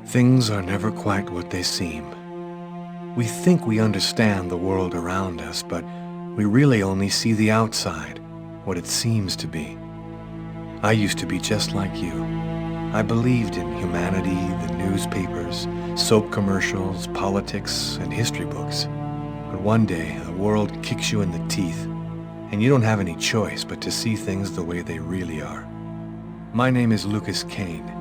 Things are never quite what they seem. We think we understand the world around us, but we really only see the outside, what it seems to be. I used to be just like you. I believed in humanity, the newspapers, soap commercials, politics, and history books. But one day, the world kicks you in the teeth, and you don't have any choice but to see things the way they really are. My name is Lucas Kane.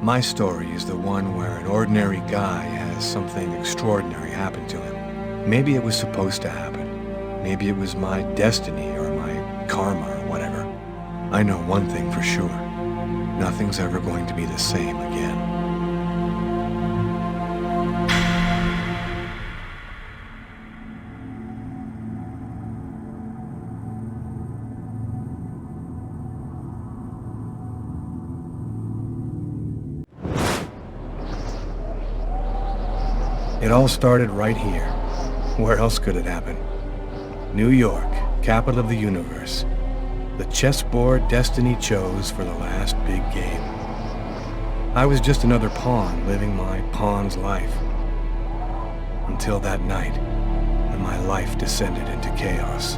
My story is the one where an ordinary guy has something extraordinary happen to him. Maybe it was supposed to happen. Maybe it was my destiny or my karma or whatever. I know one thing for sure. Nothing's ever going to be the same again. It all started right here. Where else could it happen? New York, capital of the universe. The chessboard destiny chose for the last big game. I was just another pawn living my pawn's life. Until that night, when my life descended into chaos.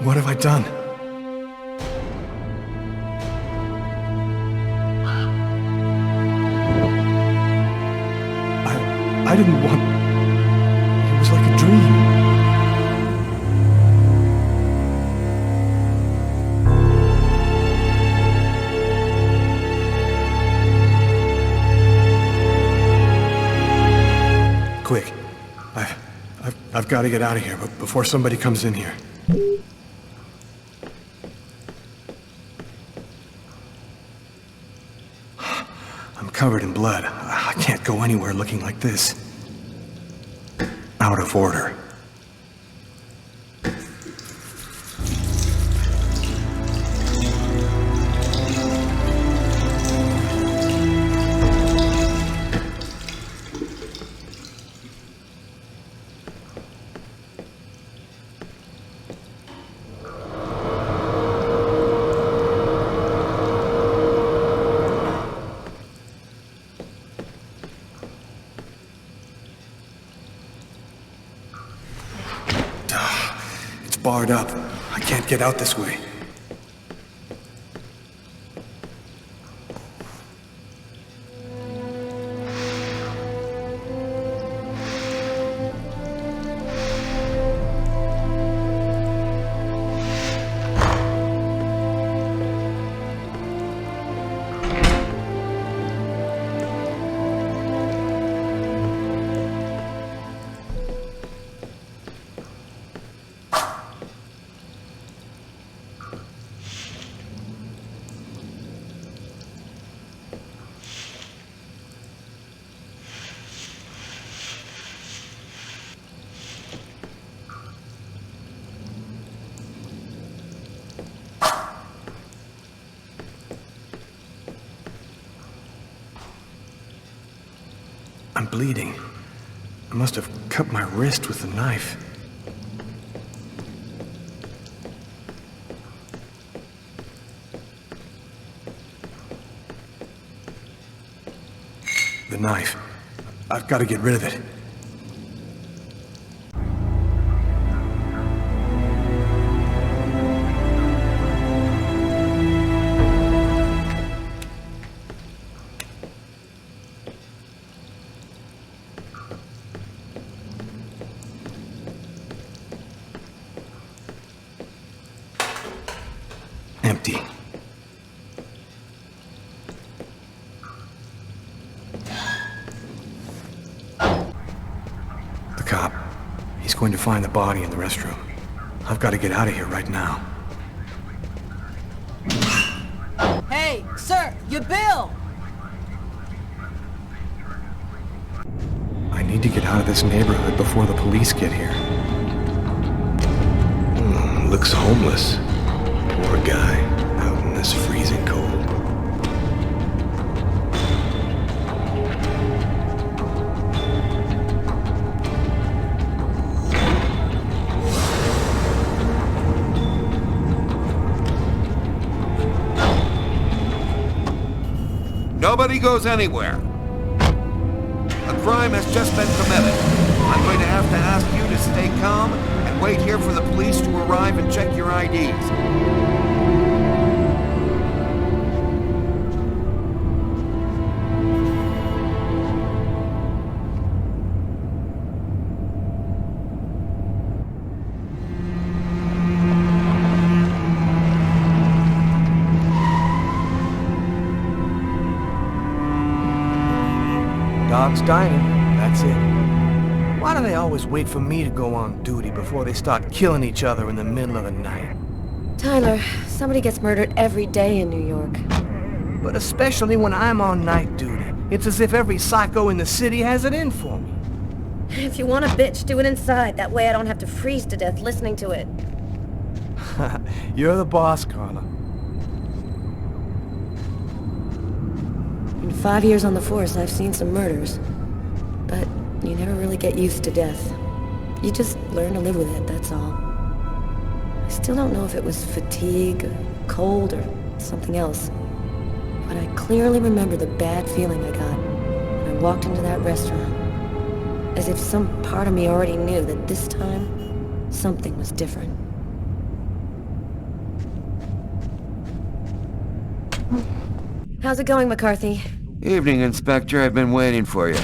What have I done? I didn't want... It was like a dream. Quick. I've got to get out of here before somebody comes in here. I'm covered in blood. I can't go anywhere looking like this. Out of order. barred up. I can't get out this way. I'm bleeding. I must have cut my wrist with the knife. The knife. I've got to get rid of it. Empty. The cop. He's going to find the body in the restroom. I've got to get out of here right now. Hey, sir, your bill! I need to get out of this neighborhood before the police get here. Looks homeless. Poor guy, out in this freezing cold. Nobody goes anywhere. A crime has just been committed. I'm going to have to ask you to stay calm and wait here for the police to arrive and check your IDs. Dog's dining, that's it. Why do they always wait for me to go on duty before they start killing each other in the middle of the night? Tyler, somebody gets murdered every day in New York. But especially when I'm on night duty. It's as if every psycho in the city has it in for me. If you want a bitch, do it inside. That way I don't have to freeze to death listening to it. You're the boss, Carla. In 5 years on the force, I've seen some murders. But you never really get used to death. You just learn to live with it, that's all. I still don't know if it was fatigue, or cold, or something else. But I clearly remember the bad feeling I got when I walked into that restaurant. As if some part of me already knew that this time, something was different. How's it going, McCarthy? Evening, Inspector. I've been waiting for you.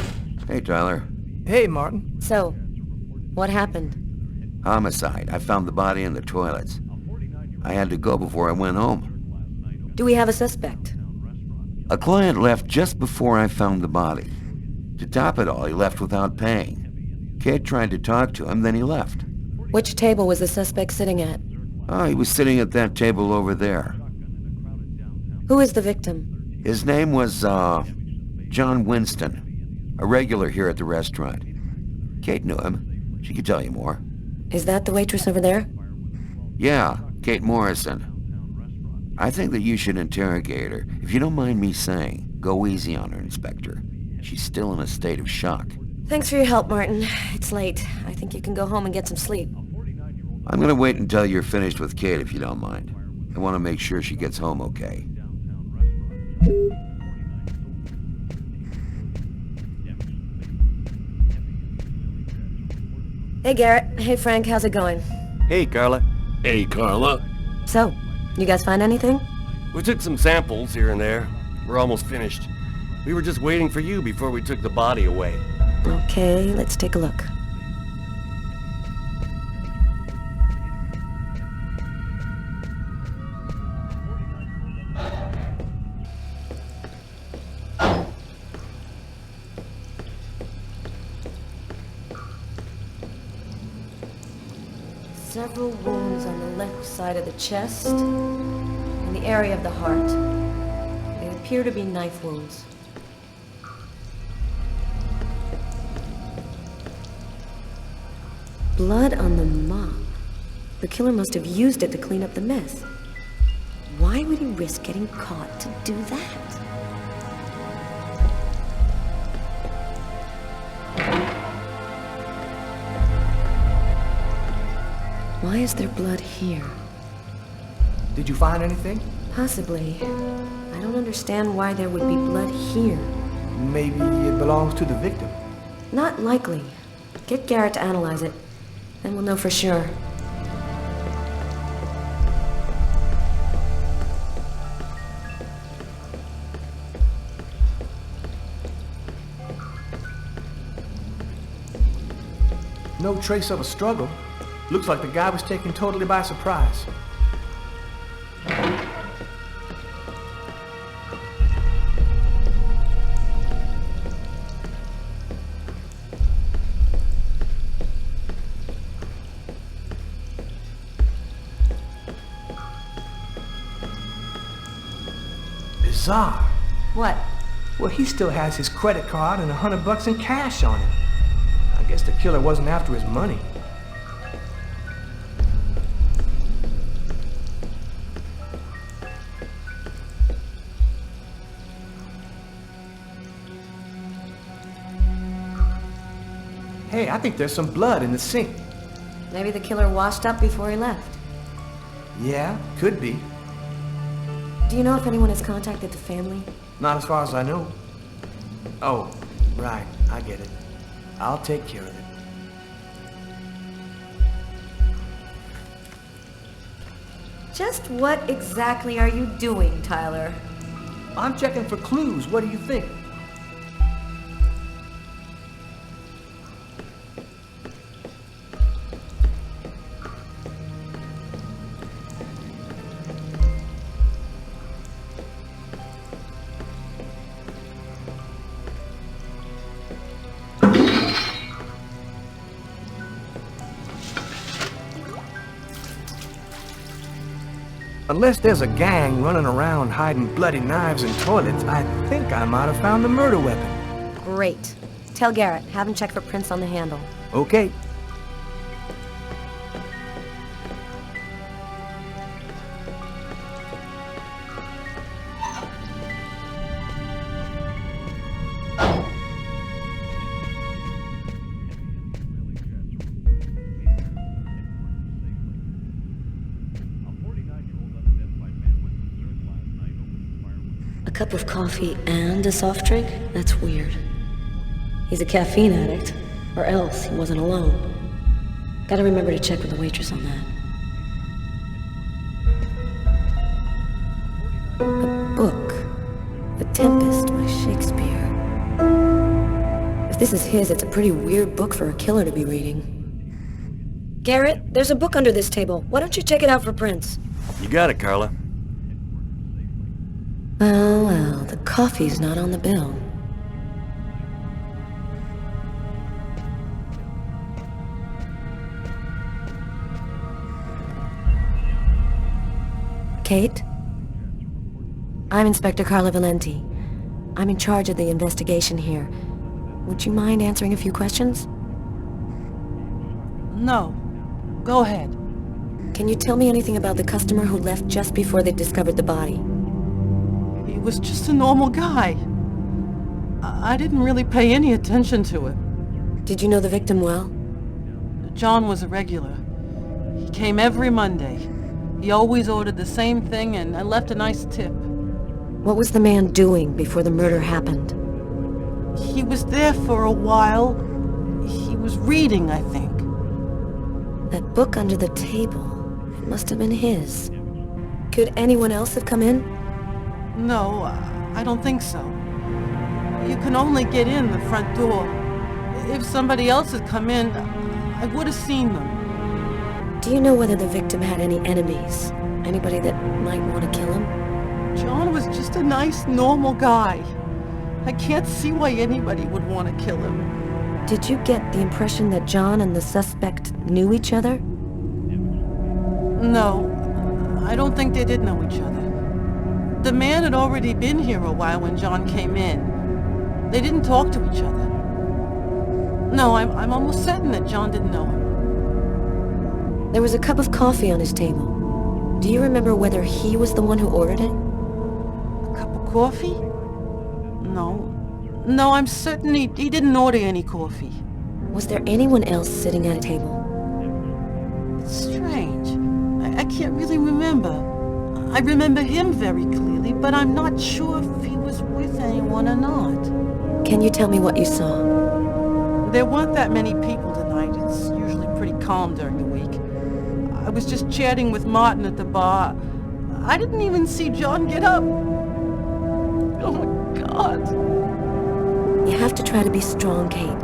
Hey, Tyler. Hey, Martin. So, what happened? Homicide. I found the body in the toilets. I had to go before I went home. Do we have a suspect? A client left just before I found the body. To top it all, he left without paying. Kate tried to talk to him, then he left. Which table was the suspect sitting at? Oh, he was sitting at that table over there. Who is the victim? His name was, John Winston. A regular here at the restaurant. Kate knew him. She could tell you more. Is that the waitress over there? Yeah, Kate Morrison. I think that you should interrogate her. If you don't mind me saying, go easy on her, Inspector. She's still in a state of shock. Thanks for your help, Martin. It's late. I think you can go home and get some sleep. I'm gonna wait until you're finished with Kate, if you don't mind. I want to make sure she gets home okay. Hey, Garrett. Hey, Frank. How's it going? Hey, Carla. Hey, Carla. So, you guys find anything? We took some samples here and there. We're almost finished. We were just waiting for you before we took the body away. Okay, let's take a look. Several wounds on the left side of the chest and the area of the heart. They appear to be knife wounds. Blood on the mop. The killer must have used it to clean up the mess. Why would he risk getting caught to do that? Why is there blood here? Did you find anything? Possibly. I don't understand why there would be blood here. Maybe it belongs to the victim. Not likely. Get Garrett to analyze it. Then we'll know for sure. No trace of a struggle. Looks like the guy was taken totally by surprise. Bizarre. What? Well, he still has his credit card and $100 in cash on him. I guess the killer wasn't after his money. Hey, I think there's some blood in the sink. Maybe the killer washed up before he left. Yeah, could be. Do you know if anyone has contacted the family? Not as far as I know. Oh, right, I get it. I'll take care of it. Just what exactly are you doing, Tyler? I'm checking for clues. What do you think? Unless there's a gang running around hiding bloody knives in toilets, I think I might have found the murder weapon. Great. Tell Garrett, have him check for prints on the handle. Okay. A cup of coffee and a soft drink? That's weird. He's a caffeine addict, or else he wasn't alone. Gotta remember to check with the waitress on that. A book. The Tempest by Shakespeare. If this is his, it's a pretty weird book for a killer to be reading. Garrett, there's a book under this table. Why don't you check it out for prints? You got it, Carla. Well, the coffee's not on the bill. Kate? I'm Inspector Carla Valenti. I'm in charge of the investigation here. Would you mind answering a few questions? No. Go ahead. Can you tell me anything about the customer who left just before they discovered the body? He was just a normal guy. I didn't really pay any attention to it. Did you know the victim well? John was a regular. He came every Monday. He always ordered the same thing and left a nice tip. What was the man doing before the murder happened? He was there for a while. He was reading, I think. That book under the table. It must have been his. Could anyone else have come in? No, I don't think so. You can only get in the front door. If somebody else had come in, I would have seen them. Do you know whether the victim had any enemies? Anybody that might want to kill him? John was just a nice, normal guy. I can't see why anybody would want to kill him. Did you get the impression that John and the suspect knew each other? No, I don't think they did know each other. The man had already been here a while when John came in. They didn't talk to each other. No, I'm almost certain that John didn't know him. There was a cup of coffee on his table. Do you remember whether he was the one who ordered it? A cup of coffee? No, I'm certain he didn't order any coffee. Was there anyone else sitting at a table? It's strange. I can't really remember. I remember him very clearly, but I'm not sure if he was with anyone or not. Can you tell me what you saw? There weren't that many people tonight. It's usually pretty calm during the week. I was just chatting with Martin at the bar. I didn't even see John get up. Oh my God. You have to try to be strong, Kate.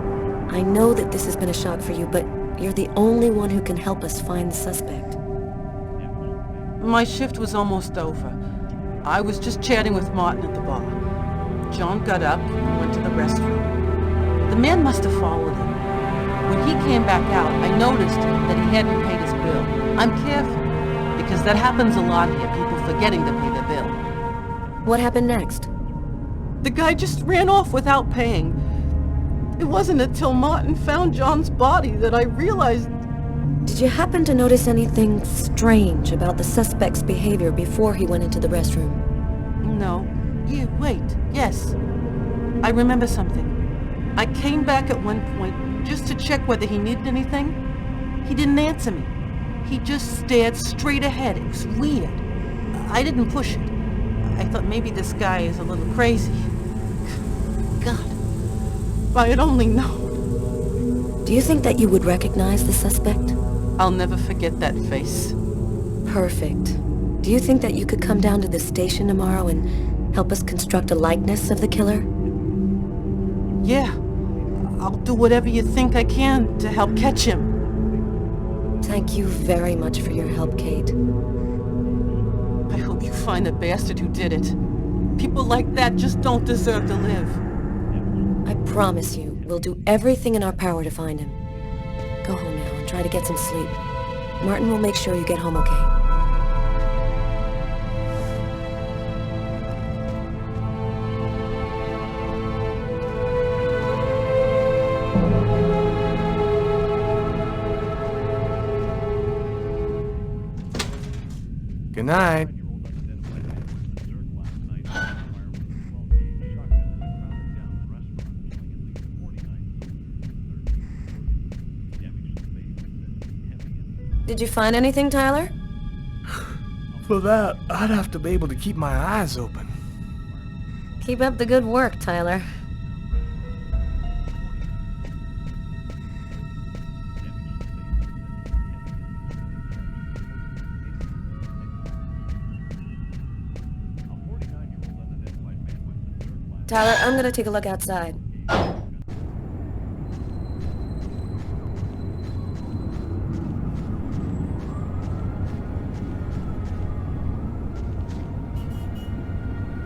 I know that this has been a shock for you, but you're the only one who can help us find the suspect. My shift was almost over. I was just chatting with Martin at the bar. John got up and went to the restroom. The man must have followed him. When he came back out, I noticed that he hadn't paid his bill. I'm careful, because that happens a lot here, people forgetting to pay their bill. What happened next? The guy just ran off without paying. It wasn't until Martin found John's body that I realized... Did you happen to notice anything strange about the suspect's behavior before he went into the restroom? No. Wait. Yes. I remember something. I came back at one point just to check whether he needed anything. He didn't answer me. He just stared straight ahead. It was weird. I didn't push it. I thought maybe this guy is a little crazy. God. If I had only known. Do you think that you would recognize the suspect? I'll never forget that face. Perfect. Do you think that you could come down to the station tomorrow and help us construct a likeness of the killer? Yeah. I'll do whatever you think I can to help catch him. Thank you very much for your help, Kate. I hope you find the bastard who did it. People like that just don't deserve to live. I promise you, we'll do everything in our power to find him. Go home now and try to get some sleep. Martin will make sure you get home okay. Good night. Did you find anything, Tyler? For that, I'd have to be able to keep my eyes open. Keep up the good work, Tyler. Tyler, I'm gonna take a look outside.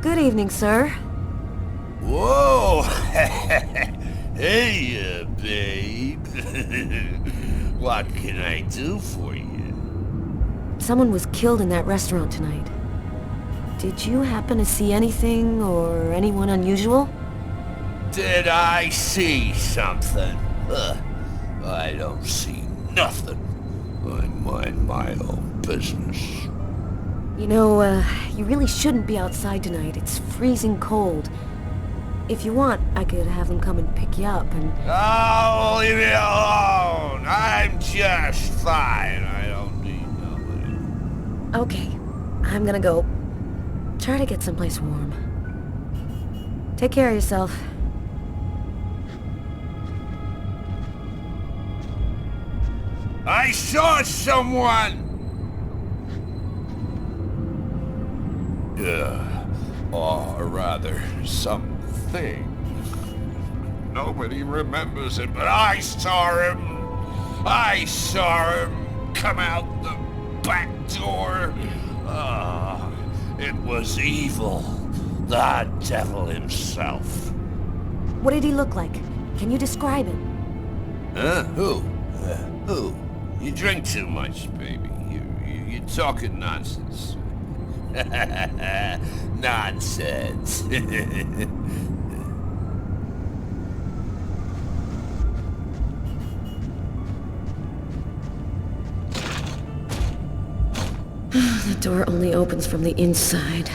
Good evening, sir. Whoa! Hey, babe. What can I do for you? Someone was killed in that restaurant tonight. Did you happen to see anything or anyone unusual? Did I see something? I don't see nothing. I mind my own business. You know, you really shouldn't be outside tonight. It's freezing cold. If you want, I could have them come and pick you up and... Oh, leave me alone! I'm just fine. I don't need nobody. Okay, I'm gonna go. Try to get someplace warm. Take care of yourself. I saw someone! Or rather, something. Nobody remembers it, but I saw him! I saw him come out the back door! Ah, it was evil. The devil himself. What did he look like? Can you describe it? Huh? Who? Who? You drink too much, baby. You're talking nonsense. Nonsense. The door only opens from the inside.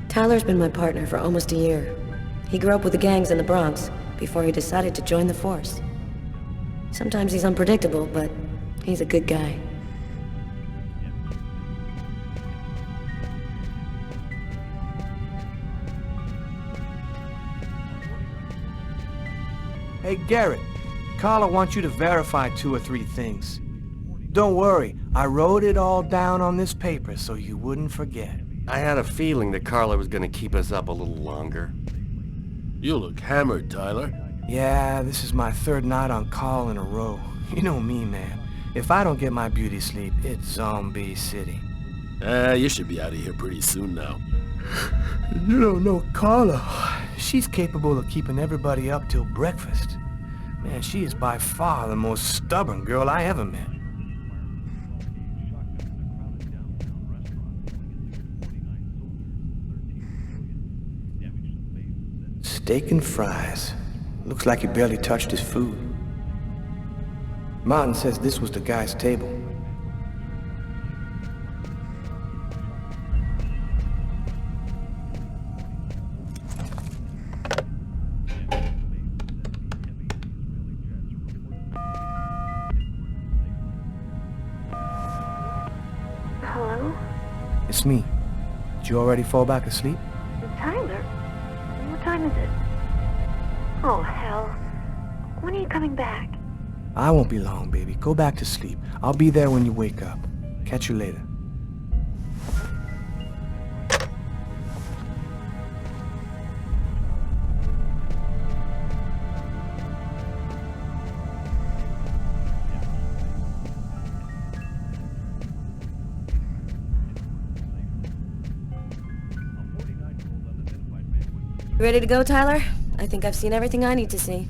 Tyler's been my partner for almost a year. He grew up with the gangs in the Bronx before he decided to join the force. Sometimes he's unpredictable, but he's a good guy. Hey, Garrett. Carla wants you to verify 2 or 3 things. Don't worry, I wrote it all down on this paper so you wouldn't forget. I had a feeling that Carla was gonna keep us up a little longer. You look hammered, Tyler. Yeah, this is my 3rd night on call in a row. You know me, man. If I don't get my beauty sleep, it's Zombie City. You should be out of here pretty soon now. You don't know Carla. She's capable of keeping everybody up till breakfast. Man, she is by far the most stubborn girl I ever met. Steak and fries. Looks like he barely touched his food. Martin says this was the guy's table. Hello? It's me. Did you already fall back asleep? Tyler? What time is it? Oh, hell. When are you coming back? I won't be long, baby. Go back to sleep. I'll be there when you wake up. Catch you later. Ready to go, Tyler? I think I've seen everything I need to see.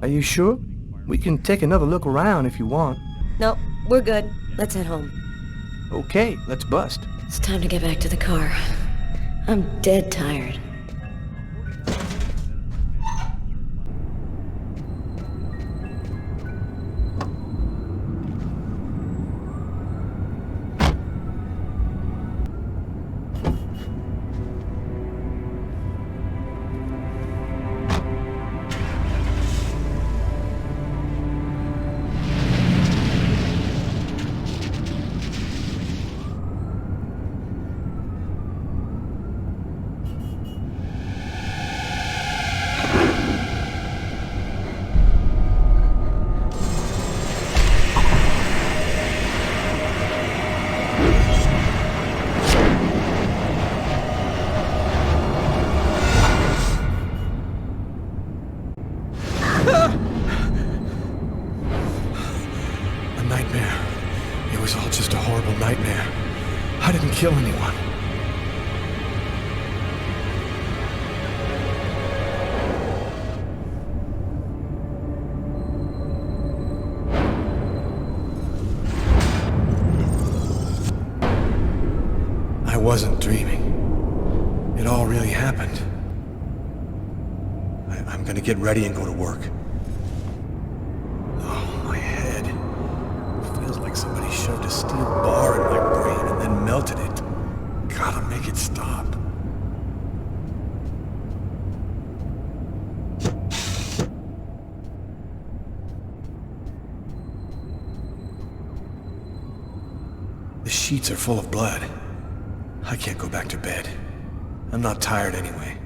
Are you sure? We can take another look around if you want. No, we're good. Let's head home. Okay, let's bust. It's time to get back to the car. I'm dead tired. I didn't kill anyone. I wasn't dreaming. It all really happened. I'm gonna get ready and go to work. Oh, my head. steel bar in my brain and then melted it. Gotta make it stop. The sheets are full of blood. I can't go back to bed. I'm not tired anyway.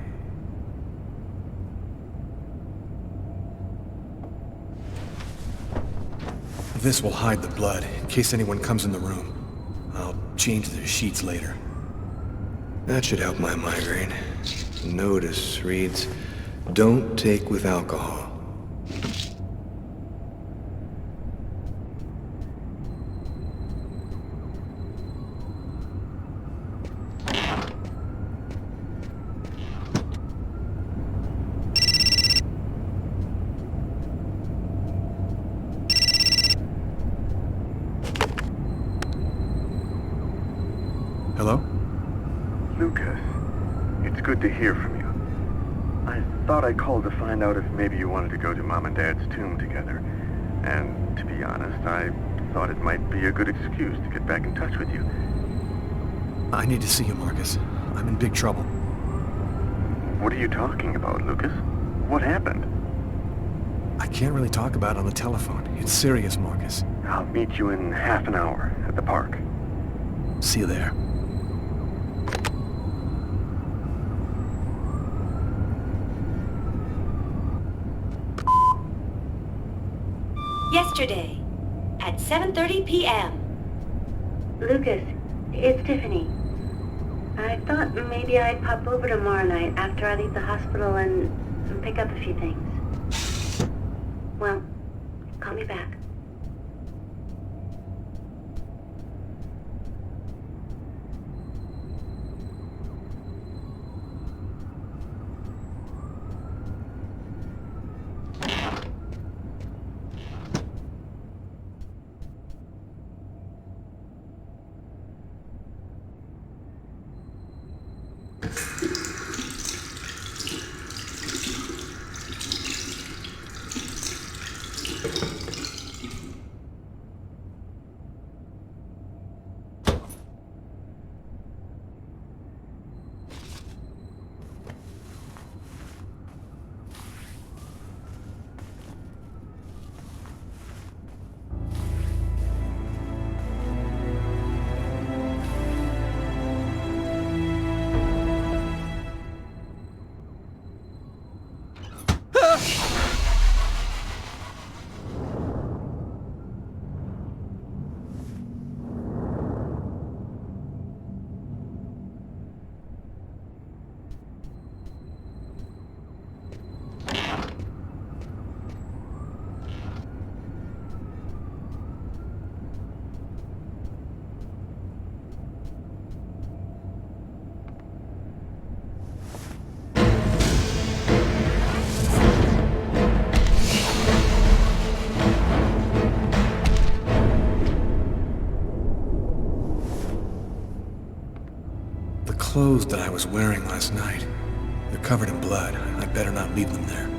This will hide the blood, in case anyone comes in the room. I'll change the sheets later. That should help my migraine. Notice reads, "Don't take with alcohol." Hello? Lucas, it's good to hear from you. I thought I called to find out if maybe you wanted to go to Mom and Dad's tomb together. And to be honest, I thought it might be a good excuse to get back in touch with you. I need to see you, Marcus. I'm in big trouble. What are you talking about, Lucas? What happened? I can't really talk about it on the telephone. It's serious, Marcus. I'll meet you in half an hour at the park. See you there. Yesterday, at 7:30 p.m. Lucas, it's Tiffany. I thought maybe I'd pop over tomorrow night after I leave the hospital and pick up a few things. Well, call me back. Clothes that I was wearing last night. They're covered in blood. I'd better not leave them there.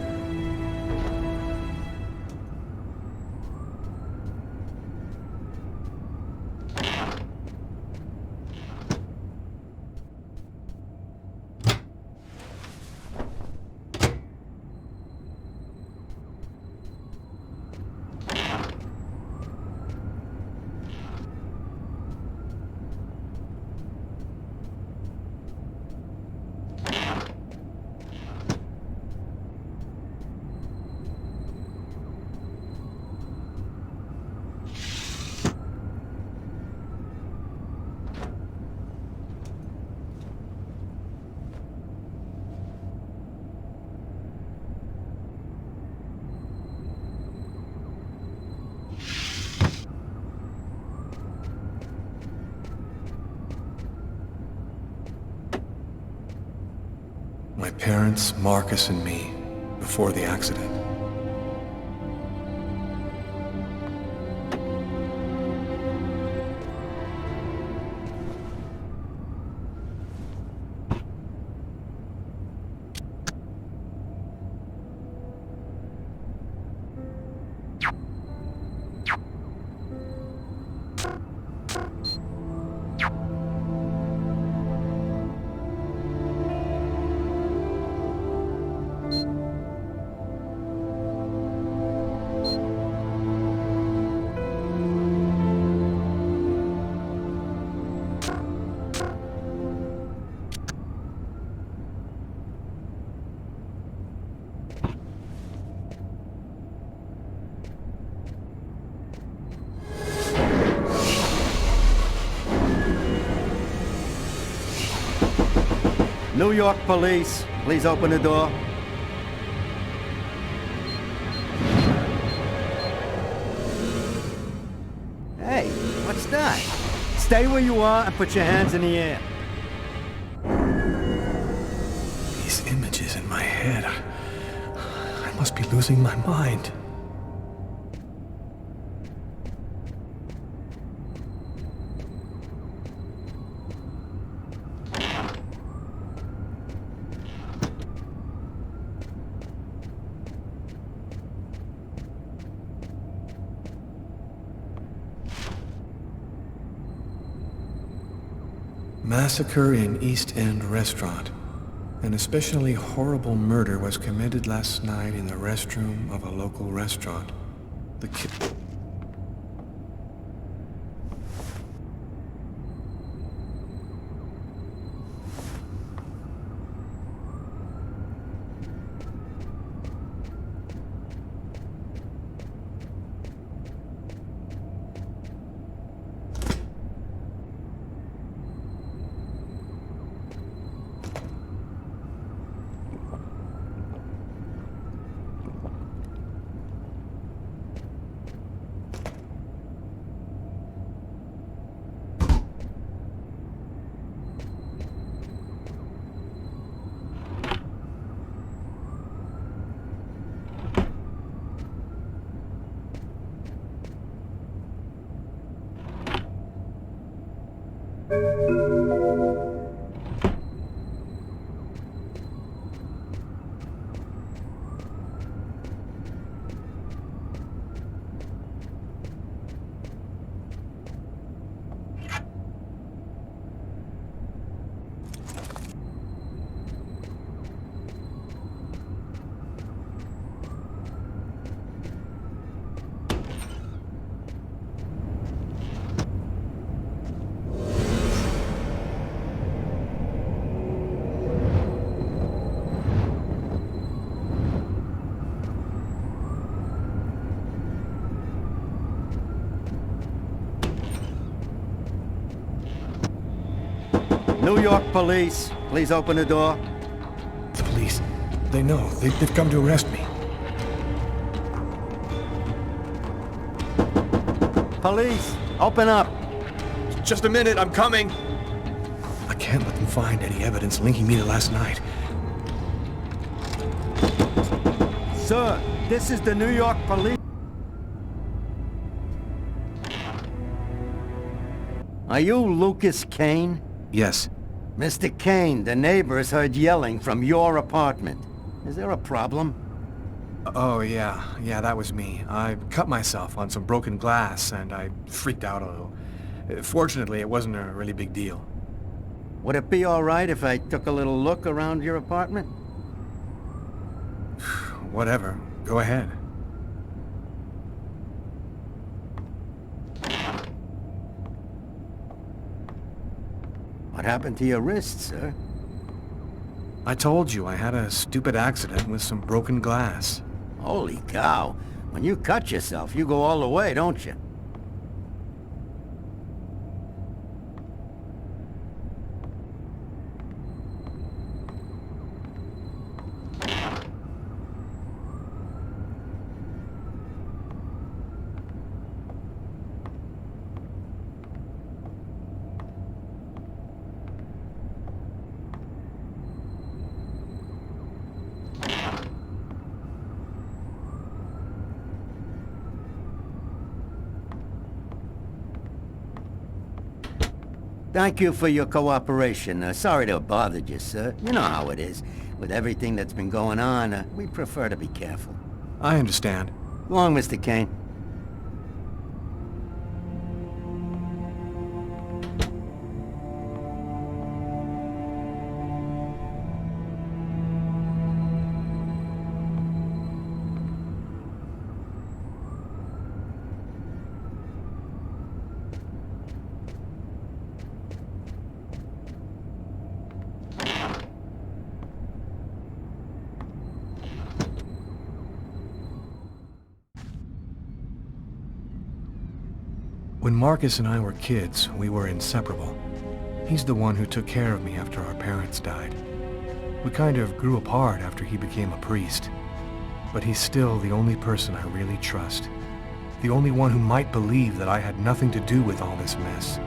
My parents, Marcus, and me, before the accident. New York police, please open the door. Hey, what's that? Stay where you are and put your hands in the air. These images in my head. I must be losing my mind. Massacre in East End restaurant. An especially horrible murder was committed last night in the restroom of a local restaurant. The New York police, please open the door. The police. They know. They've come to arrest me. Police, open up. Just a minute, I'm coming. I can't let them find any evidence linking me to last night. Sir, this is the New York police. Are you Lucas Kane? Yes. Mr. Kane, the neighbors heard yelling from your apartment. Is there a problem? Oh, yeah, that was me. I cut myself on some broken glass, and I freaked out a little. Fortunately, it wasn't a really big deal. Would it be all right if I took a little look around your apartment? Whatever. Go ahead. What happened to your wrist, sir? I told you I had a stupid accident with some broken glass. Holy cow. When you cut yourself, you go all the way, don't you? Thank you for your cooperation. Sorry to have bothered you, sir. You know how it is. With everything that's been going on, we prefer to be careful. I understand. Go on, Mr. Kane. When Marcus and I were kids, we were inseparable. He's the one who took care of me after our parents died. We kind of grew apart after he became a priest. But he's still the only person I really trust. The only one who might believe that I had nothing to do with all this mess.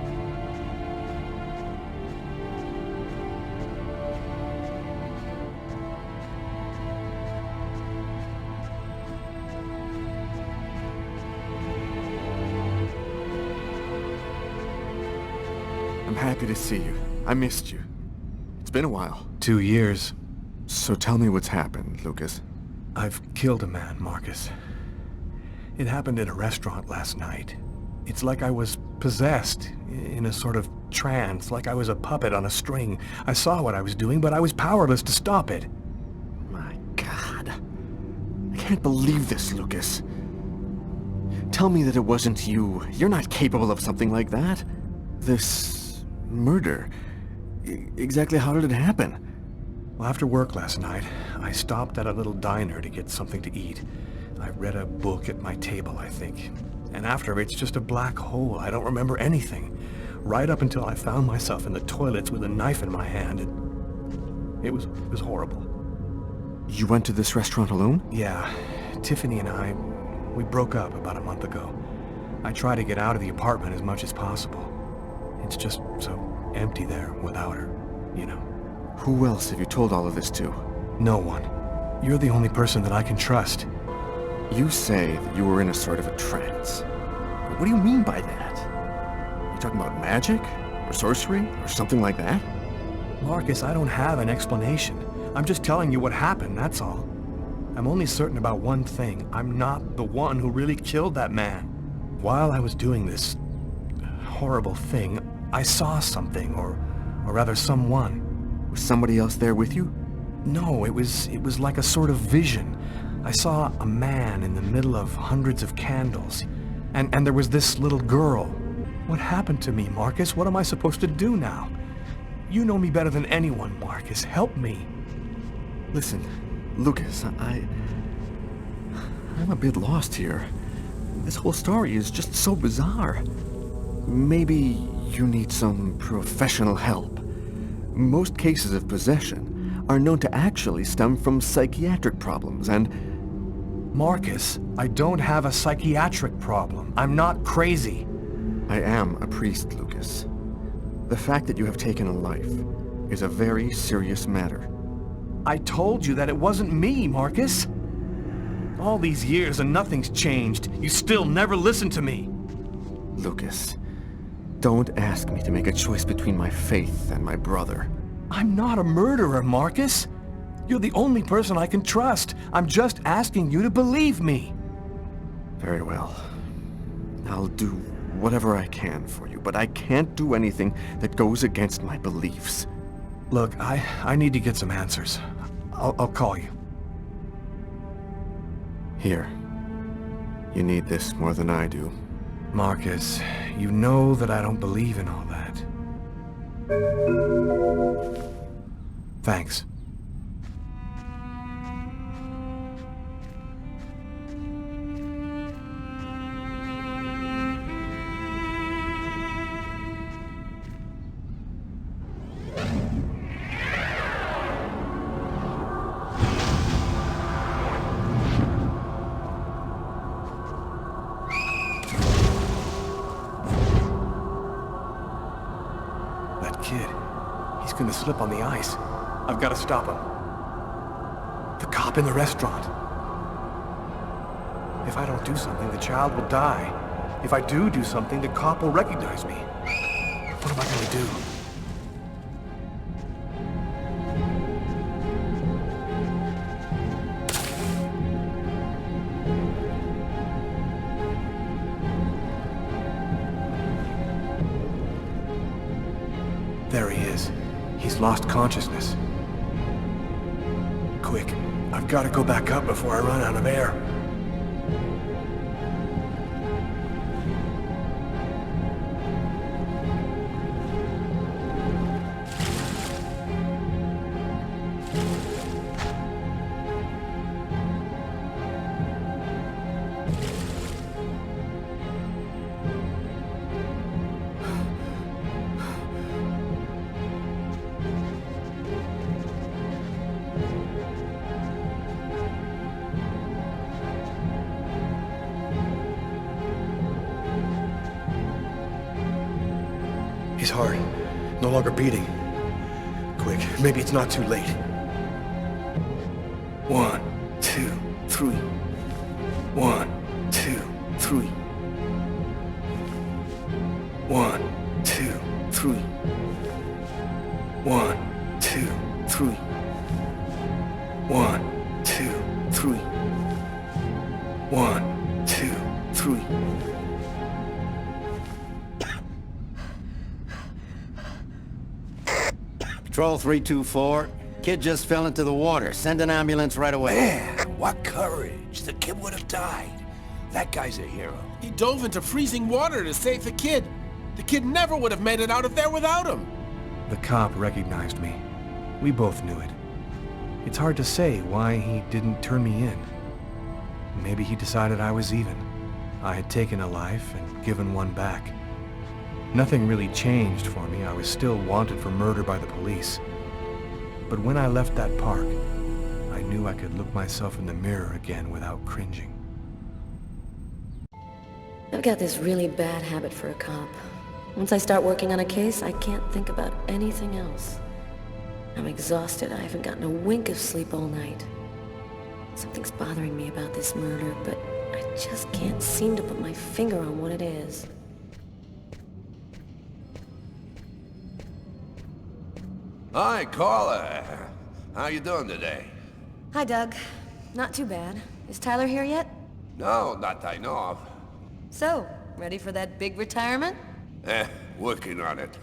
I'm happy to see you. I missed you. It's been a while. 2 years. So tell me what's happened, Lucas. I've killed a man, Marcus. It happened in a restaurant last night. It's like I was possessed, in a sort of trance, like I was a puppet on a string. I saw what I was doing, but I was powerless to stop it. My God. I can't believe this, Lucas. Tell me that it wasn't you. You're not capable of something like that. This murder. Exactly how did it happen? Well, after work last night, I stopped at a little diner to get something to eat. I read a book at my table, I think. And after, it's just a black hole. I don't remember anything. Right up until I found myself in the toilets with a knife in my hand. It was horrible. You went to this restaurant alone? Yeah. Tiffany and I, we broke up about a month ago. I try to get out of the apartment as much as possible. It's just so empty there without her, you know. Who else have you told all of this to? No one. You're the only person that I can trust. You say that you were in a sort of a trance. What do you mean by that? Are you talking about magic? Or sorcery? Or something like that? Marcus, I don't have an explanation. I'm just telling you what happened, that's all. I'm only certain about one thing. I'm not the one who really killed that man. While I was doing this horrible thing, I saw something, or rather someone. Was somebody else there with you? No, it was like a sort of vision. I saw a man in the middle of hundreds of candles, and there was this little girl. What happened to me, Marcus? What am I supposed to do now? You know me better than anyone, Marcus. Help me. Listen, Lucas, I'm a bit lost here. This whole story is just so bizarre. Maybe you need some professional help. Most cases of possession are known to actually stem from psychiatric problems, and... Marcus, I don't have a psychiatric problem. I'm not crazy. I am a priest, Lucas. The fact that you have taken a life is a very serious matter. I told you that it wasn't me, Marcus. All these years and nothing's changed. You still never listen to me. Lucas, don't ask me to make a choice between my faith and my brother. I'm not a murderer, Marcus. You're the only person I can trust. I'm just asking you to believe me. Very well. I'll do whatever I can for you, but I can't do anything that goes against my beliefs. Look, I need to get some answers. I'll call you. Here. You need this more than I do. Marcus, you know that I don't believe in all that. Thanks. He's gonna slip on the ice. I've got to stop him. The cop in the restaurant. If I don't do something, the child will die. If I do something, the cop will recognize me. What am I gonna do? There he is. He's lost consciousness. Quick, I've got to go back up before I run out of air. His heart, no longer beating. Quick, maybe it's not too late. 1, 2, 3. 1, 2, 3. 1, 2, 3. 1, 2, 3. 1, 2, 3. 1, 2, 3. Patrol 324. Kid just fell into the water. Send an ambulance right away. Man, what courage. The kid would have died. That guy's a hero. He dove into freezing water to save the kid. The kid never would have made it out of there without him. The cop recognized me. We both knew it. It's hard to say why he didn't turn me in. Maybe he decided I was even. I had taken a life and given one back. Nothing really changed for me. I was still wanted for murder by the police. But when I left that park, I knew I could look myself in the mirror again without cringing. I've got this really bad habit for a cop. Once I start working on a case, I can't think about anything else. I'm exhausted. I haven't gotten a wink of sleep all night. Something's bothering me about this murder, but I just can't seem to put my finger on what it is. Hi, Carla. How you doing today? Hi, Doug. Not too bad. Is Tyler here yet? No, not that I know of. So, ready for that big retirement? Working on it.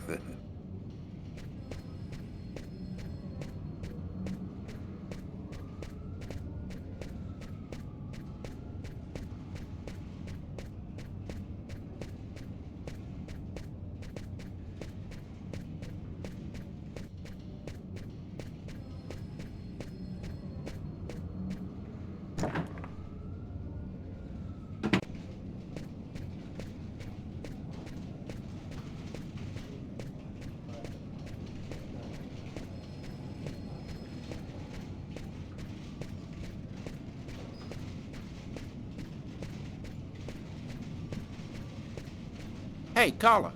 Hey, Carla,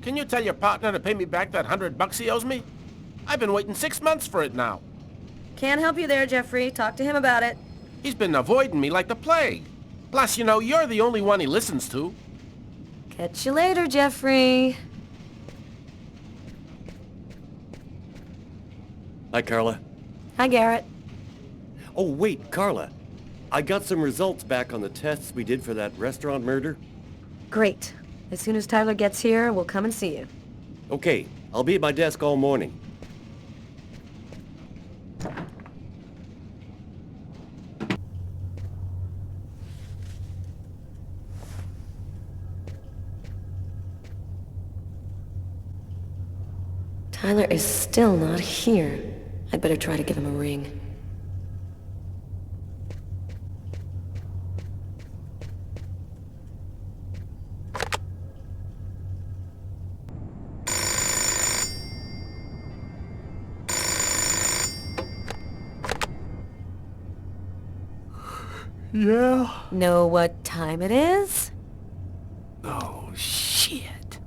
can you tell your partner to pay me back that $100 he owes me? I've been waiting 6 months for it now. Can't help you there, Jeffrey. Talk to him about it. He's been avoiding me like the plague. Plus, you know, you're the only one he listens to. Catch you later, Jeffrey. Hi, Carla. Hi, Garrett. Oh, wait, Carla. I got some results back on the tests we did for that restaurant murder. Great. As soon as Tyler gets here, we'll come and see you. Okay, I'll be at my desk all morning. Tyler is still not here. I'd better try to give him a ring. Yeah? Know what time it is? Oh, shit.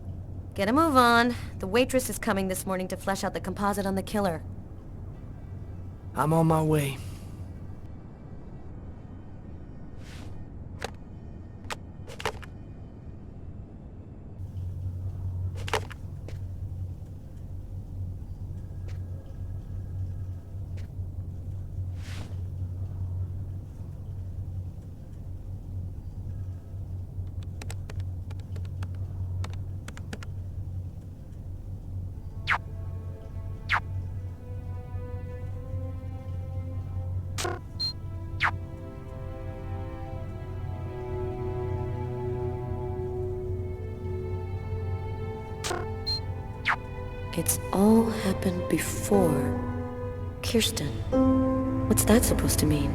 Get a move on. The waitress is coming this morning to flesh out the composite on the killer. I'm on my way. It's all happened before. Kirsten. What's that supposed to mean?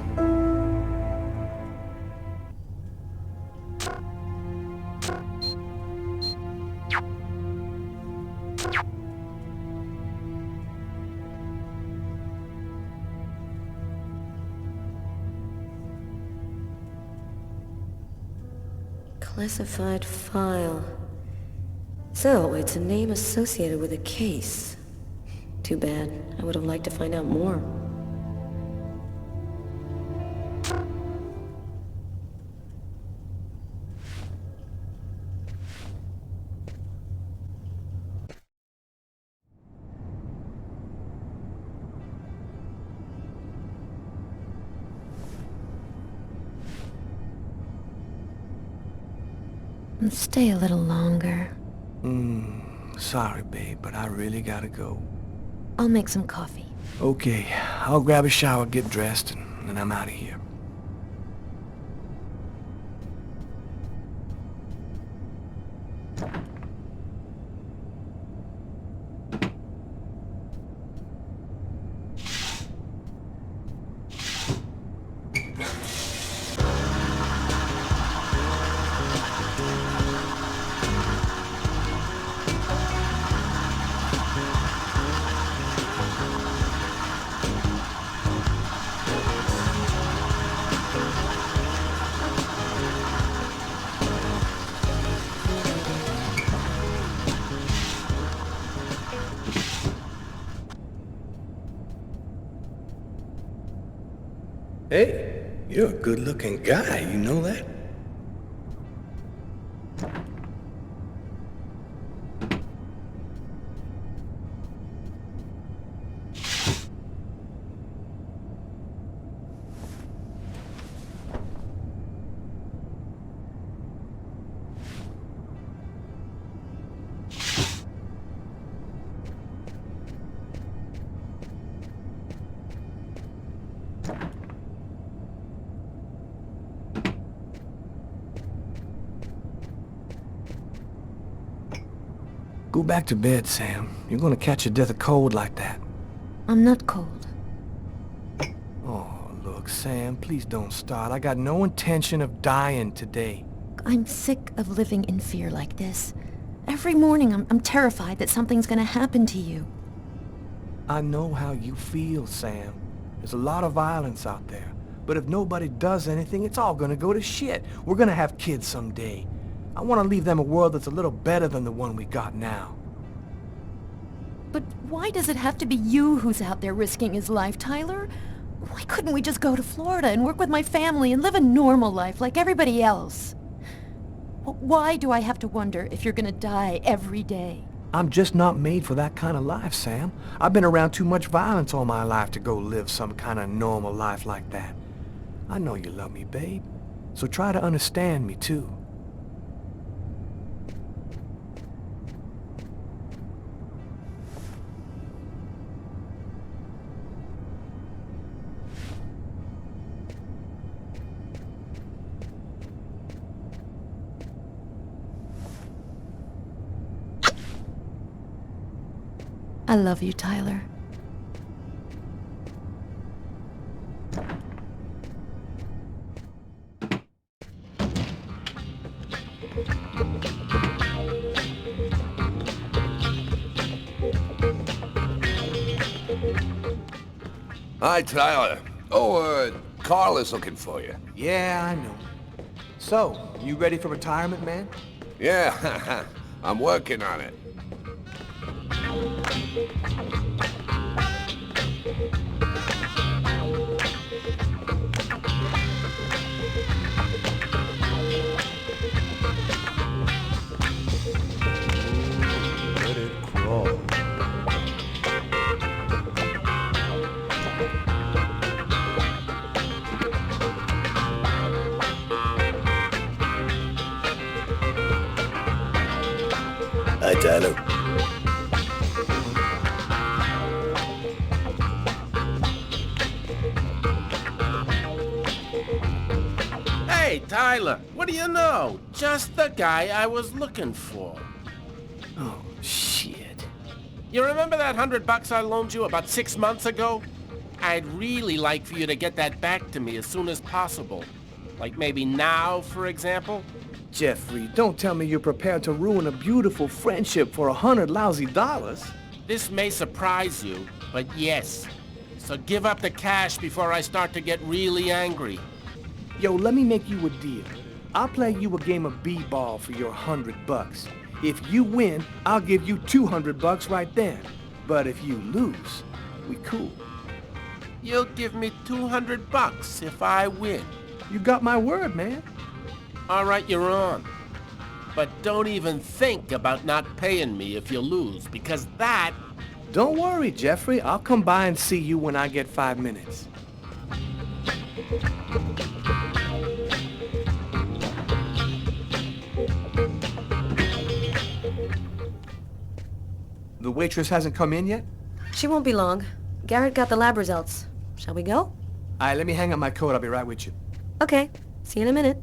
Classified file. So, it's a name associated with a case. Too bad. I would have liked to find out more. Stay a little longer. Sorry, babe, but I really gotta go. I'll make some coffee. Okay, I'll grab a shower, get dressed, and then I'm out of here. Hey, you're a good-looking guy, you know that? Go back to bed, Sam. You're gonna catch your death of cold like that. I'm not cold. Oh, look, Sam, please don't start. I got no intention of dying today. I'm sick of living in fear like this. Every morning I'm terrified that something's gonna happen to you. I know how you feel, Sam. There's a lot of violence out there. But if nobody does anything, it's all gonna go to shit. We're gonna have kids someday. I want to leave them a world that's a little better than the one we got now. But why does it have to be you who's out there risking his life, Tyler? Why couldn't we just go to Florida and work with my family and live a normal life like everybody else? Why do I have to wonder if you're gonna die every day? I'm just not made for that kind of life, Sam. I've been around too much violence all my life to go live some kind of normal life like that. I know you love me, babe. So try to understand me, too. I love you, Tyler. Hi, Tyler. Oh, Carl is looking for you. Yeah, I know. So, you ready for retirement, man? Yeah, I'm working on it. Let it crawl. Hi, Tyler. Hey, Tyler, what do you know? Just the guy I was looking for. Oh, shit. You remember that $100 I loaned you about 6 months ago? I'd really like for you to get that back to me as soon as possible. Like maybe now, for example? Jeffrey, don't tell me you're prepared to ruin a beautiful friendship for $100 lousy. This may surprise you, but yes. So give up the cash before I start to get really angry. Yo, let me make you a deal. I'll play you a game of b-ball for your $100. If you win, I'll give you $200 right then. But if you lose, we cool. You'll give me $200 if I win. You got my word, man. All right, you're on. But don't even think about not paying me if you lose, because that... Don't worry, Jeffrey. I'll come by and see you when I get 5 minutes. The waitress hasn't come in yet? She won't be long. Garrett got the lab results. Shall we go? Alright, let me hang up my coat. I'll be right with you. Okay. See you in a minute.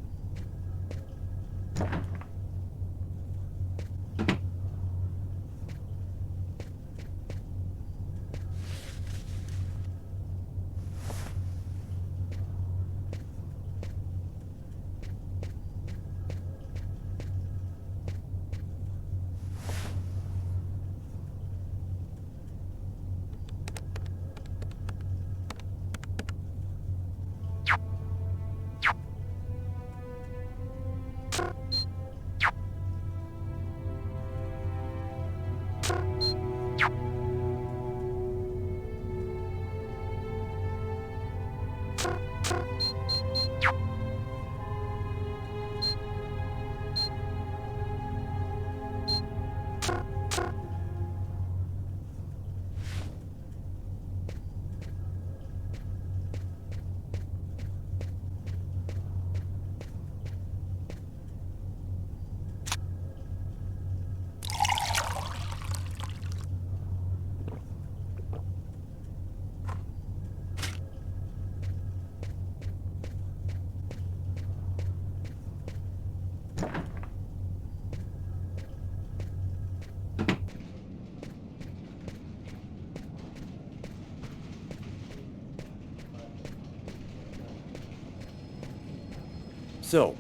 So,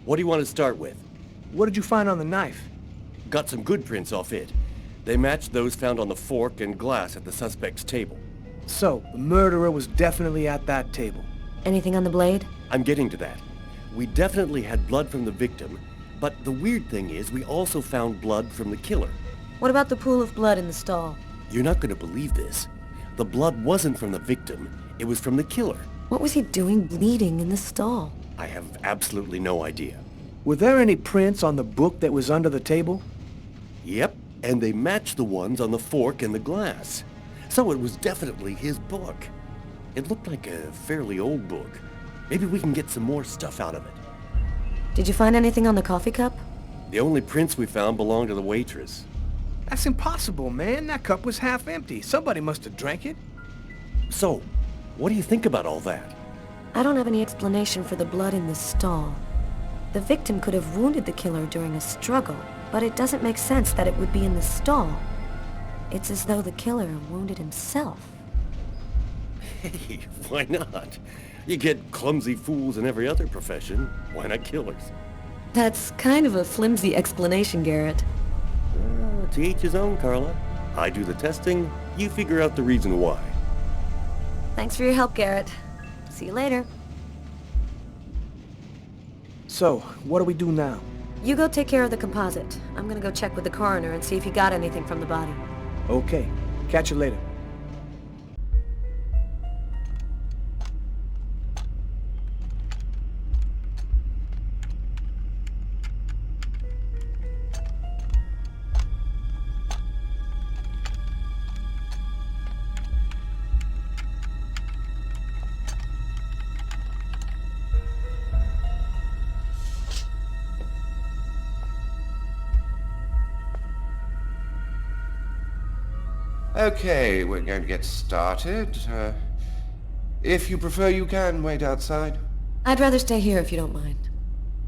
what do you want to start with? What did you find on the knife? Got some good prints off it. They matched those found on the fork and glass at the suspect's table. So, the murderer was definitely at that table. Anything on the blade? I'm getting to that. We definitely had blood from the victim, but the weird thing is we also found blood from the killer. What about the pool of blood in the stall? You're not going to believe this. The blood wasn't from the victim, it was from the killer. What was he doing bleeding in the stall? I have absolutely no idea. Were there any prints on the book that was under the table? Yep, and they matched the ones on the fork and the glass. So it was definitely his book. It looked like a fairly old book. Maybe we can get some more stuff out of it. Did you find anything on the coffee cup? The only prints we found belonged to the waitress. That's impossible, man. That cup was half empty. Somebody must have drank it. So, what do you think about all that? I don't have any explanation for the blood in the stall. The victim could have wounded the killer during a struggle, but it doesn't make sense that it would be in the stall. It's as though the killer wounded himself. Hey, why not? You get clumsy fools in every other profession. Why not killers? That's kind of a flimsy explanation, Garrett. To each his own, Carla. I do the testing, you figure out the reason why. Thanks for your help, Garrett. See you later. So, what do we do now? You go take care of the composite. I'm gonna go check with the coroner and see if he got anything from the body. Okay. Catch you later. Okay, we're going to get started. If you prefer, you can wait outside. I'd rather stay here if you don't mind.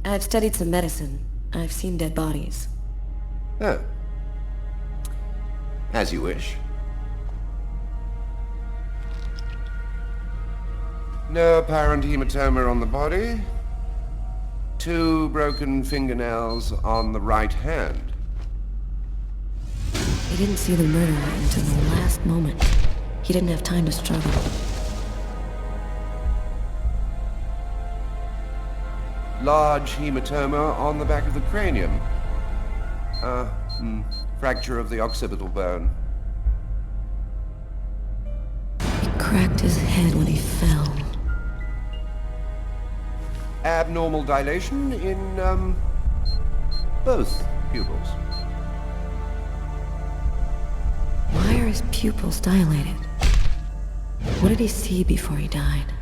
I've studied some medicine. I've seen dead bodies. Oh. As you wish. No apparent hematoma on the body. 2 broken fingernails on the right hand. He didn't see the murderer until the last moment. He didn't have time to struggle. Large hematoma on the back of the cranium. Fracture of the occipital bone. He cracked his head when he fell. Abnormal dilation in, both pupils. Why are his pupils dilated? What did he see before he died?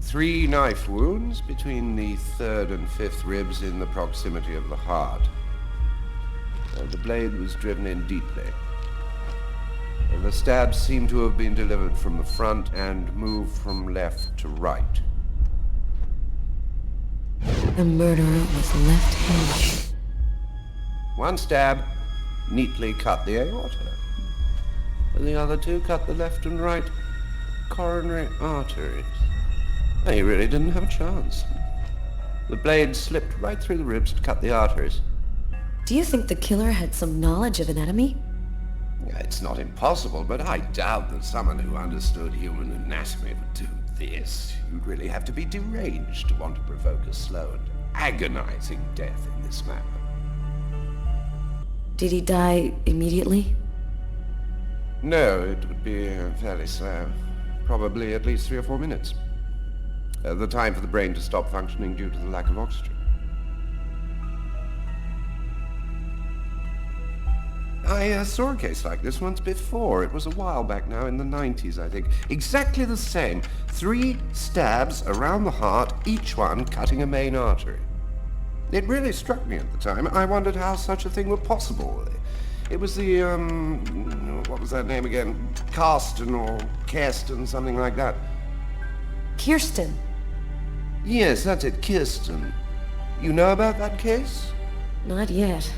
3 knife wounds between the 3rd and 5th ribs in the proximity of the heart. The blade was driven in deeply. The stabs seem to have been delivered from the front and moved from left to right. The murderer was left-handed. 1 stab neatly cut the aorta. The other 2 cut the left and right coronary arteries. He really didn't have a chance. The blade slipped right through the ribs to cut the arteries. Do you think the killer had some knowledge of anatomy? It's not impossible, but I doubt that someone who understood human anatomy would do this. You'd really have to be deranged to want to provoke a slow and agonizing death in this manner. Did he die immediately? No, it would be fairly slow. Probably at least 3 or 4 minutes. The time for the brain to stop functioning due to the lack of oxygen. I saw a case like this once before. It was a while back now, in the 90s, I think. Exactly the same. 3 stabs around the heart, each one cutting a main artery. It really struck me at the time. I wondered how such a thing were possible. It was the, what was that name again? Karsten or Kirsten, something like that. Kirsten? Yes, that's it, Kirsten. You know about that case? Not yet.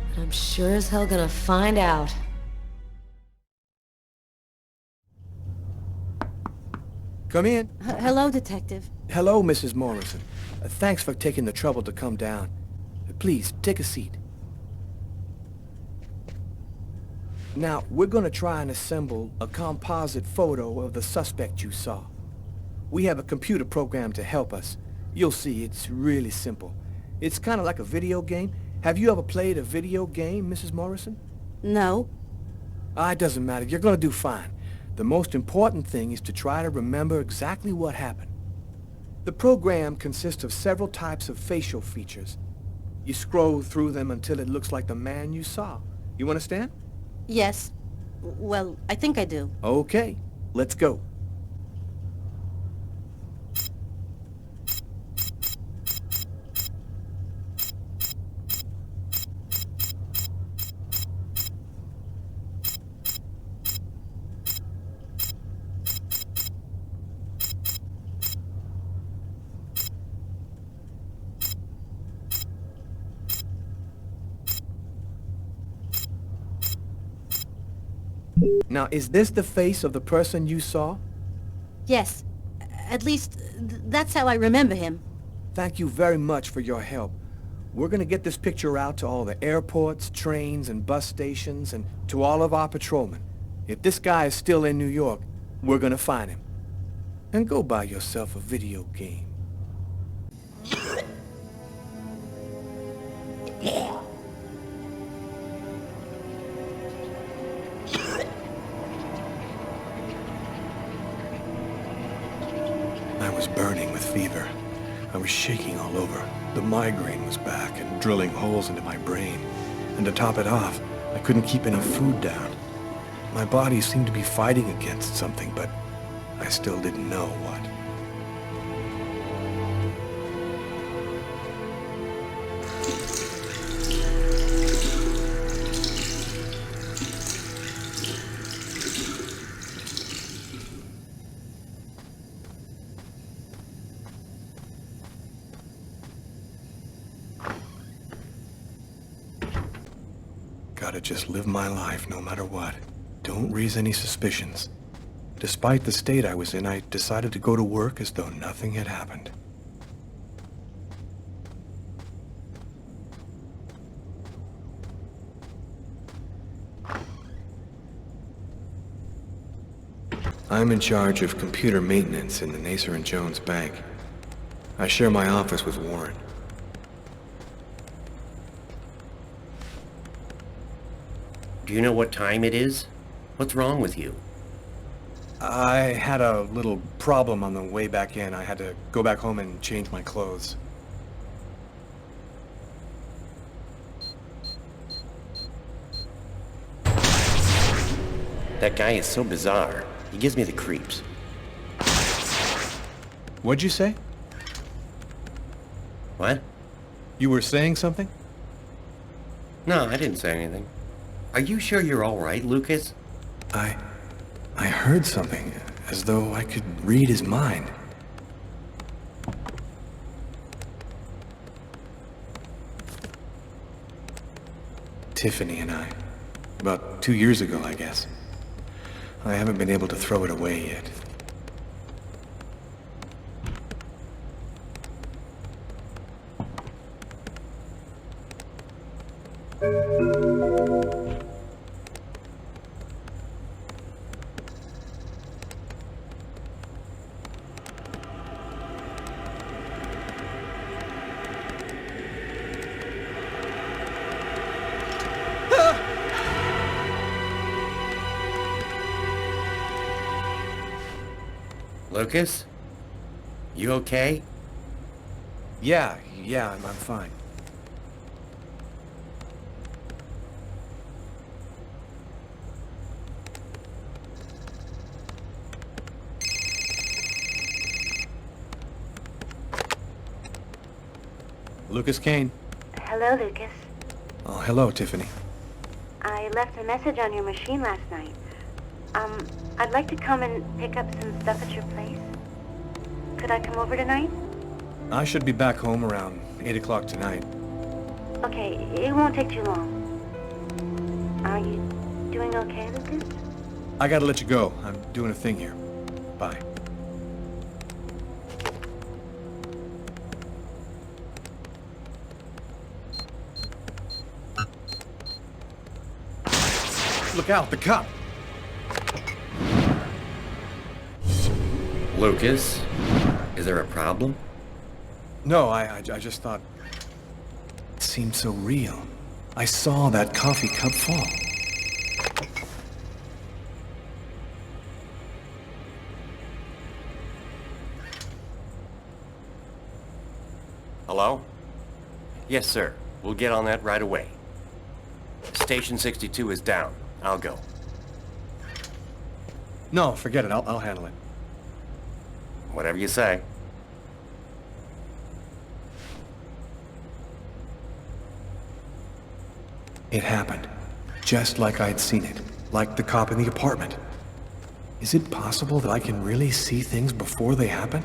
But I'm sure as hell gonna find out. Come in. Hello, Detective. Hello, Mrs. Morrison. Thanks for taking the trouble to come down. Please, take a seat. Now, we're gonna try and assemble a composite photo of the suspect you saw. We have a computer program to help us. You'll see, it's really simple. It's kind of like a video game. Have you ever played a video game, Mrs. Morrison? No. It doesn't matter. You're gonna do fine. The most important thing is to try to remember exactly what happened. The program consists of several types of facial features. You scroll through them until it looks like the man you saw. You understand? Yes. Well, I think I do. Okay, let's go. Now, is this the face of the person you saw? Yes. At least, that's how I remember him. Thank you very much for your help. We're gonna get this picture out to all the airports, trains, and bus stations, and to all of our patrolmen. If this guy is still in New York, we're gonna find him. And go buy yourself a video game. I was burning with fever. I was shaking all over. The migraine was back and drilling holes into my brain. And to top it off, I couldn't keep any food down. My body seemed to be fighting against something, but I still didn't know what. Gotta just live my life no matter what. Don't raise any suspicions. Despite the state I was in, I decided to go to work as though nothing had happened. I'm in charge of computer maintenance in the Nacer & Jones Bank. I share my office with Warren. Do you know what time it is? What's wrong with you? I had a little problem on the way back in. I had to go back home and change my clothes. That guy is so bizarre. He gives me the creeps. What'd you say? What? You were saying something? No, I didn't say anything. Are you sure you're all right, Lucas? I heard something, as though I could read his mind. Tiffany and I. About 2 years ago, I guess. I haven't been able to throw it away yet. Lucas? You okay? Yeah, I'm fine. Lucas Kane. Hello, Lucas. Oh, hello, Tiffany. I left a message on your machine last night. I'd like to come and pick up some stuff at your place. Could I come over tonight? I should be back home around 8 o'clock tonight. Okay, it won't take too long. Are you doing okay, Lucas? I gotta let you go. I'm doing a thing here. Bye. Look out, the cop! Lucas? Is there a problem? No, I just thought... It seemed so real. I saw that coffee cup fall. Hello? Yes, sir. We'll get on that right away. Station 62 is down. I'll go. No, forget it. I'll handle it. Whatever you say. It happened. Just like I'd seen it. Like the cop in the apartment. Is it possible that I can really see things before they happen?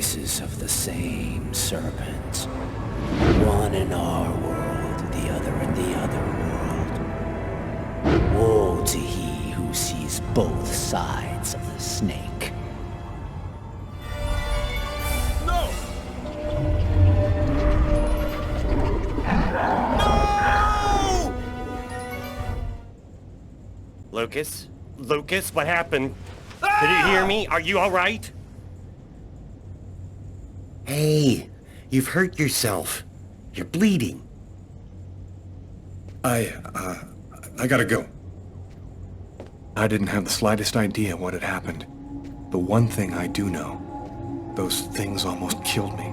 faces of the same serpent. One in our world, the other in the other world. Woe to he who sees both sides of the snake. No! Lucas? Lucas, what happened? Did you hear me? Are you alright? Hey, you've hurt yourself. You're bleeding. I gotta go. I didn't have the slightest idea what had happened. The one thing I do know, those things almost killed me.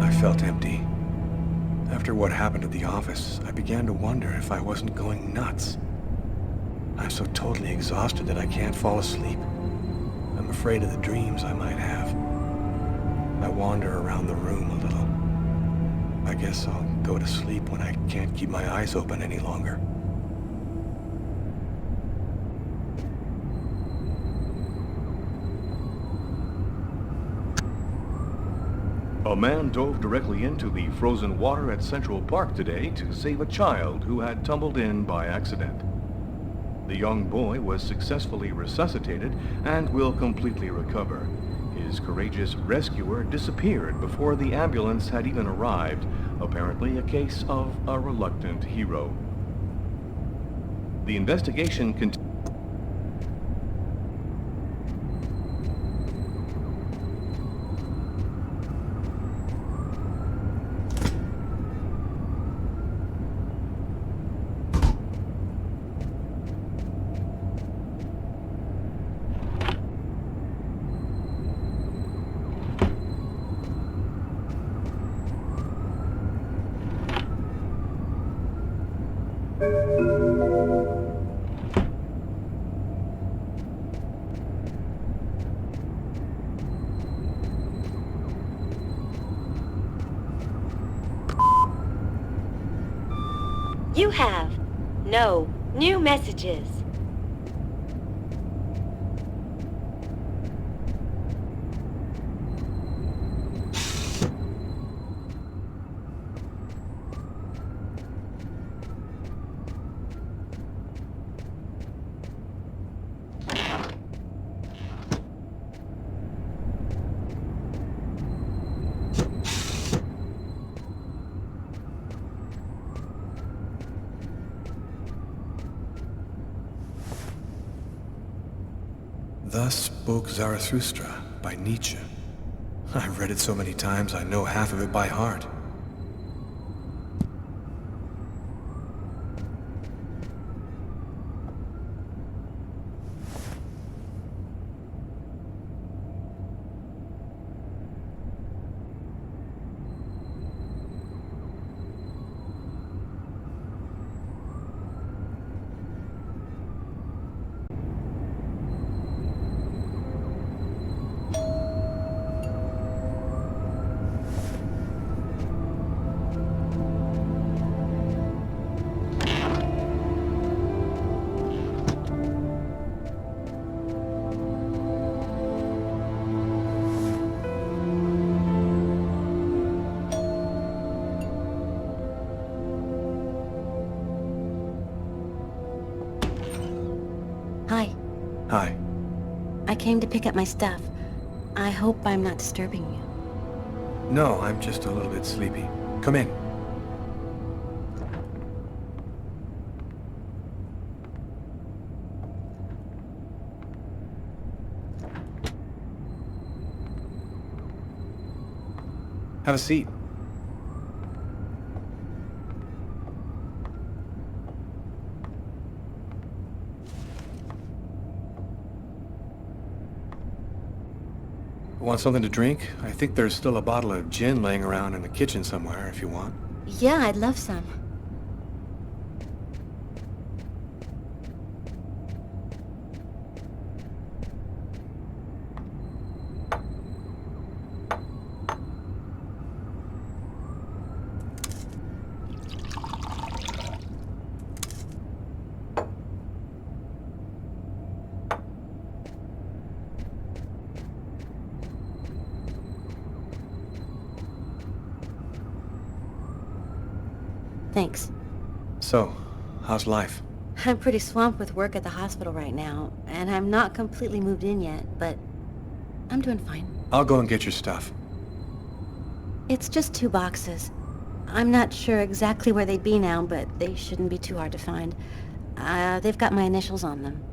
I felt empty. After what happened at the office, I began to wonder if I wasn't going nuts. I'm so totally exhausted that I can't fall asleep. I'm afraid of the dreams I might have. I wander around the room a little. I guess I'll go to sleep when I can't keep my eyes open any longer. A man dove directly into the frozen water at Central Park today to save a child who had tumbled in by accident. The young boy was successfully resuscitated and will completely recover. His courageous rescuer disappeared before the ambulance had even arrived, apparently a case of a reluctant hero. The investigation continues. You have no new messages. Thus spoke Zarathustra by Nietzsche. I've read it so many times I know half of it by heart. Hi. Hi. I came to pick up my stuff. I hope I'm not disturbing you. No, I'm just a little bit sleepy. Come in. Have a seat. Want something to drink? I think there's still a bottle of gin laying around in the kitchen somewhere if you want. Yeah, I'd love some. Thanks. So, how's life? I'm pretty swamped with work at the hospital right now, and I'm not completely moved in yet, but I'm doing fine. I'll go and get your stuff. It's just 2 boxes. I'm not sure exactly where they'd be now, but they shouldn't be too hard to find. They've got my initials on them.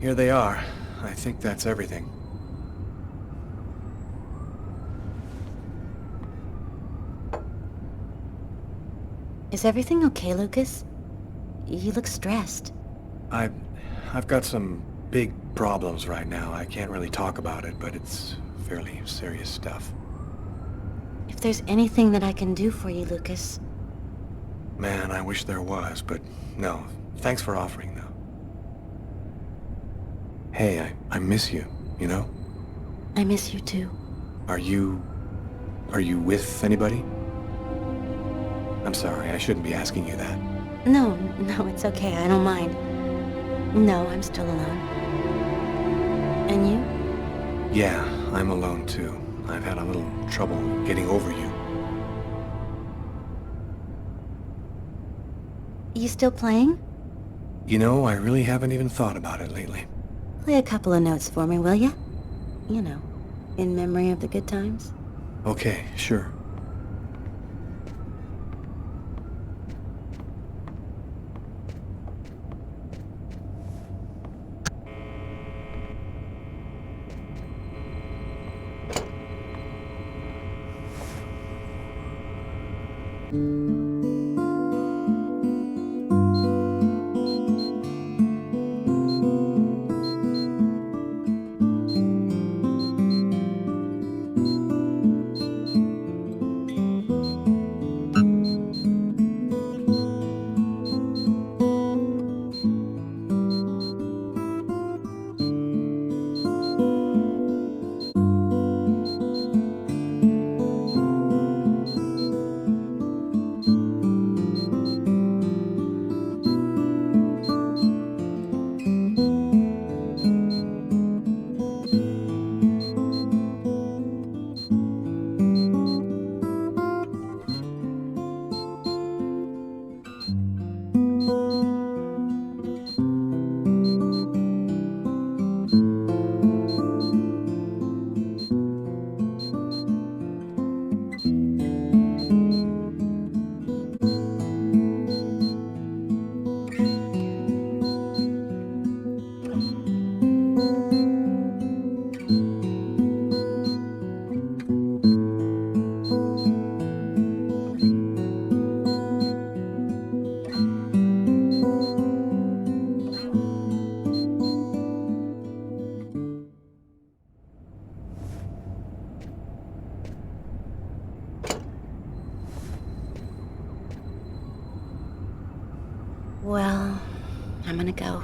Here they are. I think that's everything. Is everything okay, Lucas? You look stressed. I've got some big problems right now. I can't really talk about it, but it's fairly serious stuff. If there's anything that I can do for you, Lucas... Man, I wish there was, but no. Thanks for offering, though. Hey, I miss you, you know? I miss you too. Are you with anybody? I'm sorry, I shouldn't be asking you that. No, it's okay. I don't mind. No, I'm still alone. And you? Yeah, I'm alone too. I've had a little trouble getting over you. You still playing? You know, I really haven't even thought about it lately. Play a couple of notes for me, will ya? You know, in memory of the good times. Okay, sure. Well, I'm gonna go.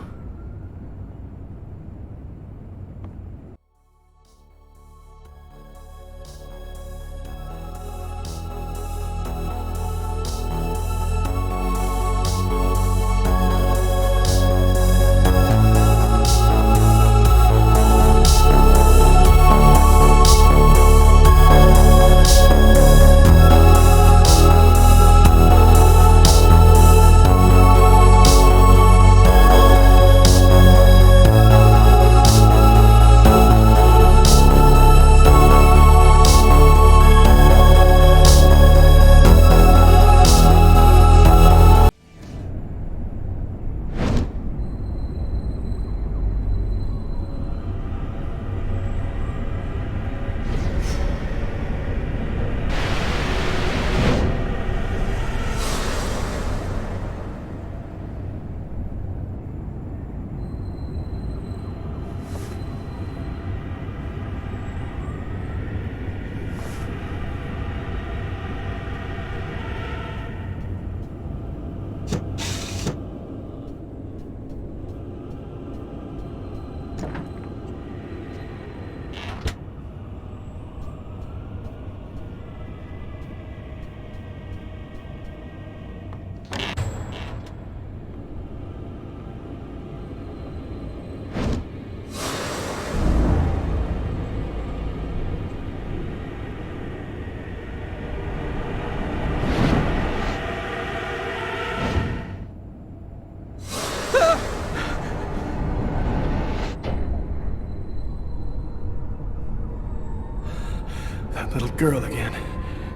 girl again.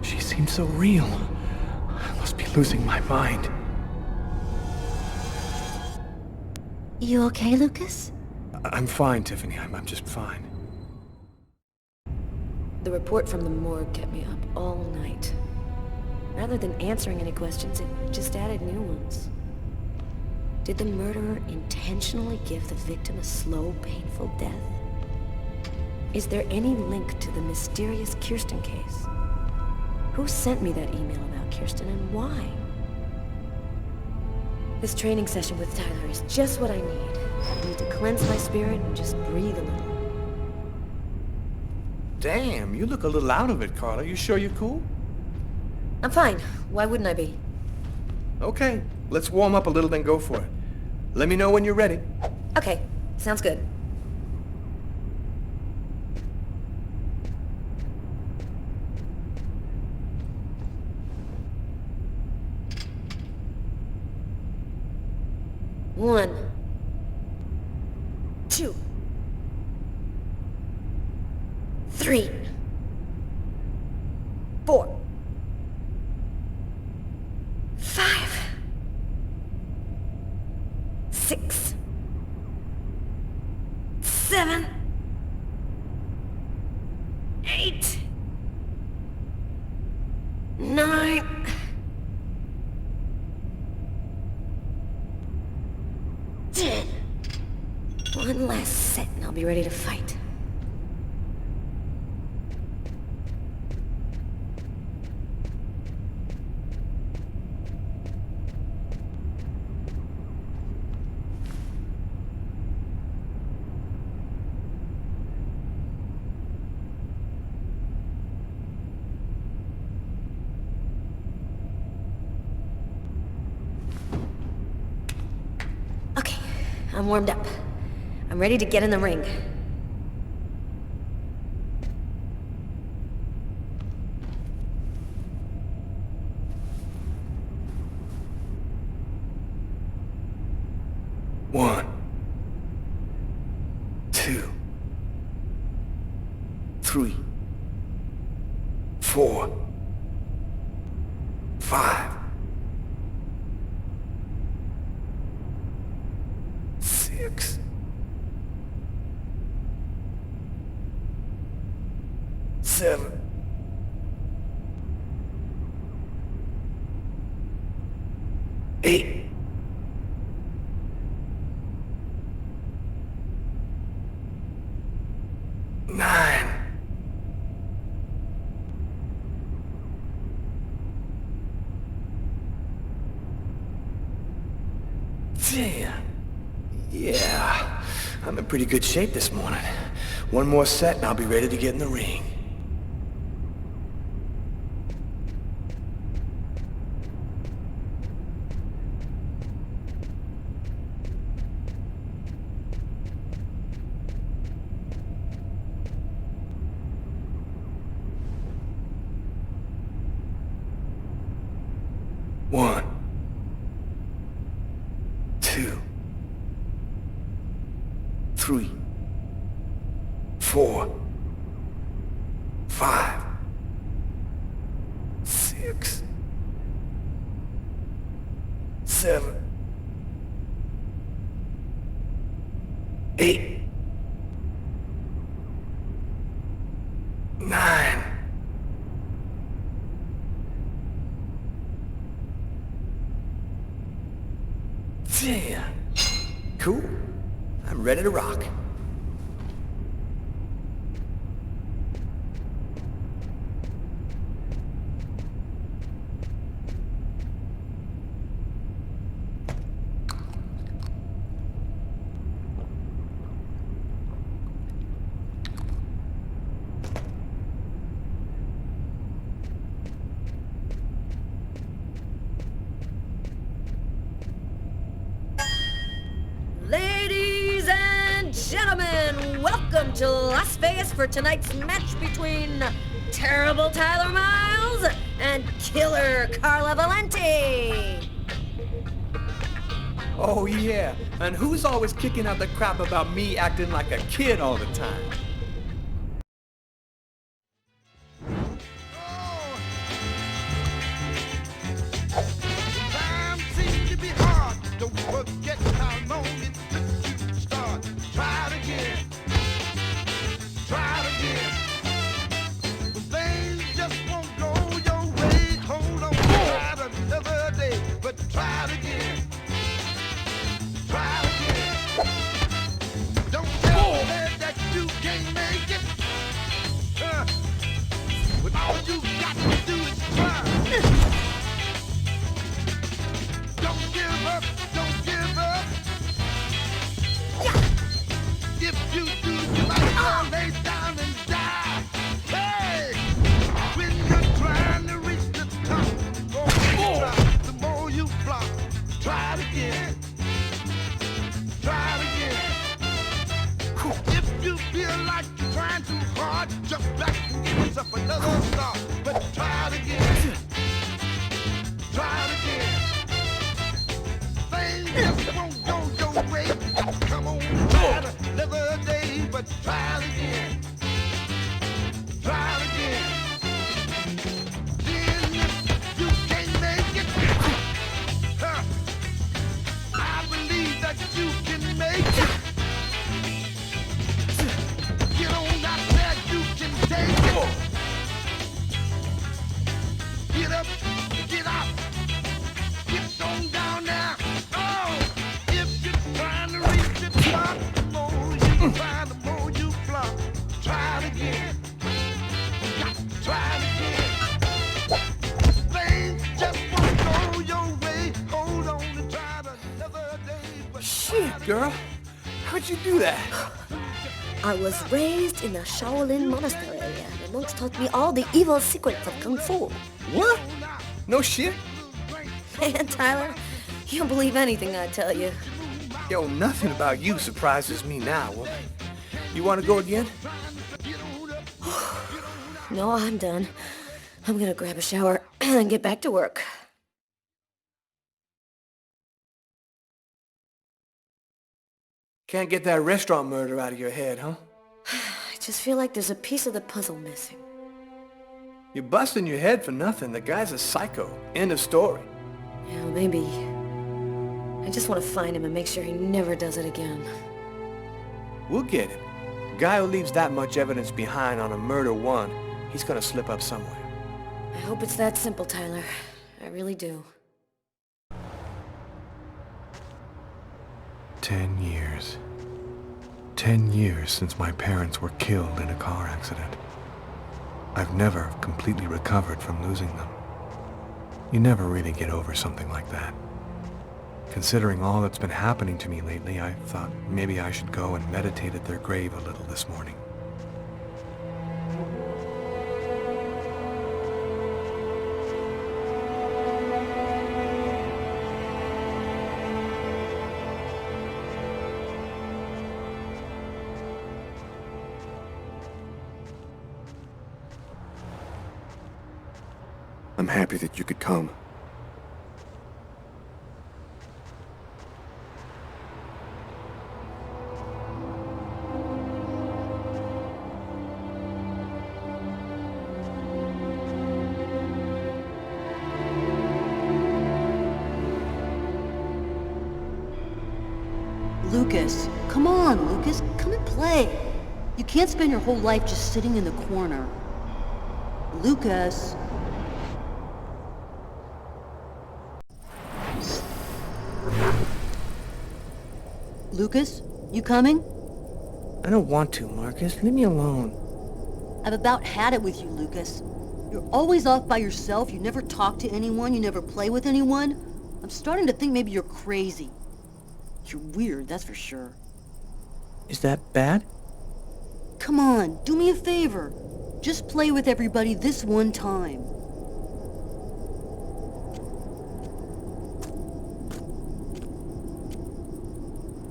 She seemed so real. I must be losing my mind. You okay, Lucas? I'm fine, Tiffany. I'm just fine. The report from the morgue kept me up all night. Rather than answering any questions, it just added new ones. Did the murderer intentionally give the victim a slow, painful death? Is there any link to the mysterious Kirsten case? Who sent me that email about Kirsten and why? This training session with Tyler is just what I need. I need to cleanse my spirit and just breathe a little. Damn, you look a little out of it, Carla. You sure you're cool? I'm fine. Why wouldn't I be? Okay, let's warm up a little, then go for it. Let me know when you're ready. Okay, sounds good. One. 2. 3. 4. 5. 6. 7. 8. 9. 10. One last set and I'll be ready to fight. Okay, I'm warmed up. I'm ready to get in the ring. One. 2. 3. 4. 5. 6. 7. 8. 9. 10. Yeah, I'm in pretty good shape this morning. One more set and I'll be ready to get in the ring. One. 2. 3. 4. 5. 6. 7. 8. 9. 10. Cool. I'm ready to rock. Ladies and gentlemen, welcome to Las Vegas for tonight's match between terrible Tyler Miles and killer Carla Valenti. Oh yeah, and who's always kicking out the crap about me acting like a kid all the time? well lay down and die. Hey, when you're trying to reach the top, the more you flop. Try it again. Try it again. If you feel like you're trying too hard, jump back and give yourself another start. But try it again. Try it again. Things just won't go your way. Come on, try it another day, but try it again. Try it again. Then if you can't make it, I believe that you can make it. Get on out there, you can take it. Get up, get out, get on down there. Oh, if you're trying to reach the top, the more you try, the more you flop. Try it again. Got to try it again. Things just won't go your way. Hold on and try it another day. Shit, girl. How'd you do that? I was raised in a Shaolin monastery, and the monks taught me all the evil secrets of Kung Fu. What? No shit? Man, Tyler, you don't believe anything I tell you. Yo, nothing about you surprises me now, woman. You want to go again? No, I'm done. I'm gonna grab a shower and get back to work. Can't get that restaurant murder out of your head, huh? I just feel like there's a piece of the puzzle missing. You're busting your head for nothing. The guy's a psycho. End of story. Yeah, maybe. I just want to find him and make sure he never does it again. We'll get him. The guy who leaves that much evidence behind on a murder one, he's gonna slip up somewhere. I hope it's that simple, Tyler. I really do. 10 years. 10 years since my parents were killed in a car accident. I've never completely recovered from losing them. You never really get over something like that. Considering all that's been happening to me lately, I thought maybe I should go and meditate at their grave a little this morning. I'm happy that you could come. Lucas, come on, Lucas, come and play. You can't spend your whole life just sitting in the corner. Lucas. Lucas, you coming? I don't want to, Marcus. Leave me alone. I've about had it with you, Lucas. You're always off by yourself, you never talk to anyone, you never play with anyone. I'm starting to think maybe you're crazy. You're weird, that's for sure. Is that bad? Come on, do me a favor. Just play with everybody this one time.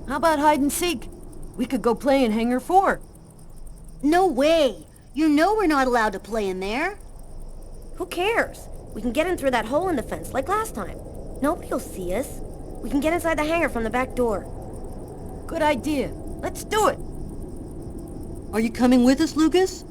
How about hide and seek? We could go play in Hangar 4. No way! You know we're not allowed to play in there. Who cares? We can get in through that hole in the fence, like last time. Nobody'll see us. We can get inside the hangar from the back door. Good idea. Let's do it. Are you coming with us, Lucas?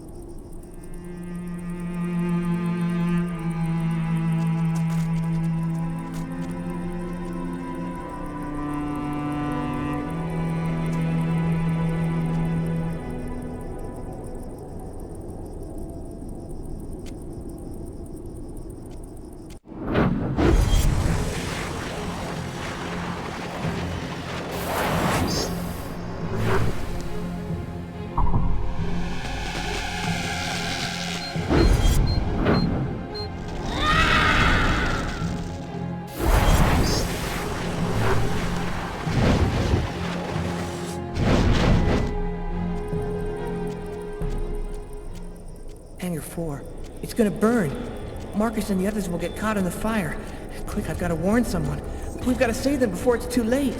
Sector 4. It's gonna burn. Marcus and the others will get caught in the fire. Quick, I've got to warn someone. We've got to save them before it's too late.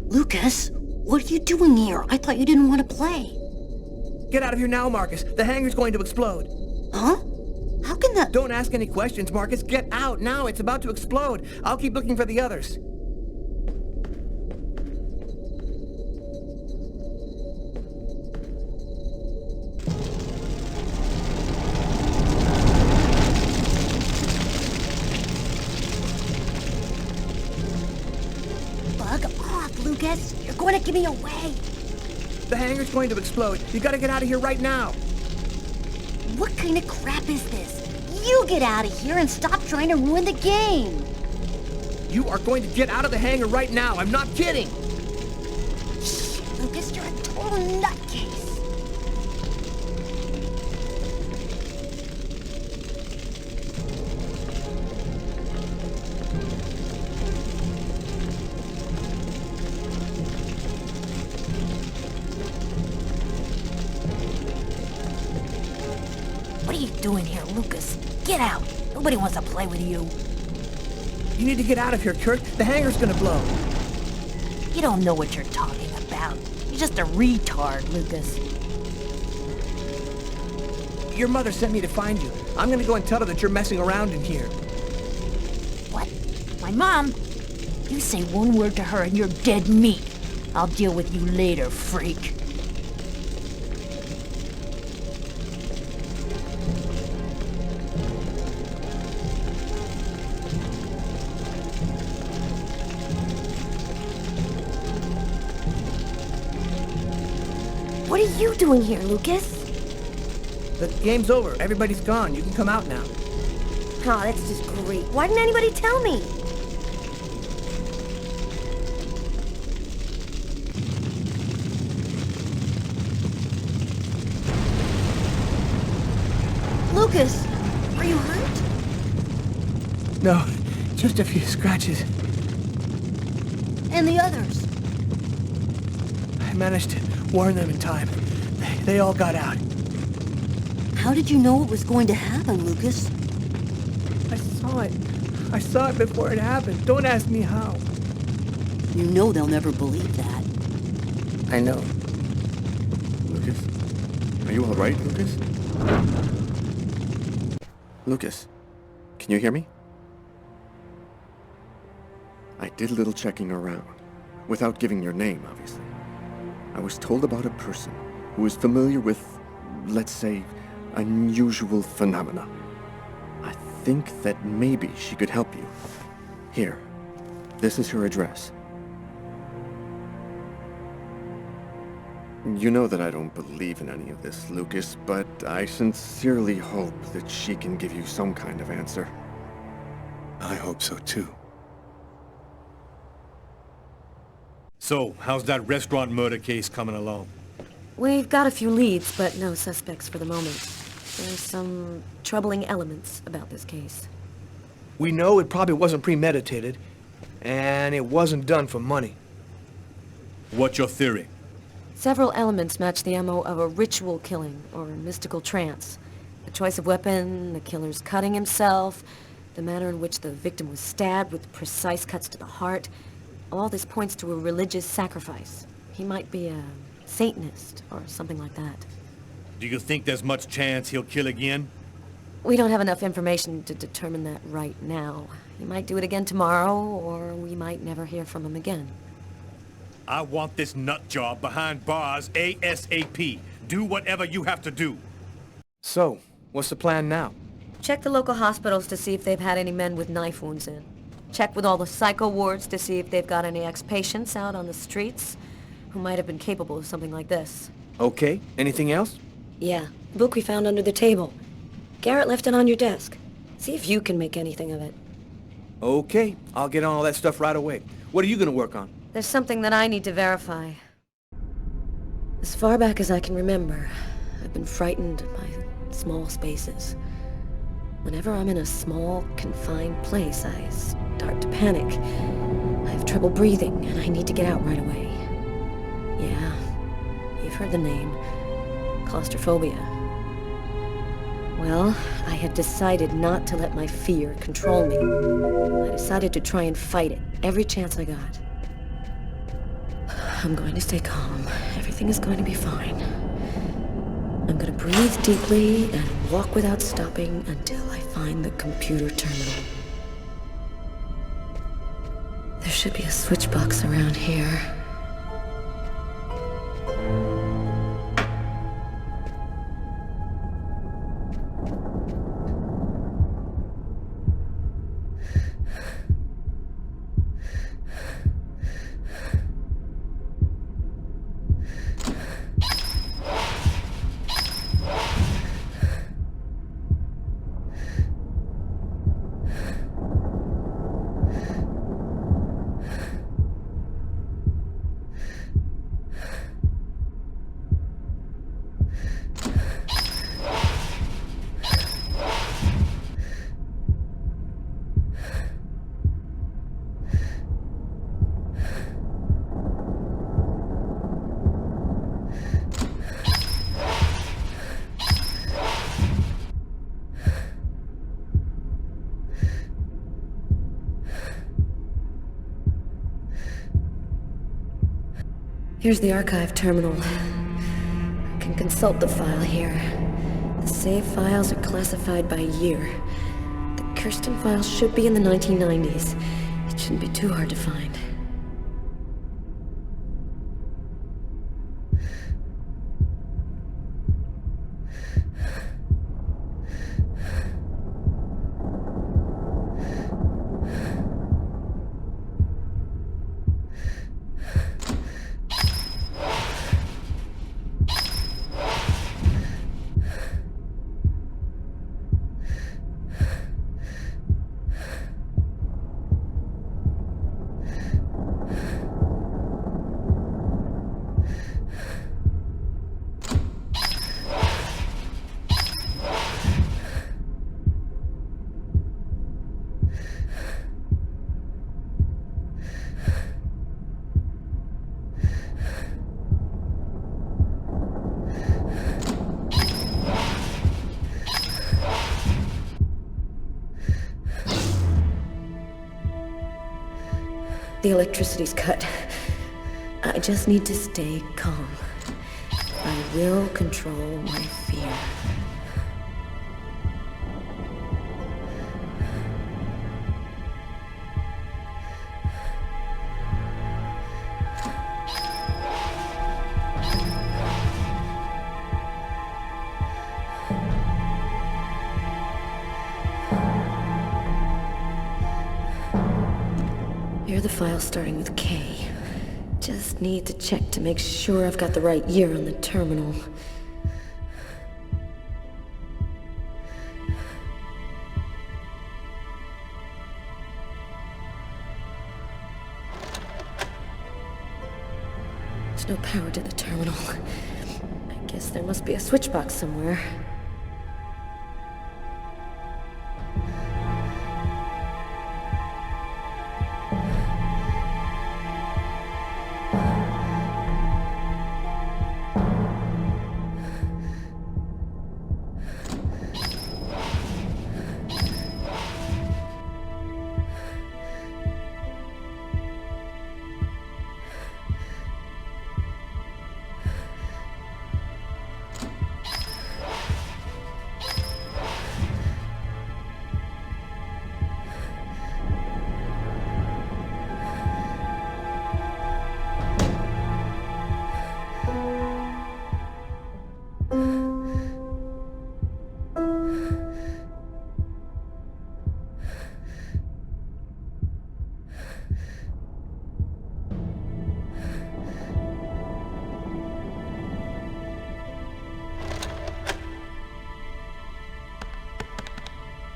Lucas, what are you doing here? I thought you didn't want to play. Get out of here now, Marcus. The hangar's going to explode. Huh? How can that... Don't ask any questions, Marcus. Get out now. It's about to explode. I'll keep looking for the others. Lucas, you're going to give me away. The hangar's going to explode. You gotta get out of here right now. What kind of crap is this? You get out of here and stop trying to ruin the game. You are going to get out of the hangar right now. I'm not kidding. Shh, Lucas, you're a total nutcase. What are you doing here, Lucas? Get out. Nobody wants to play with you. You need to get out of here, Kurt. The hangar's gonna blow. You don't know what you're talking about. You're just a retard, Lucas. Your mother sent me to find you. I'm gonna go and tell her that you're messing around in here. What? My mom? You say one word to her and you're dead meat. I'll deal with you later, freak. What are you doing here, Lucas? The game's over. Everybody's gone. You can come out now. Oh, that's just great. Why didn't anybody tell me? Lucas, are you hurt? No, just a few scratches. And the others? I managed to warn them in time. They all got out. How did you know it was going to happen, Lucas? I saw it. I saw it before it happened. Don't ask me how. You know they'll never believe that. I know. Lucas? Are you all right, Lucas? Lucas, can you hear me? I did a little checking around, without giving your name, obviously. I was told about a person who is familiar with, let's say, unusual phenomena. I think that maybe she could help you. Here, this is her address. You know that I don't believe in any of this, Lucas, but I sincerely hope that she can give you some kind of answer. I hope so too. So, how's that restaurant murder case coming along? We've got a few leads, but no suspects for the moment. There's some troubling elements about this case. We know it probably wasn't premeditated, and it wasn't done for money. What's your theory? Several elements match the MO of a ritual killing or mystical trance. The choice of weapon, the killer's cutting himself, the manner in which the victim was stabbed with precise cuts to the heart. All this points to a religious sacrifice. He might be a Satanist or something like that. Do you think there's much chance he'll kill again? We don't have enough information to determine that right now. He might do it again tomorrow, or we might never hear from him again. I want this nut job behind bars ASAP. Do whatever you have to do. So, what's the plan now? Check the local hospitals to see if they've had any men with knife wounds in. Check with all the psycho wards to see if they've got any ex-patients out on the streets who might have been capable of something like this. Okay, anything else? Yeah, book we found under the table. Garrett left it on your desk. See if you can make anything of it. Okay, I'll get on all that stuff right away. What are you gonna work on? There's something that I need to verify. As far back as I can remember, I've been frightened by small spaces. Whenever I'm in a small, confined place, I start to panic. I have trouble breathing, and I need to get out right away. Yeah, you've heard the name. Claustrophobia. Well, I had decided not to let my fear control me. I decided to try and fight it every chance I got. I'm going to stay calm. Everything is going to be fine. I'm going to breathe deeply and walk without stopping until I find the computer terminal. There should be a switch box around here. Here's the archive terminal. I can consult the file here. The save files are classified by year. The Kirsten file should be in the 1990s. It shouldn't be too hard to find. The electricity's cut. I just need to stay calm. I will control my fear. the file starting with K. Just need to check to make sure I've got the right year on the terminal. There's no power to the terminal. I guess there must be a switch box somewhere.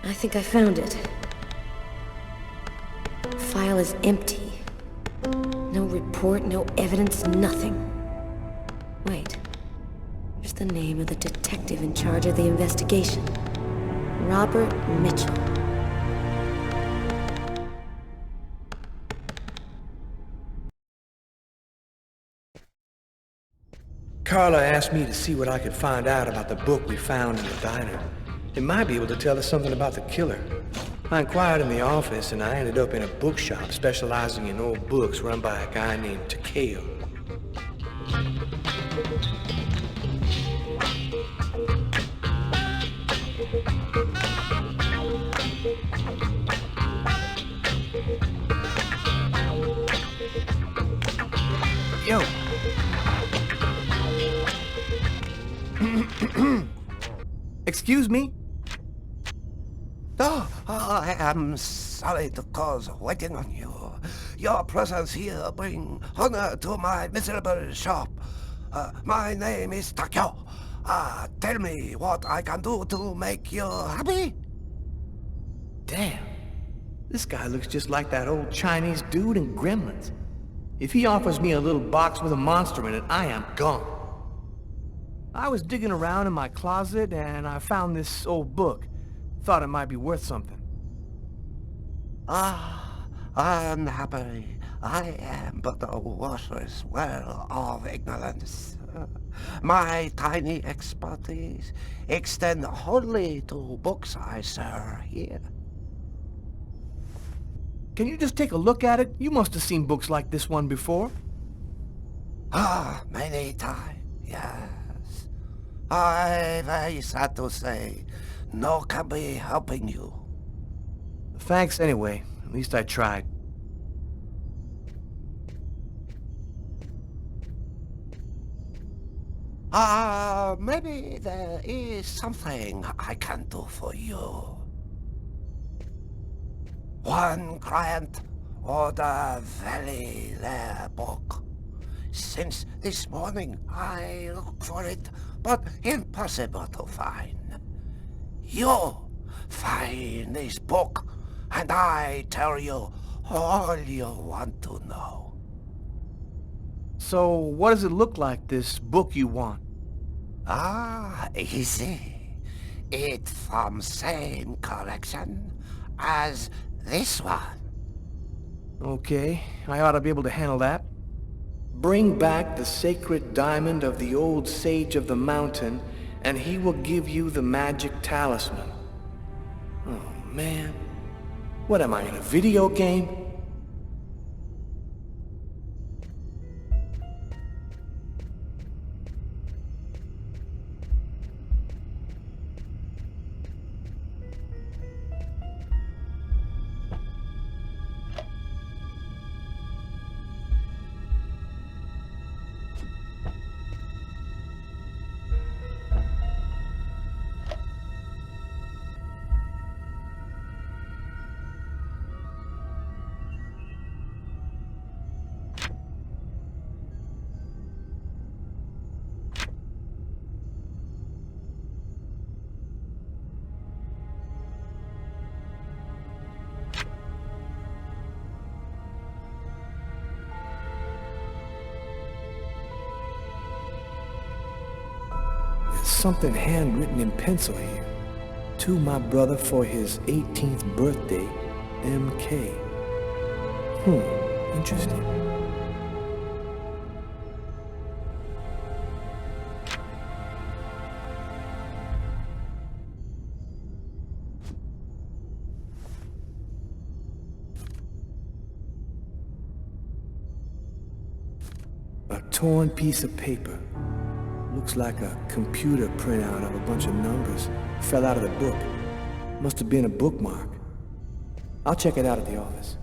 I think I found it. File is empty. No report, no evidence, nothing. Wait. Here's the name of the detective in charge of the investigation. Robert Mitchell. Carla asked me to see what I could find out about the book we found in the diner. It might be able to tell us something about the killer. I inquired in the office, and I ended up in a bookshop specializing in old books run by a guy named Takeo. Yo! Excuse me? Oh, I am sorry to cause waiting on you. Your presence here brings honor to my miserable shop. My name is Takeo. Tell me what I can do to make you happy? Damn. This guy looks just like that old Chinese dude in Gremlins. If he offers me a little box with a monster in it, I am gone. I was digging around in my closet and I found this old book. Thought it might be worth something. Unhappily, I am but a worthless well of ignorance. My tiny expertise extend wholly to books I sell here. Can you just take a look at it? You must have seen books like this one before. Many times, yes. I very sad to say, no can be helping you. Thanks anyway. At least I tried. Maybe there is something I can do for you. One client ordered a very rare book. Since this morning I look for it, but impossible to find. You find this book, and I tell you all you want to know. So, what does it look like, this book you want? Easy. It from same collection as this one. Okay, I ought to be able to handle that. Bring back the sacred diamond of the old sage of the mountain, and he will give you the magic talisman. Oh, man. What am I, in a video game? something handwritten in pencil here. To my brother for his 18th birthday, M.K. Interesting. A torn piece of paper. Looks like a computer printout of a bunch of numbers. Fell out of the book. Must have been a bookmark. I'll check it out at the office.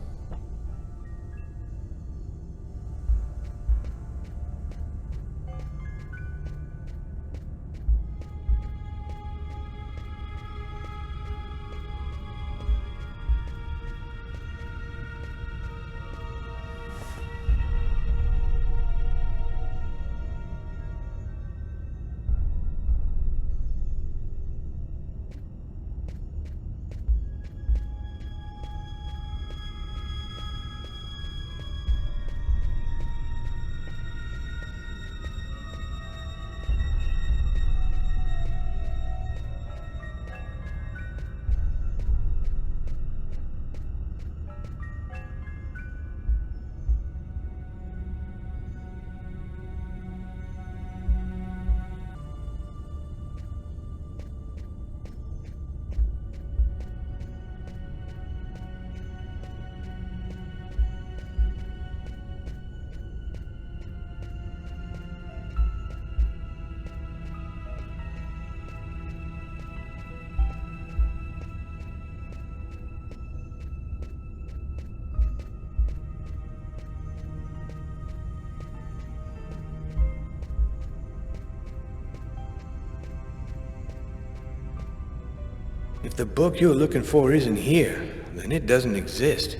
If the book you're looking for isn't here, then it doesn't exist.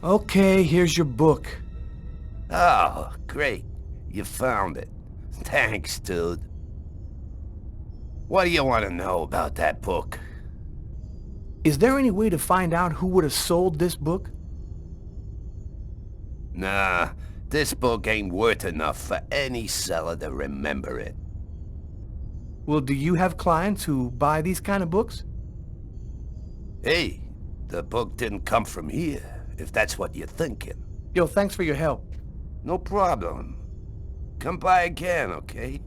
Okay, here's your book. Oh, great. You found it. Thanks, dude. What do you want to know about that book? Is there any way to find out who would have sold this book? Nah, this book ain't worth enough for any seller to remember it. Well, do you have clients who buy these kind of books? Hey, the book didn't come from here, if that's what you're thinking. Yo, thanks for your help. No problem. Come by again, okay?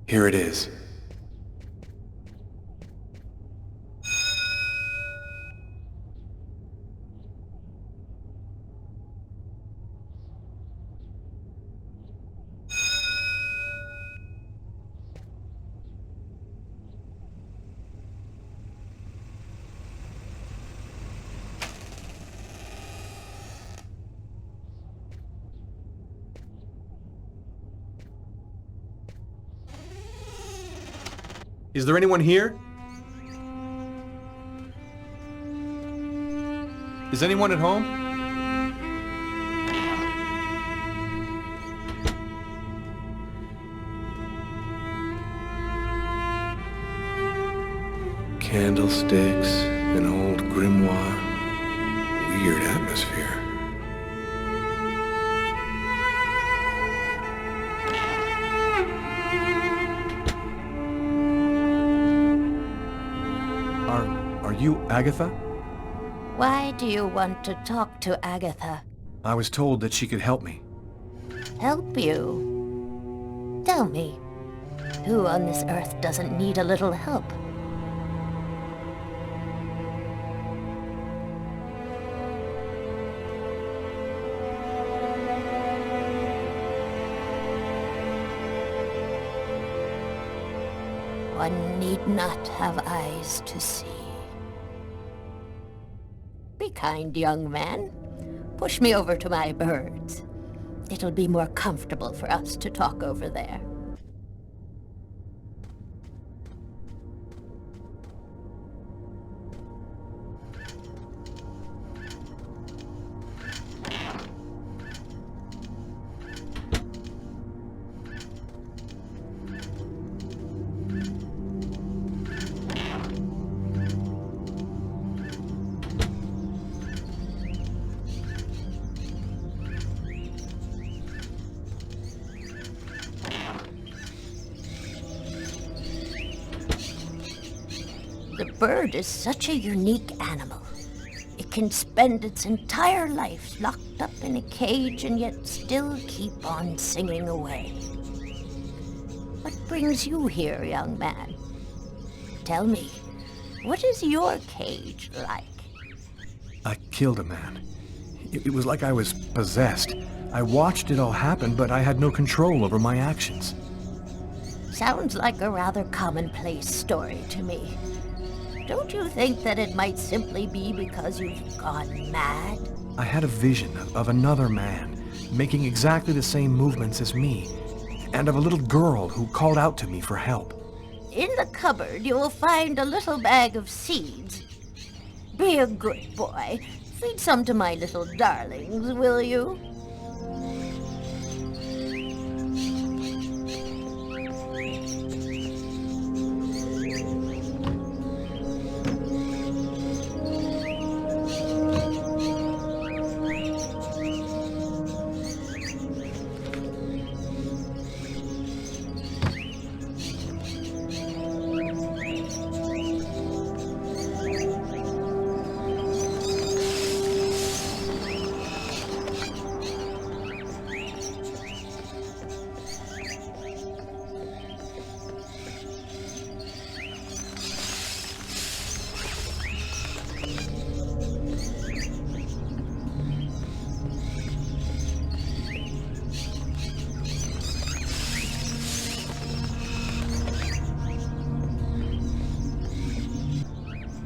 Here it is. Is there anyone here? Is anyone at home? Candlesticks, an old grimoire. Weird atmosphere. Agatha? Why do you want to talk to Agatha? I was told that she could help me. Help you? Tell me, who on this earth doesn't need a little help? One need not have eyes to see. Be kind, young man. Push me over to my birds. It'll be more comfortable for us to talk over there. The bird is such a unique animal. It can spend its entire life locked up in a cage and yet still keep on singing away. What brings you here, young man? Tell me, what is your cage like? I killed a man. It was like I was possessed. I watched it all happen, but I had no control over my actions. Sounds like a rather commonplace story to me. Don't you think that it might simply be because you've gone mad? I had a vision of another man, making exactly the same movements as me, and of a little girl who called out to me for help. In the cupboard, you will find a little bag of seeds. Be a good boy. Feed some to my little darlings, will you?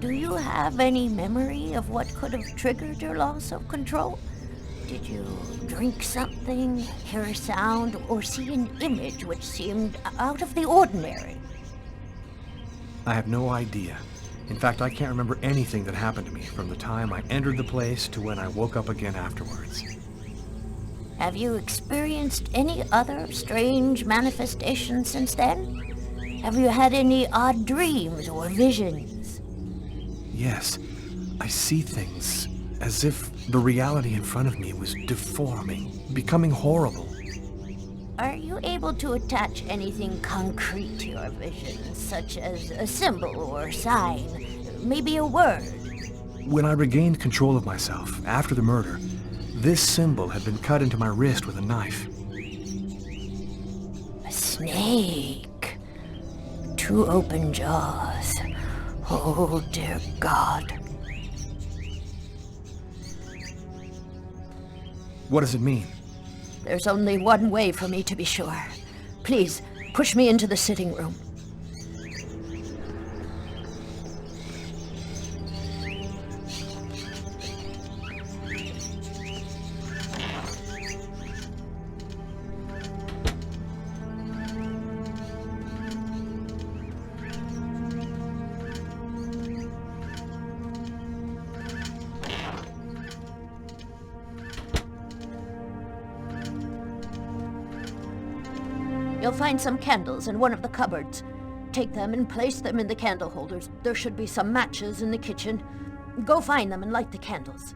Do you have any memory of what could have triggered your loss of control? Did you drink something, hear a sound, or see an image which seemed out of the ordinary? I have no idea. In fact, I can't remember anything that happened to me from the time I entered the place to when I woke up again afterwards. Have you experienced any other strange manifestations since then? Have you had any odd dreams or visions? Yes, I see things as if the reality in front of me was deforming, becoming horrible. Are you able to attach anything concrete to your visions, such as a symbol or sign, maybe a word? When I regained control of myself after the murder, this symbol had been cut into my wrist with a knife. A snake. 2 open jaws. Oh, dear God. What does it mean? There's only one way for me to be sure. Please, push me into the sitting room. You'll find some candles in one of the cupboards. Take them and place them in the candle holders. There should be some matches in the kitchen. Go find them and light the candles.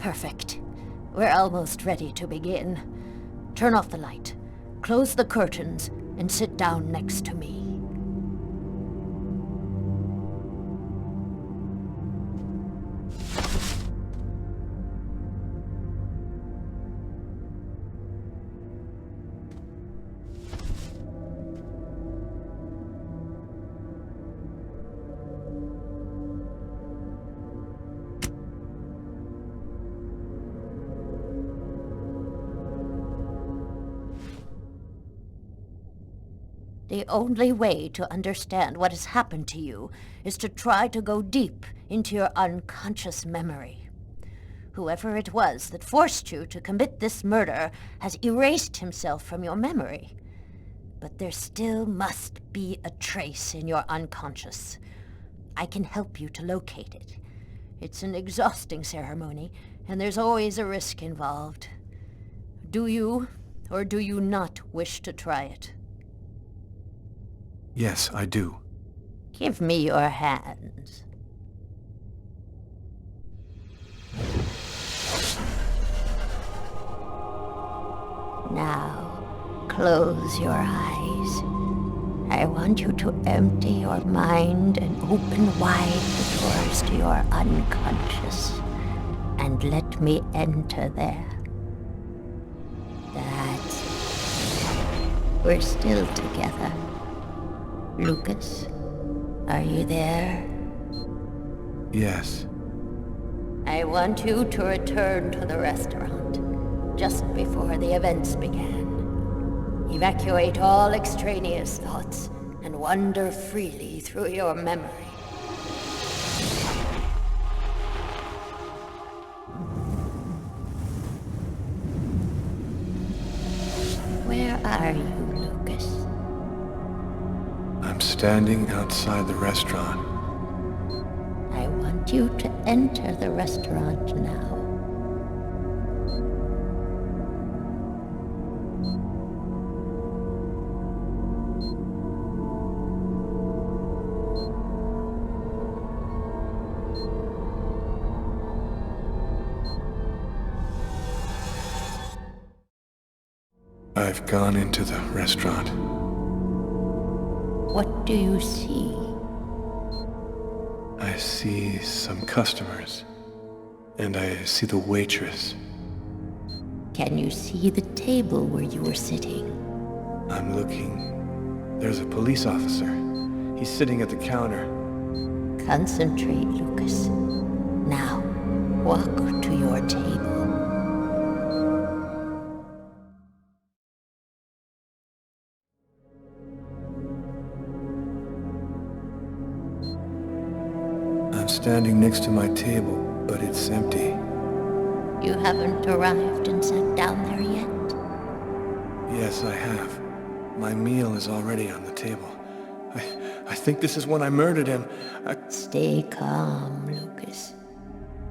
Perfect. We're almost ready to begin. Turn off the light, close the curtains, and sit down next to me. The only way to understand what has happened to you is to try to go deep into your unconscious memory. Whoever it was that forced you to commit this murder has erased himself from your memory. But there still must be a trace in your unconscious. I can help you to locate it. It's an exhausting ceremony, and there's always a risk involved. Do you, or do you not wish to try it? Yes, I do. Give me your hands. Now, close your eyes. I want you to empty your mind and open wide the doors to your unconscious. And let me enter there. That's it. We're still together. Lucas, are you there? Yes. I want you to return to the restaurant just before the events began. Evacuate all extraneous thoughts and wander freely through your memory. Where are you, Lucas? I'm standing outside the restaurant. I want you to enter the restaurant now. I've gone into the restaurant. What do you see? I see some customers, and I see the waitress. Can you see the table where you were sitting? I'm looking. There's a police officer. He's sitting at the counter. Concentrate, Lucas. Now, walk to your table. I'm standing next to my table, but it's empty. You haven't arrived and sat down there yet? Yes, I have. My meal is already on the table. I think this is when I murdered him. Stay calm, Lucas.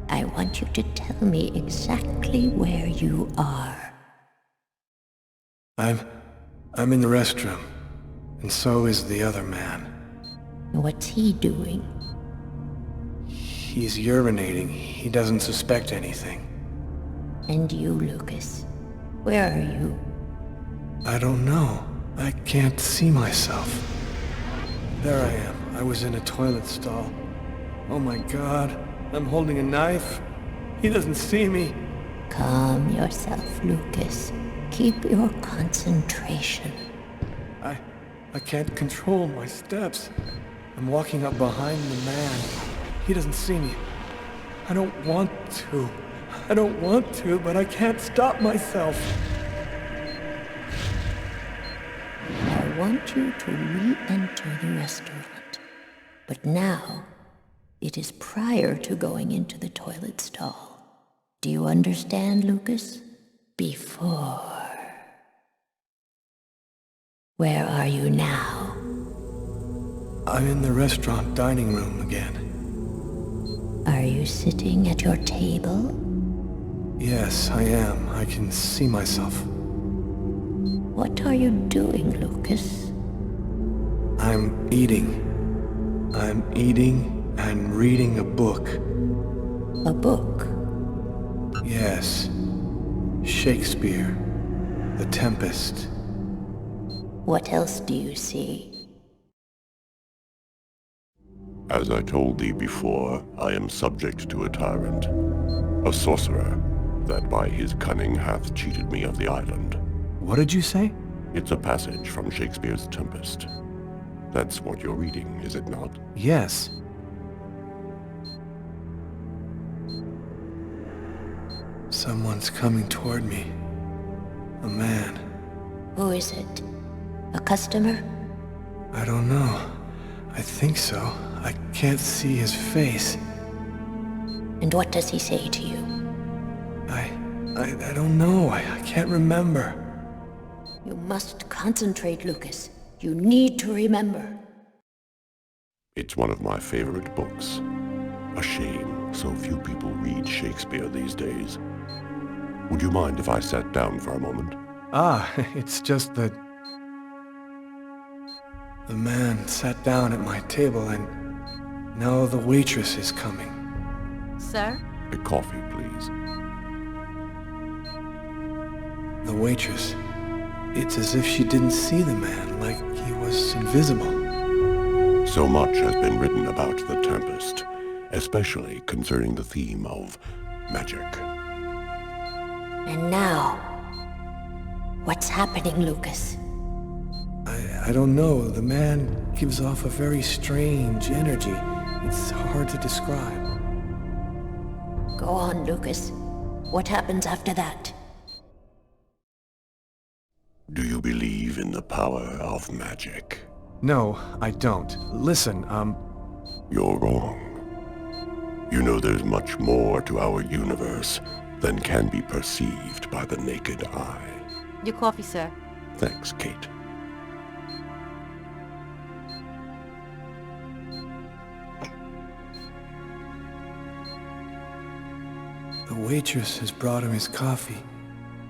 I want you to tell me exactly where you are. I'm in the restroom, and so is the other man. What's he doing? He's urinating. He doesn't suspect anything. And you, Lucas? Where are you? I don't know. I can't see myself. There I am. I was in a toilet stall. Oh my God. I'm holding a knife. He doesn't see me. Calm yourself, Lucas. Keep your concentration. I can't control my steps. I'm walking up behind the man. He doesn't see me. I don't want to. I don't want to, but I can't stop myself. I want you to re-enter the restaurant. But now, it is prior to going into the toilet stall. Do you understand, Lucas? Before. Where are you now? I'm in the restaurant dining room again. Are you sitting at your table? Yes, I am. I can see myself. What are you doing, Lucas? I'm eating. I'm eating and reading a book. A book? Yes. Shakespeare. The Tempest. What else do you see? As I told thee before, I am subject to a tyrant, a sorcerer, that by his cunning hath cheated me of the island. What did you say? It's a passage from Shakespeare's Tempest. That's what you're reading, is it not? Yes. Someone's coming toward me. A man. Who is it? A customer? I don't know. I think so. I can't see his face. And what does he say to you? I don't know. I can't remember. You must concentrate, Lucas. You need to remember. It's one of my favorite books. A shame so few people read Shakespeare these days. Would you mind if I sat down for a moment? It's just that... The man sat down at my table and now the waitress is coming. Sir? A coffee, please. The waitress. It's as if she didn't see the man, like he was invisible. So much has been written about the Tempest, especially concerning the theme of magic. And now, what's happening, Lucas? I don't know. The man gives off a very strange energy. It's hard to describe. Go on, Lucas. What happens after that? Do you believe in the power of magic? No, I don't. Listen, You're wrong. You know there's much more to our universe than can be perceived by the naked eye. Your coffee, sir. Thanks, Kate. The waitress has brought him his coffee,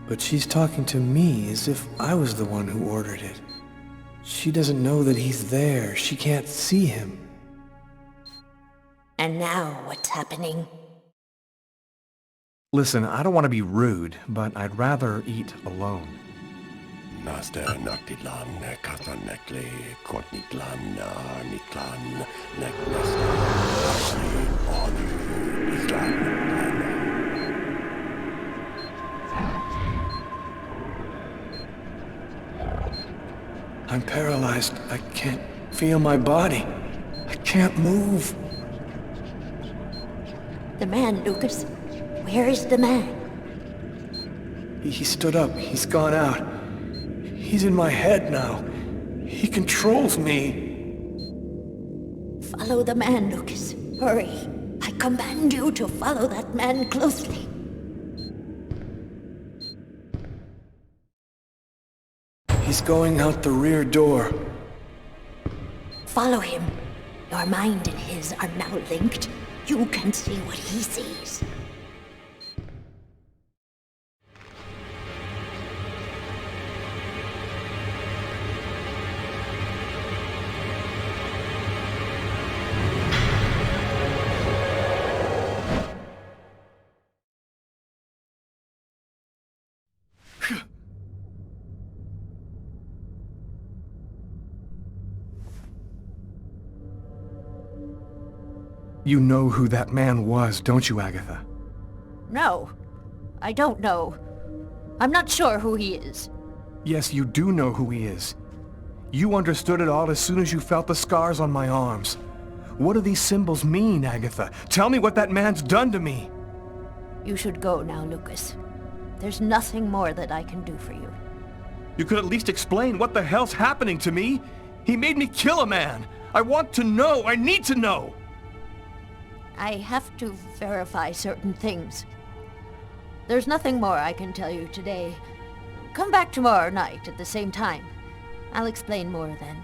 but she's talking to me as if I was the one who ordered it. She doesn't know that he's there. She can't see him. And now, what's happening? Listen, I don't want to be rude, but I'd rather eat alone. Naster Naktilan, Katanekle, Kotniklan, Niklan, Neknaster, Islan. I'm paralyzed. I can't feel my body. I can't move. The man, Lucas. Where is the man? He stood up. He's gone out. He's in my head now. He controls me. Follow the man, Lucas. Hurry. I command you to follow that man closely. He's going out the rear door. Follow him. Your mind and his are now linked. You can see what he sees. You know who that man was, don't you, Agatha? No, I don't know. I'm not sure who he is. Yes, you do know who he is. You understood it all as soon as you felt the scars on my arms. What do these symbols mean, Agatha? Tell me what that man's done to me. You should go now, Lucas. There's nothing more that I can do for you. You could at least explain what the hell's happening to me. He made me kill a man. I want to know. I need to know. I have to verify certain things. There's nothing more I can tell you today. Come back tomorrow night at the same time. I'll explain more then.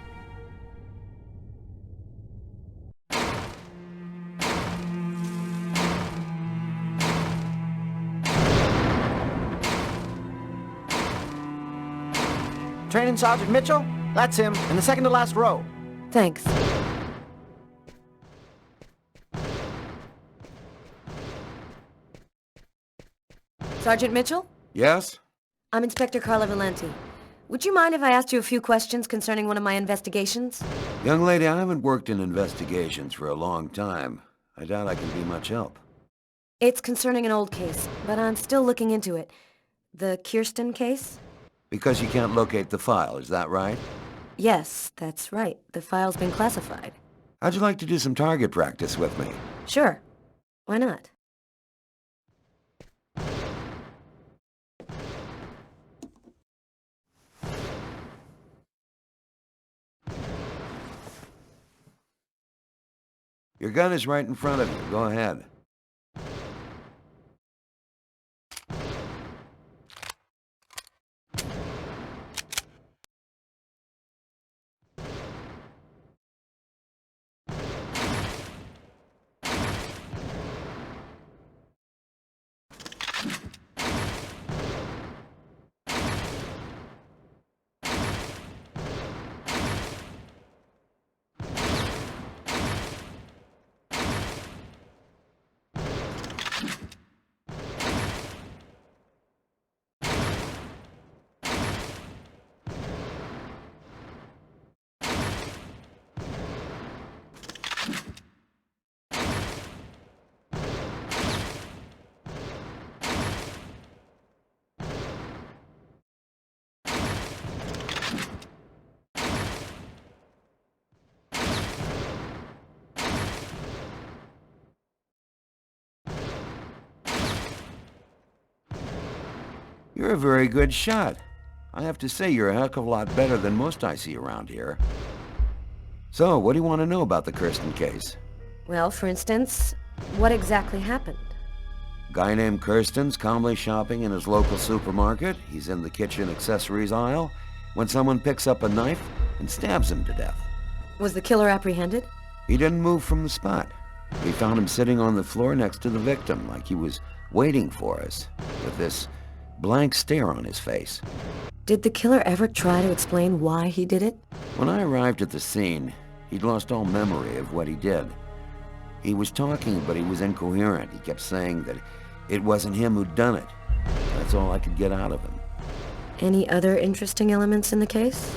Training Sergeant Mitchell? That's him, in the second to last row. Thanks. Sergeant Mitchell? Yes? I'm Inspector Carla Valenti. Would you mind if I asked you a few questions concerning one of my investigations? Young lady, I haven't worked in investigations for a long time. I doubt I can be much help. It's concerning an old case, but I'm still looking into it. The Kirsten case? Because you can't locate the file, is that right? Yes, that's right. The file's been classified. How'd you like to do some target practice with me? Sure. Why not? Your gun is right in front of you. Go ahead. You're a very good shot. I have to say you're a heck of a lot better than most I see around here. So, what do you want to know about the Kirsten case? Well, for instance, what exactly happened? Guy named Kirsten's calmly shopping in his local supermarket. He's in the kitchen accessories aisle when someone picks up a knife and stabs him to death. Was the killer apprehended? He didn't move from the spot. We found him sitting on the floor next to the victim, like he was waiting for us, with this blank stare on his face. Did the killer ever try to explain why he did it? When I arrived at the scene, he'd lost all memory of what he did. He was talking, but he was incoherent. He kept saying that it wasn't him who'd done it. That's all I could get out of him. Any other interesting elements in the case?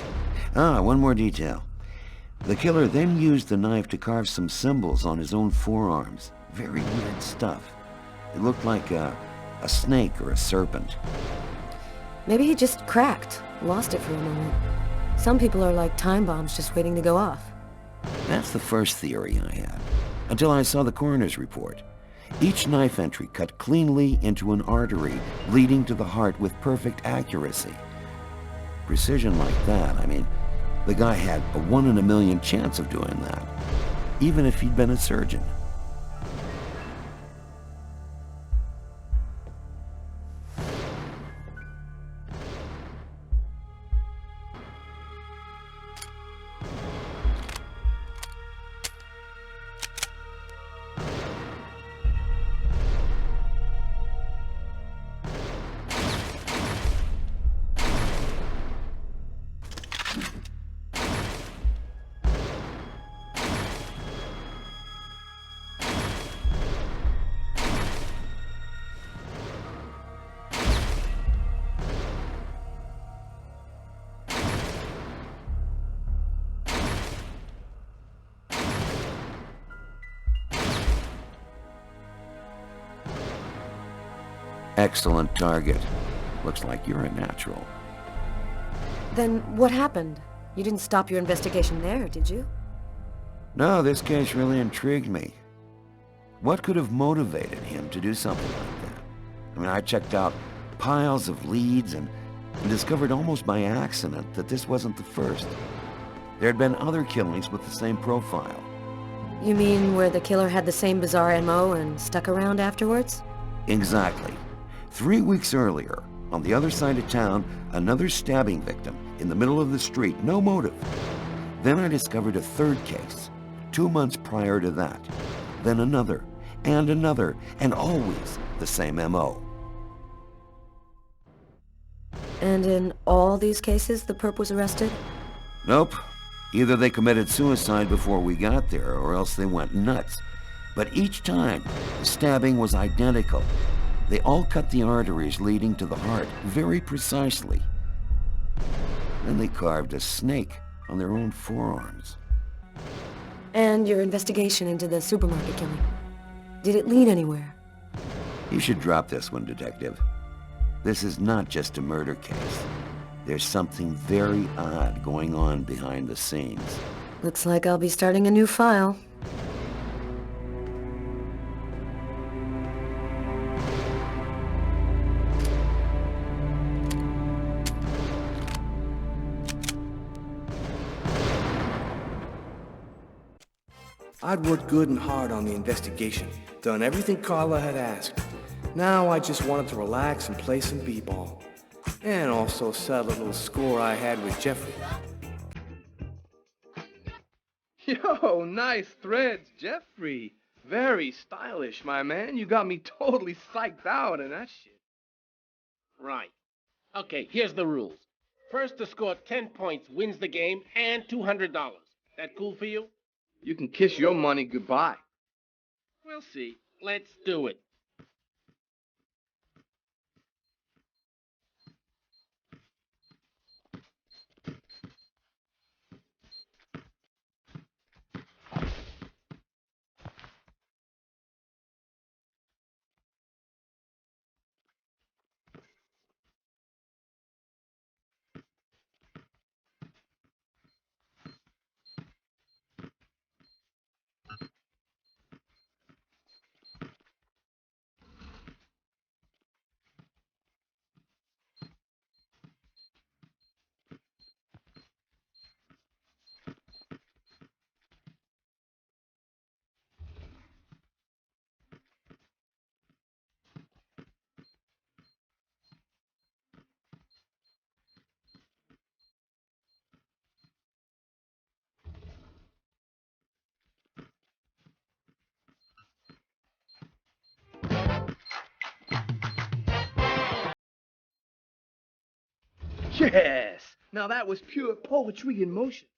One more detail. The killer then used the knife to carve some symbols on his own forearms. Very weird stuff. It looked like a snake or a serpent. Maybe he just cracked, lost it for a moment. Some people are like time bombs just waiting to go off. That's the first theory I had, until I saw the coroner's report. Each knife entry cut cleanly into an artery, leading to the heart with perfect accuracy. Precision like that, I mean, the guy had a 1 in a million chance of doing that, even if he'd been a surgeon. Excellent target. Looks like you're a natural. Then what happened? You didn't stop your investigation there, did you? No, this case really intrigued me. What could have motivated him to do something like that? I mean, I checked out piles of leads and discovered almost by accident that this wasn't the first. There had been other killings with the same profile. You mean where the killer had the same bizarre MO and stuck around afterwards? Exactly. 3 weeks earlier, on the other side of town, another stabbing victim in the middle of the street, no motive. Then I discovered a third case, 2 months prior to that. Then another, and always the same MO. And in all these cases, the perp was arrested? Nope. Either they committed suicide before we got there, or else they went nuts. But each time, the stabbing was identical. They all cut the arteries leading to the heart very precisely. Then they carved a snake on their own forearms. And your investigation into the supermarket killing. Did it lead anywhere? You should drop this one, Detective. This is not just a murder case. There's something very odd going on behind the scenes. Looks like I'll be starting a new file. I'd worked good and hard on the investigation, done everything Carla had asked. Now I just wanted to relax and play some b-ball. And also settle a little score I had with Jeffrey. Yo, nice threads, Jeffrey. Very stylish, my man. You got me totally psyched out in that shit. Right. Okay, here's the rules. First to score 10 points wins the game and $200. That cool for you? You can kiss your money goodbye. We'll see. Let's do it. Yes! Now that was pure poetry in motion.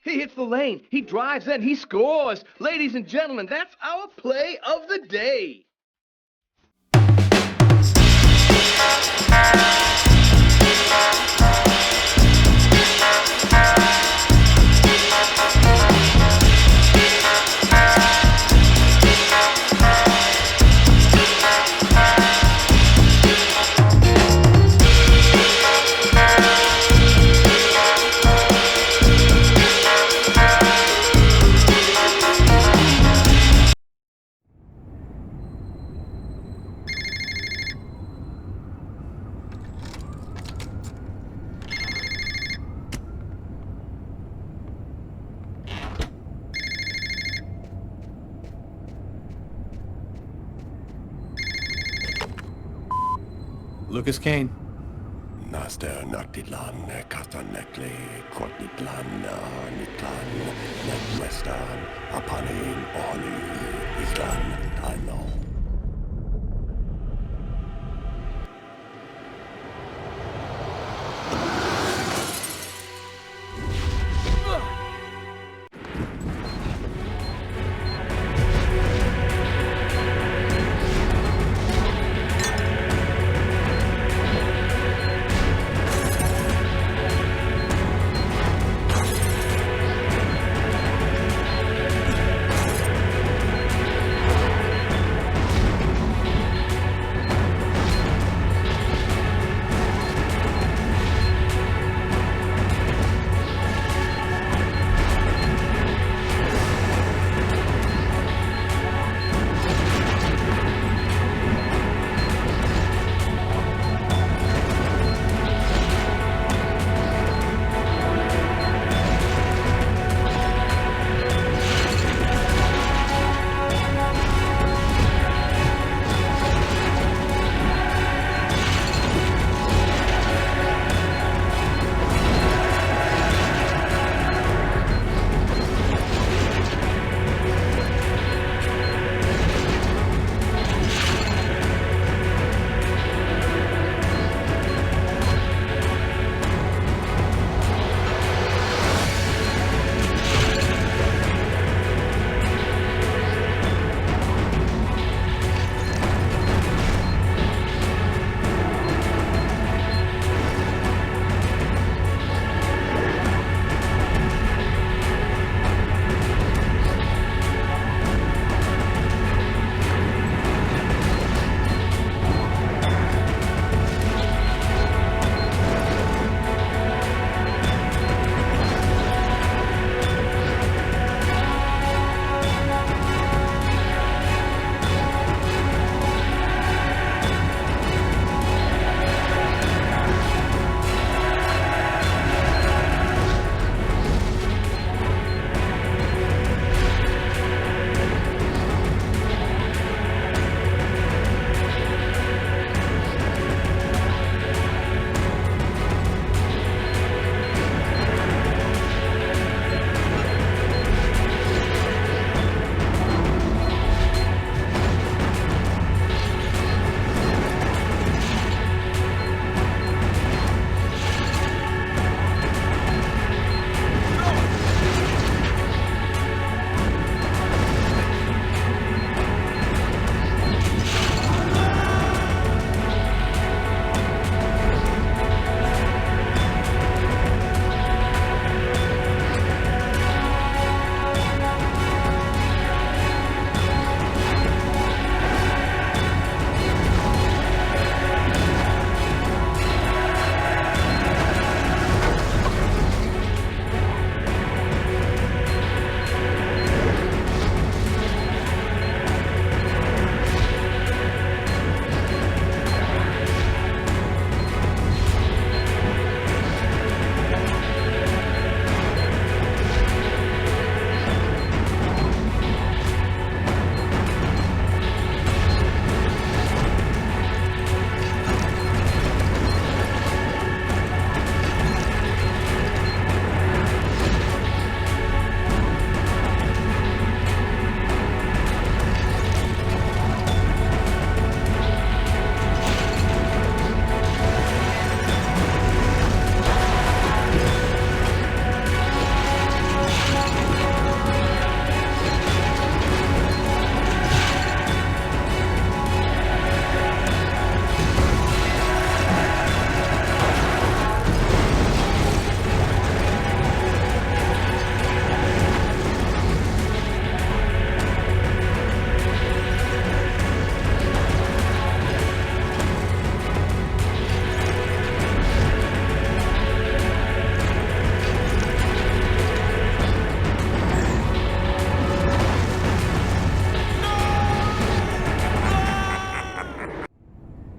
He hits the lane, he drives in, he scores. Ladies and gentlemen, that's our play of the day. Lucas Kane. Naster Naktilan, Katanekle, Kotnitlan, Nitlan, Netwestan, Apanin, Oni, Islan, Tano.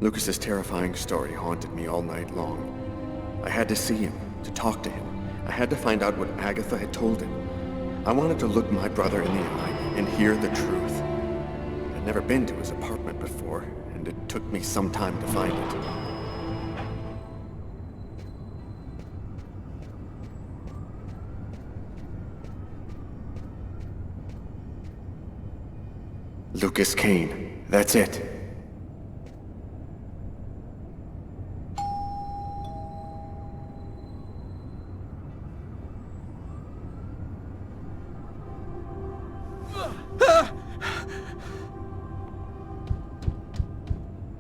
Lucas's terrifying story haunted me all night long. I had to see him, to talk to him. I had to find out what Agatha had told him. I wanted to look my brother in the eye and hear the truth. I'd never been to his apartment before, and it took me some time to find it. Lucas Kane. That's it.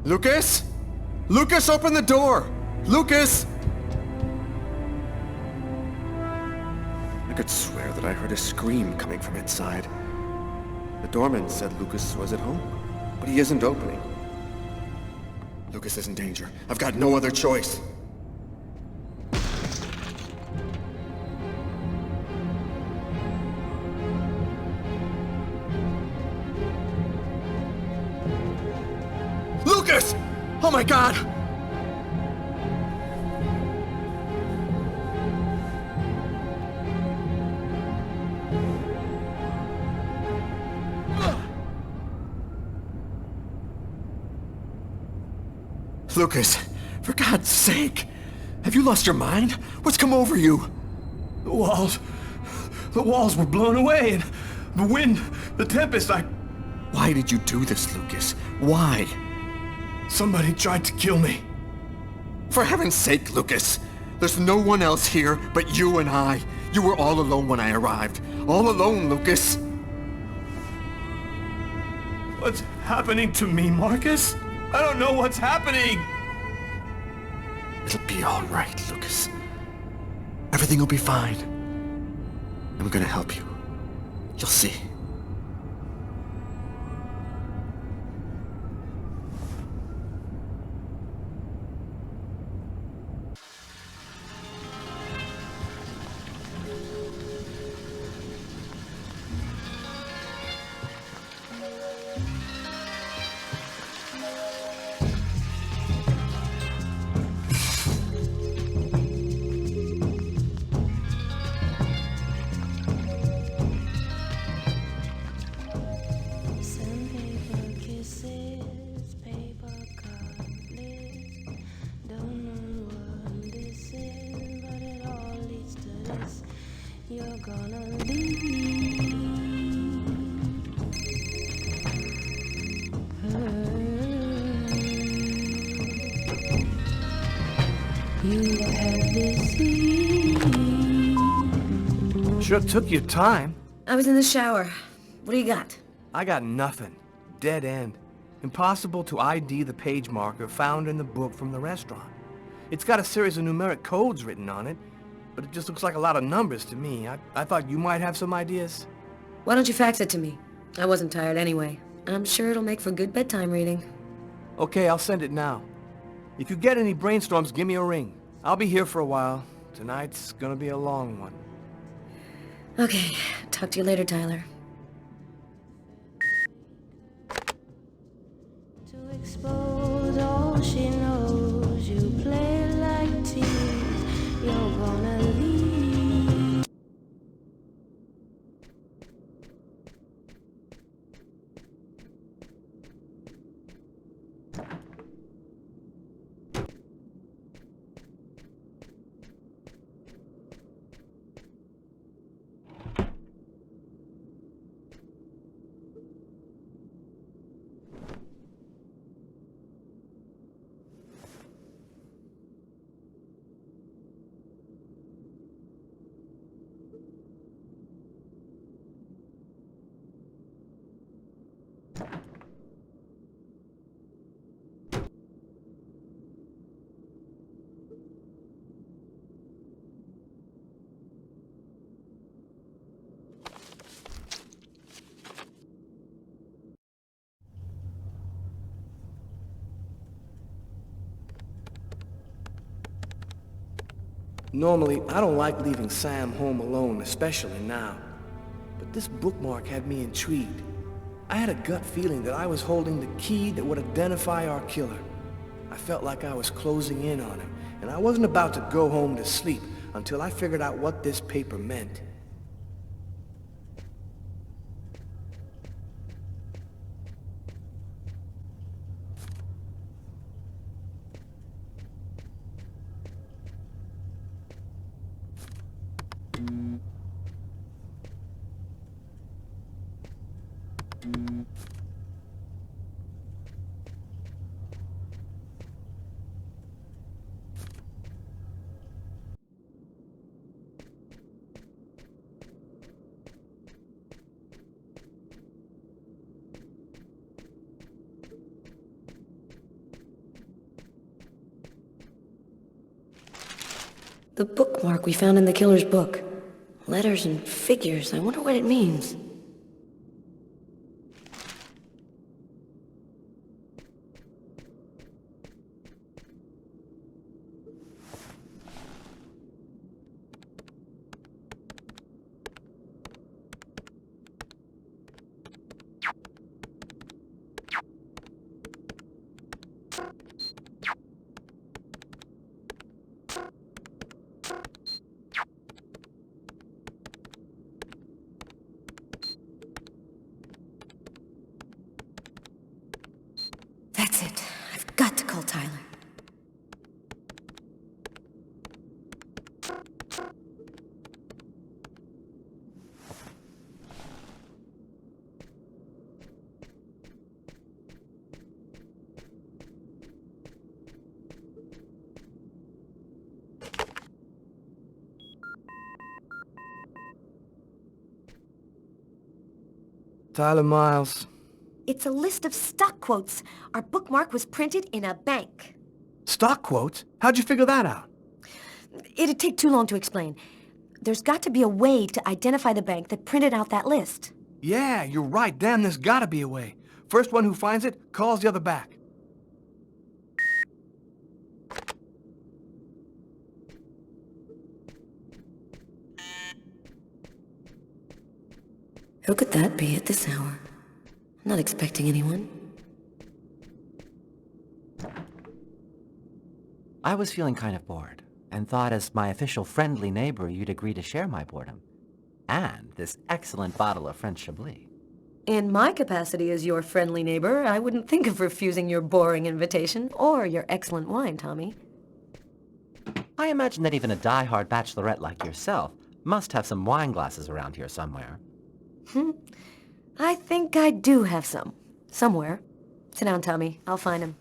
Lucas? Lucas, open the door! Lucas! I could swear that I heard a scream coming from inside. The doorman said Lucas was at home, but he isn't opening. Lucas is in danger. I've got no other choice. Lucas! Oh my God! Lucas, for God's sake! Have you lost your mind? What's come over you? The walls were blown away, and the wind, the tempest, Why did you do this, Lucas? Why? Somebody tried to kill me. For heaven's sake, Lucas! There's no one else here but you and I. You were all alone when I arrived. All alone, Lucas! What's happening to me, Marcus? I don't know what's happening! It'll be all right, Lucas. Everything will be fine. I'm gonna help you. You'll see. Sure took your time. I was in the shower. What do you got? I got nothing. Dead end. Impossible to ID the page marker found in the book from the restaurant. It's got a series of numeric codes written on it, but it just looks like a lot of numbers to me. I thought you might have some ideas. Why don't you fax it to me? I wasn't tired anyway. I'm sure it'll make for good bedtime reading. Okay, I'll send it now. If you get any brainstorms, give me a ring. I'll be here for a while. Tonight's gonna be a long one. Okay, talk to you later, Tyler. To expose all she knows, you play like tease. You're gonna leave. Normally, I don't like leaving Sam home alone, especially now. But this bookmark had me intrigued. I had a gut feeling that I was holding the key that would identify our killer. I felt like I was closing in on him, and I wasn't about to go home to sleep until I figured out what this paper meant. The bookmark we found in the killer's book. Letters and figures. I wonder what it means. That's it. I've got to call Tyler. Tyler Miles. It's a list of stock quotes. Our bookmark was printed in a bank. Stock quotes? How'd you figure that out? It'd take too long to explain. There's got to be a way to identify the bank that printed out that list. Yeah, you're right. Damn, there's gotta be a way. First one who finds it calls the other back. Who could that be at this hour? I'm not expecting anyone. I was feeling kind of bored, and thought as my official friendly neighbor you'd agree to share my boredom. And this excellent bottle of French Chablis. In my capacity as your friendly neighbor, I wouldn't think of refusing your boring invitation or your excellent wine, Tommy. I imagine that even a die-hard bachelorette like yourself must have some wine glasses around here somewhere. I think I do have some. Somewhere. Sit down, Tommy. I'll find him.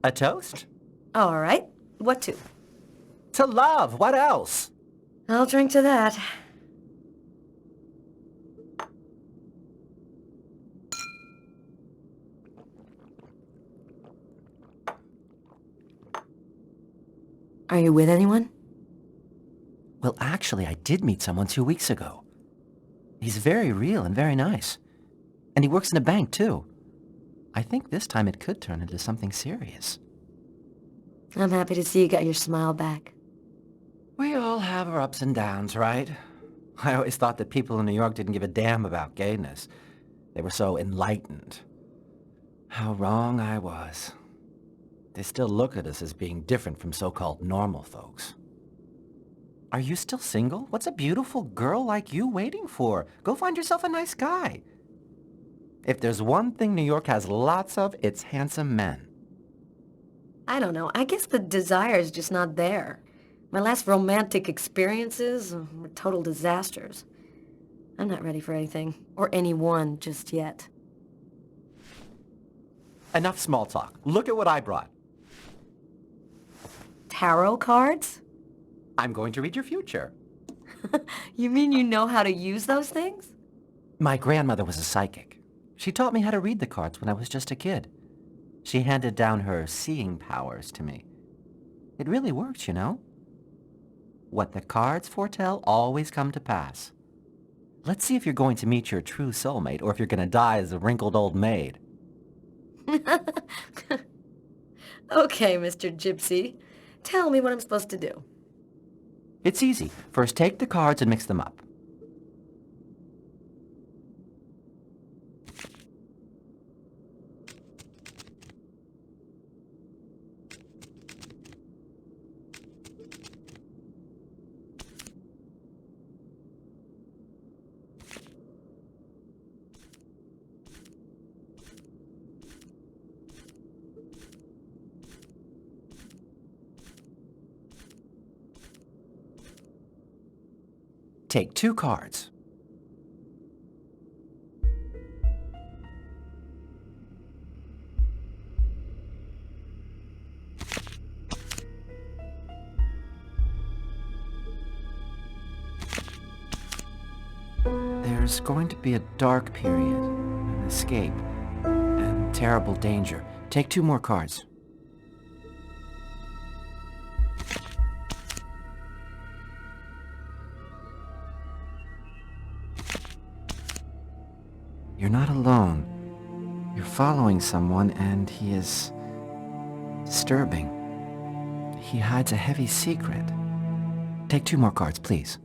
A toast? All right. What to? To love. What else? I'll drink to that. Are you with anyone? Well, actually, I did meet someone 2 weeks ago. He's very real and very nice. And he works in a bank, too. I think this time it could turn into something serious. I'm happy to see you got your smile back. We all have our ups and downs, right? I always thought that people in New York didn't give a damn about gayness. They were so enlightened. How wrong I was. They still look at us as being different from so-called normal folks. Are you still single? What's a beautiful girl like you waiting for? Go find yourself a nice guy. If there's one thing New York has lots of, it's handsome men. I don't know. I guess the desire's just not there. My last romantic experiences were total disasters. I'm not ready for anything, or anyone just yet. Enough small talk. Look at what I brought. Tarot cards? I'm going to read your future. You mean you know how to use those things? My grandmother was a psychic. She taught me how to read the cards when I was just a kid. She handed down her seeing powers to me. It really works, you know? What the cards foretell always come to pass. Let's see if you're going to meet your true soulmate or if you're going to die as a wrinkled old maid. Okay, Mr. Gypsy. Tell me what I'm supposed to do. It's easy. First, take the cards and mix them up. Take 2 cards. There's going to be a dark period, an escape, and terrible danger. Take 2 more cards. You're not alone. You're following someone, and he is disturbing. He hides a heavy secret. Take 2 more cards, please.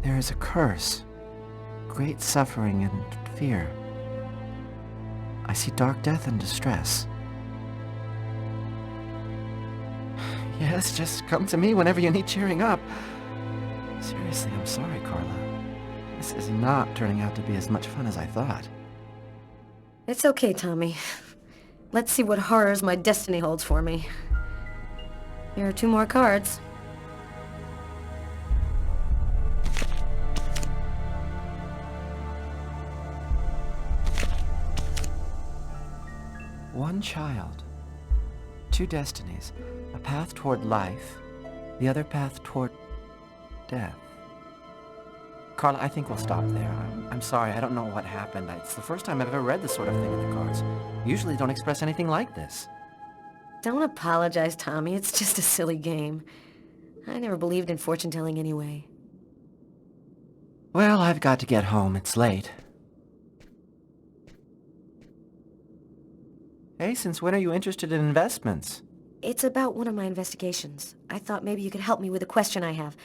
There is a curse, great suffering and fear. I see dark death and distress. Yes, just come to me whenever you need cheering up. Seriously, I'm sorry, Carla. This is not turning out to be as much fun as I thought. It's okay, Tommy. Let's see what horrors my destiny holds for me. Here are 2 more cards. One child, 2 destinies, a path toward life, the other path toward death. Carla, I think we'll stop there. I'm sorry, I don't know what happened. It's the first time I've ever read this sort of thing in the cards. Usually don't express anything like this. Don't apologize, Tommy. It's just a silly game. I never believed in fortune-telling anyway. Well, I've got to get home. It's late. Hey, since when are you interested in investments? It's about one of my investigations. I thought maybe you could help me with a question I have.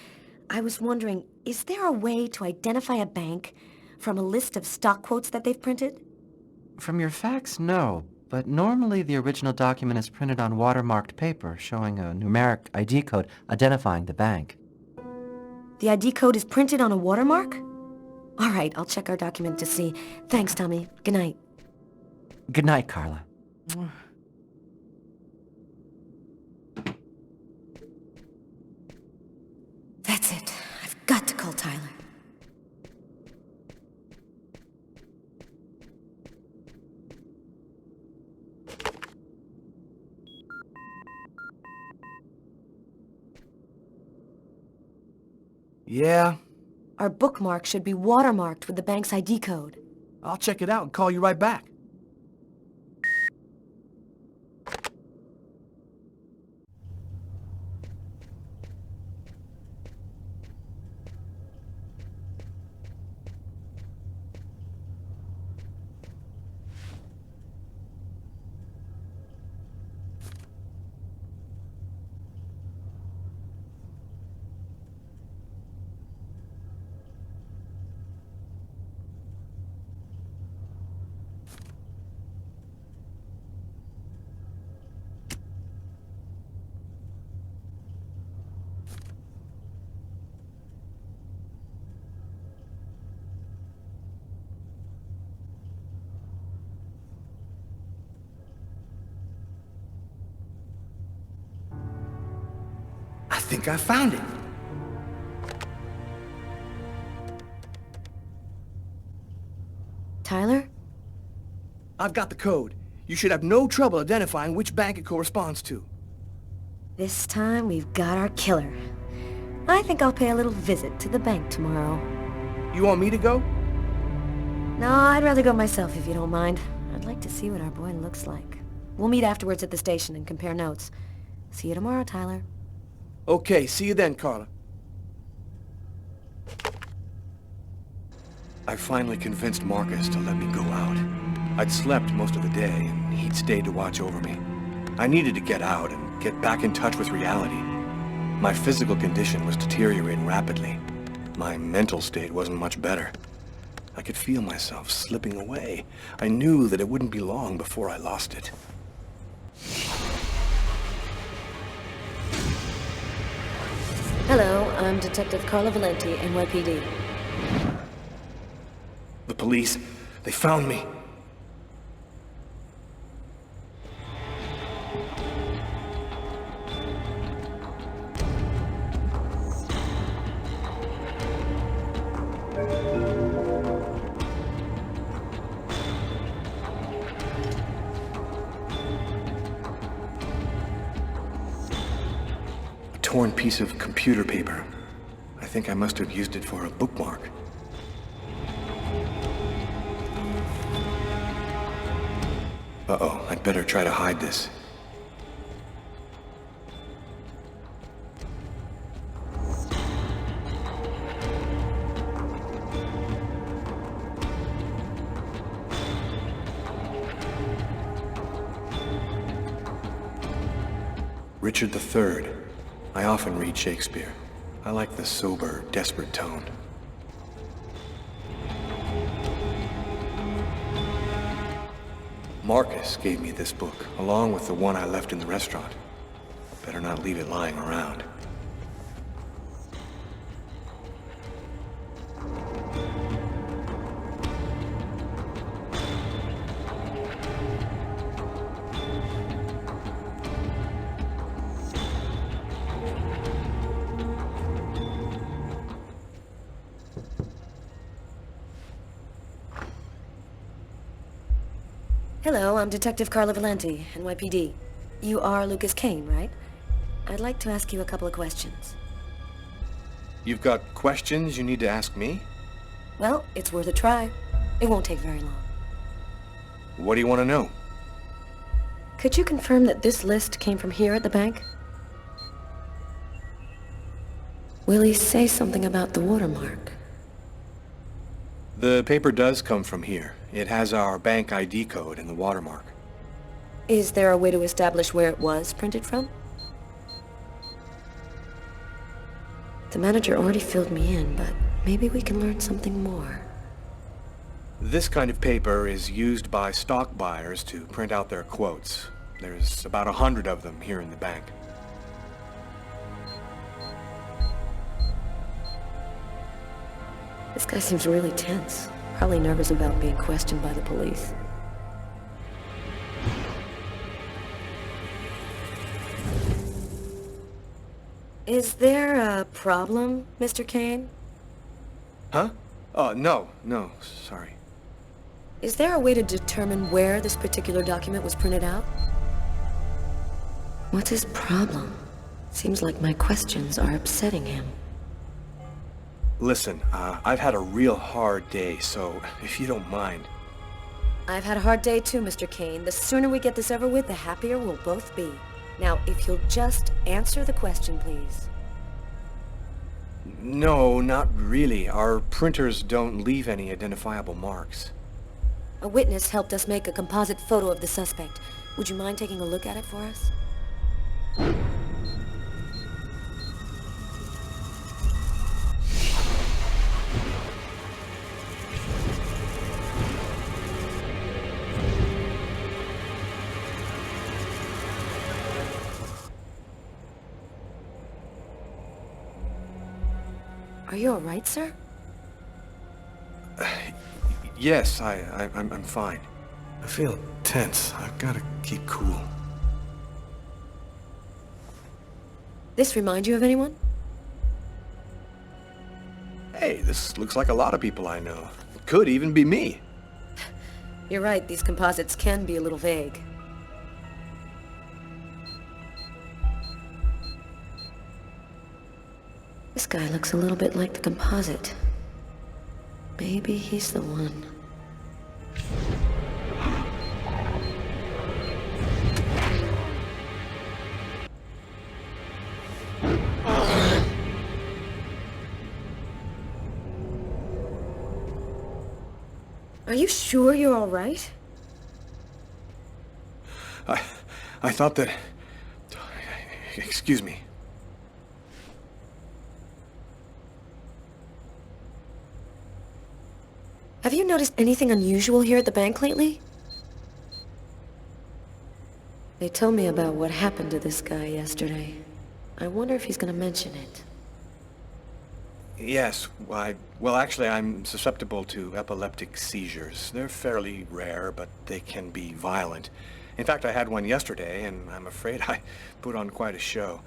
I was wondering, is there a way to identify a bank from a list of stock quotes that they've printed? From your fax, no. But normally the original document is printed on watermarked paper, showing a numeric ID code identifying the bank. The ID code is printed on a watermark? All right, I'll check our document to see. Thanks, Tommy. Good night. Good night, Carla. That's it. I've got to call Tyler. Yeah? Our bookmark should be watermarked with the bank's ID code. I'll check it out and call you right back. I think I found it. Tyler? I've got the code. You should have no trouble identifying which bank it corresponds to. This time we've got our killer. I think I'll pay a little visit to the bank tomorrow. You want me to go? No, I'd rather go myself if you don't mind. I'd like to see what our boy looks like. We'll meet afterwards at the station and compare notes. See you tomorrow, Tyler. Okay, see you then, Carla. I finally convinced Marcus to let me go out. I'd slept most of the day, and he'd stayed to watch over me. I needed to get out and get back in touch with reality. My physical condition was deteriorating rapidly. My mental state wasn't much better. I could feel myself slipping away. I knew that it wouldn't be long before I lost it. Hello, I'm Detective Carla Valenti, NYPD. The police, they found me. torn piece of computer paper. I think I must have used it for a bookmark. Uh-oh, I'd better try to hide this. Richard III. I often read Shakespeare. I like the sober, desperate tone. Marcus gave me this book, along with the one I left in the restaurant. Better not leave it lying around. Hello, I'm Detective Carla Valenti, NYPD. You are Lucas Kane, right? I'd like to ask you a couple of questions. You've got questions you need to ask me? Well, it's worth a try. It won't take very long. What do you want to know? Could you confirm that this list came from here at the bank? Will he say something about the watermark? The paper does come from here. It has our bank ID code and the watermark. Is there a way to establish where it was printed from? The manager already filled me in, but maybe we can learn something more. This kind of paper is used by stock buyers to print out their quotes. There's about 100 of them here in the bank. This guy seems really tense. Probably nervous about being questioned by the police. Is there a problem, Mr. Kane? Huh? Oh, no, sorry. Is there a way to determine where this particular document was printed out? What's his problem? Seems like my questions are upsetting him. Listen, I've had a real hard day, so if you don't mind. I've had a hard day too, Mr. Kane. The sooner we get this over with, the happier we'll both be. Now, if you'll just answer the question, please. No, not really. Our printers don't leave any identifiable marks. A witness helped us make a composite photo of the suspect. Would you mind taking a look at it for us? Are you all right, sir? Yes, I'm fine. I feel tense. I've got to keep cool. This remind you of anyone? Hey, this looks like a lot of people I know. It could even be me. You're right, these composites can be a little vague. This guy looks a little bit like the composite. Maybe he's the one. Are you sure you're all right? I thought that... Excuse me. Have you noticed anything unusual here at the bank lately? They told me about what happened to this guy yesterday. I wonder if he's gonna mention it. Yes, well, actually, I'm susceptible to epileptic seizures. They're fairly rare, but they can be violent. In fact, I had one yesterday, and I'm afraid I put on quite a show.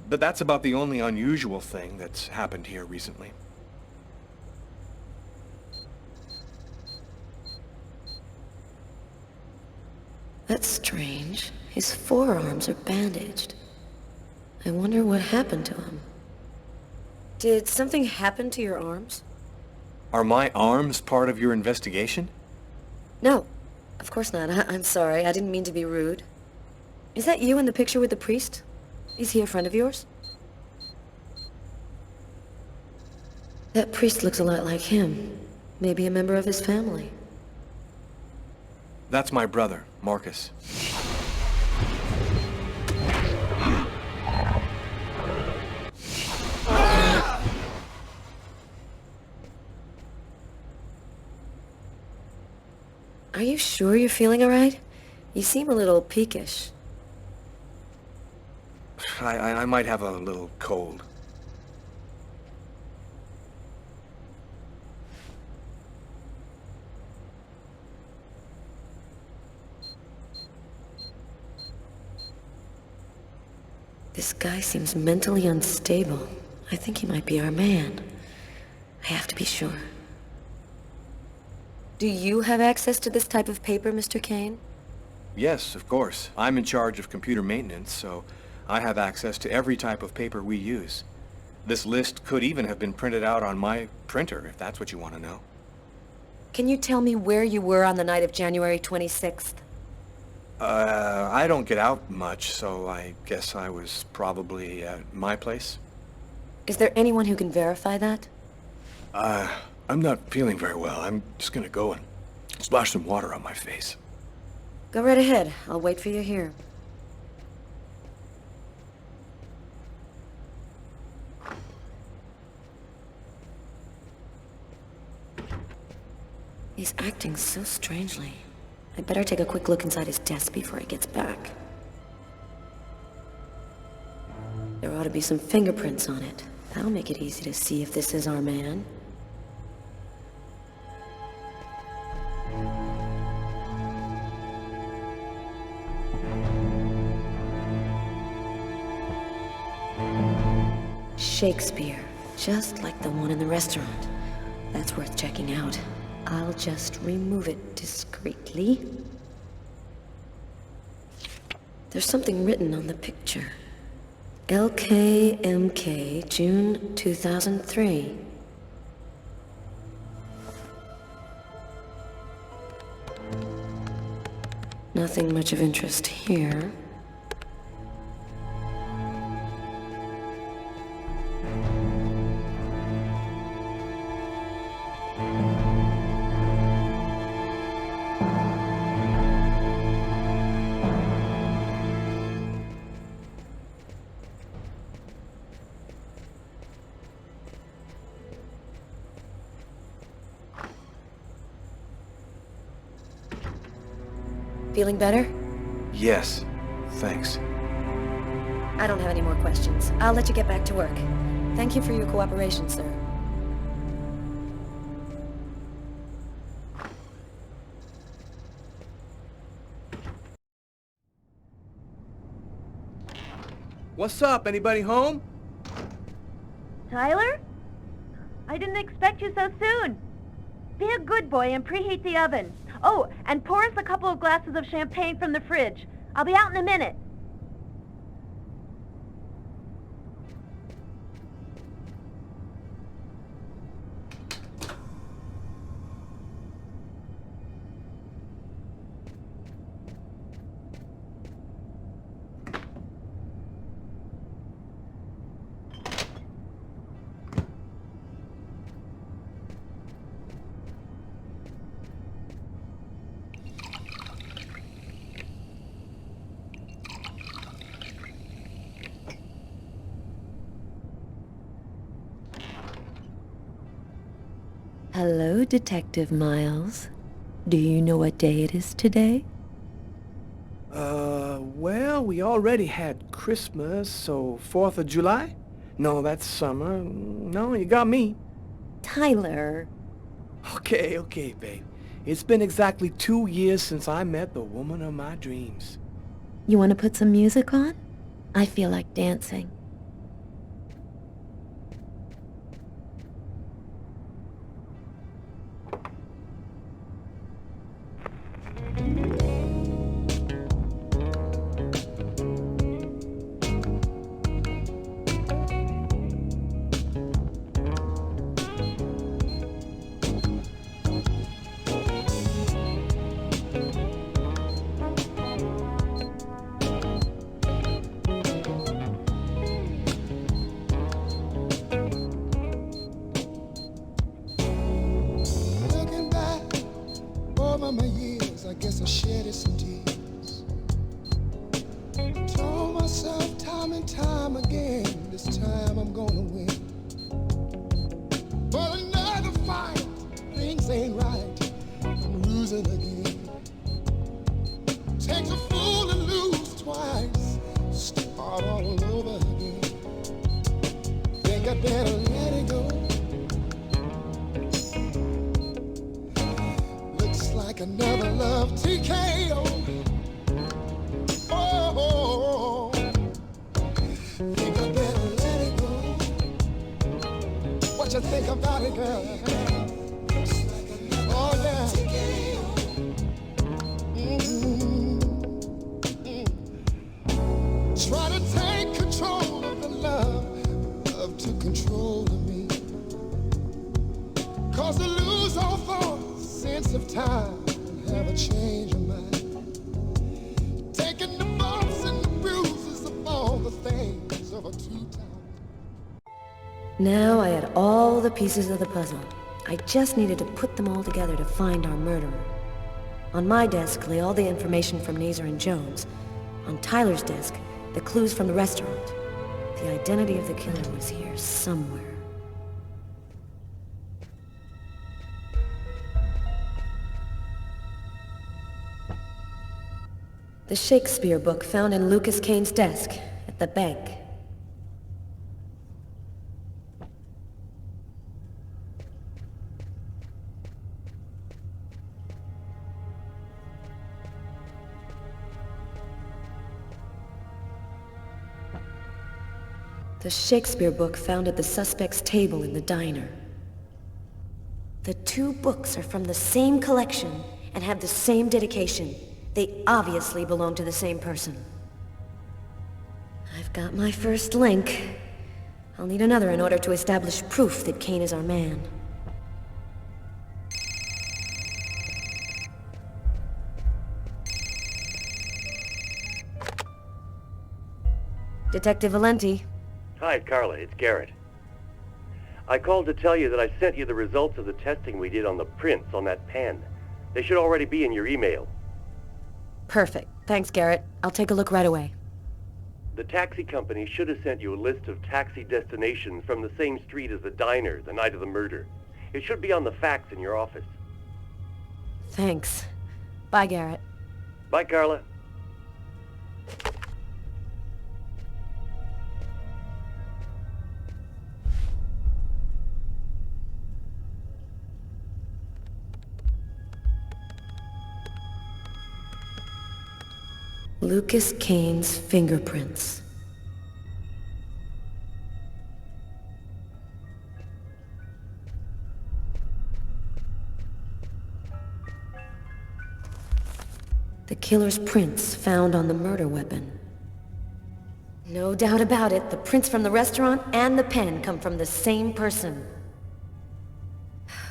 But that's about the only unusual thing that's happened here recently. That's strange. His forearms are bandaged. I wonder what happened to him. Did something happen to your arms? Are my arms part of your investigation? No, of course not. I'm sorry. I didn't mean to be rude. Is that you in the picture with the priest? Is he a friend of yours? That priest looks a lot like him. Maybe a member of his family. That's my brother, Marcus. Are you sure you're feeling all right? You seem a little peakish. I might have a little cold. This guy seems mentally unstable. I think he might be our man. I have to be sure. Do you have access to this type of paper, Mr. Kane? Yes, of course. I'm in charge of computer maintenance, so I have access to every type of paper we use. This list could even have been printed out on my printer, if that's what you want to know. Can you tell me where you were on the night of January 26th? I don't get out much, so I guess I was probably at my place. Is there anyone who can verify that? I'm not feeling very well. I'm just gonna go and splash some water on my face. Go right ahead. I'll wait for you here. He's acting so strangely. I'd better take a quick look inside his desk before he gets back. There ought to be some fingerprints on it. That'll make it easy to see if this is our man. Shakespeare, just like the one in the restaurant. That's worth checking out. I'll just remove it discreetly. There's something written on the picture. LKMK, June 2003. Nothing much of interest here. Feeling better? Yes, thanks. I don't have any more questions. I'll let you get back to work. Thank you for your cooperation, sir. What's up? Anybody home? Tyler? I didn't expect you so soon. Be a good boy and preheat the oven. Oh, and pour us a couple of glasses of champagne from the fridge. I'll be out in a minute. Hello, Detective Miles. Do you know what day it is today? Well, we already had Christmas, so 4th of July? No, that's summer. No, you got me. Tyler. Okay, babe. It's been exactly 2 years since I met the woman of my dreams. You want to put some music on? I feel like dancing. I shedded some tears. Told myself time and time again, this time I'm gonna win. But another fight, things ain't right, I'm losing again. Takes a fool to lose twice, start all over again. Think I better let it go. Looks like another love TKO. Oh, think I better let it go. What you think about it, girl? Oh, yeah. Try to take control of the love to control of me. Cause I lose all thought, sense of time, and have a change of mind. Taking the bumps and the bruises of all the things of a two-time. Now I had all the pieces of the puzzle. I just needed to put them all together to find our murderer. On my desk lay all the information from Nazer and Jones. On Tyler's desk, the clues from the restaurant. The identity of the killer was here somewhere. The Shakespeare book found in Lucas Kane's desk at the bank. The Shakespeare book found at the suspect's table in the diner. The two books are from the same collection and have the same dedication. They obviously belong to the same person. I've got my first link. I'll need another in order to establish proof that Kane is our man. Detective Valenti. Hi, Carla. It's Garrett. I called to tell you that I sent you the results of the testing we did on the prints on that pen. They should already be in your email. Perfect. Thanks, Garrett. I'll take a look right away. The taxi company should have sent you a list of taxi destinations from the same street as the diner the night of the murder. It should be on the fax in your office. Thanks. Bye, Garrett. Bye, Carla. Lucas Kane's fingerprints. The killer's prints found on the murder weapon. No doubt about it, the prints from the restaurant and the pen come from the same person.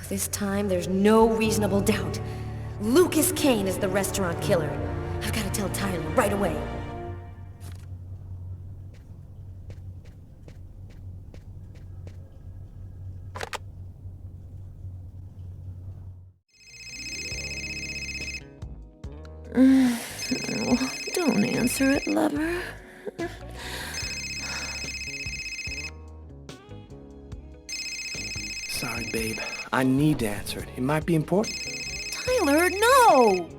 This time, there's no reasonable doubt. Lucas Kane is the restaurant killer. I've got to tell Tyler right away. Oh, don't answer it, lover. Sorry, babe. I need to answer it. It might be important. Tyler, no!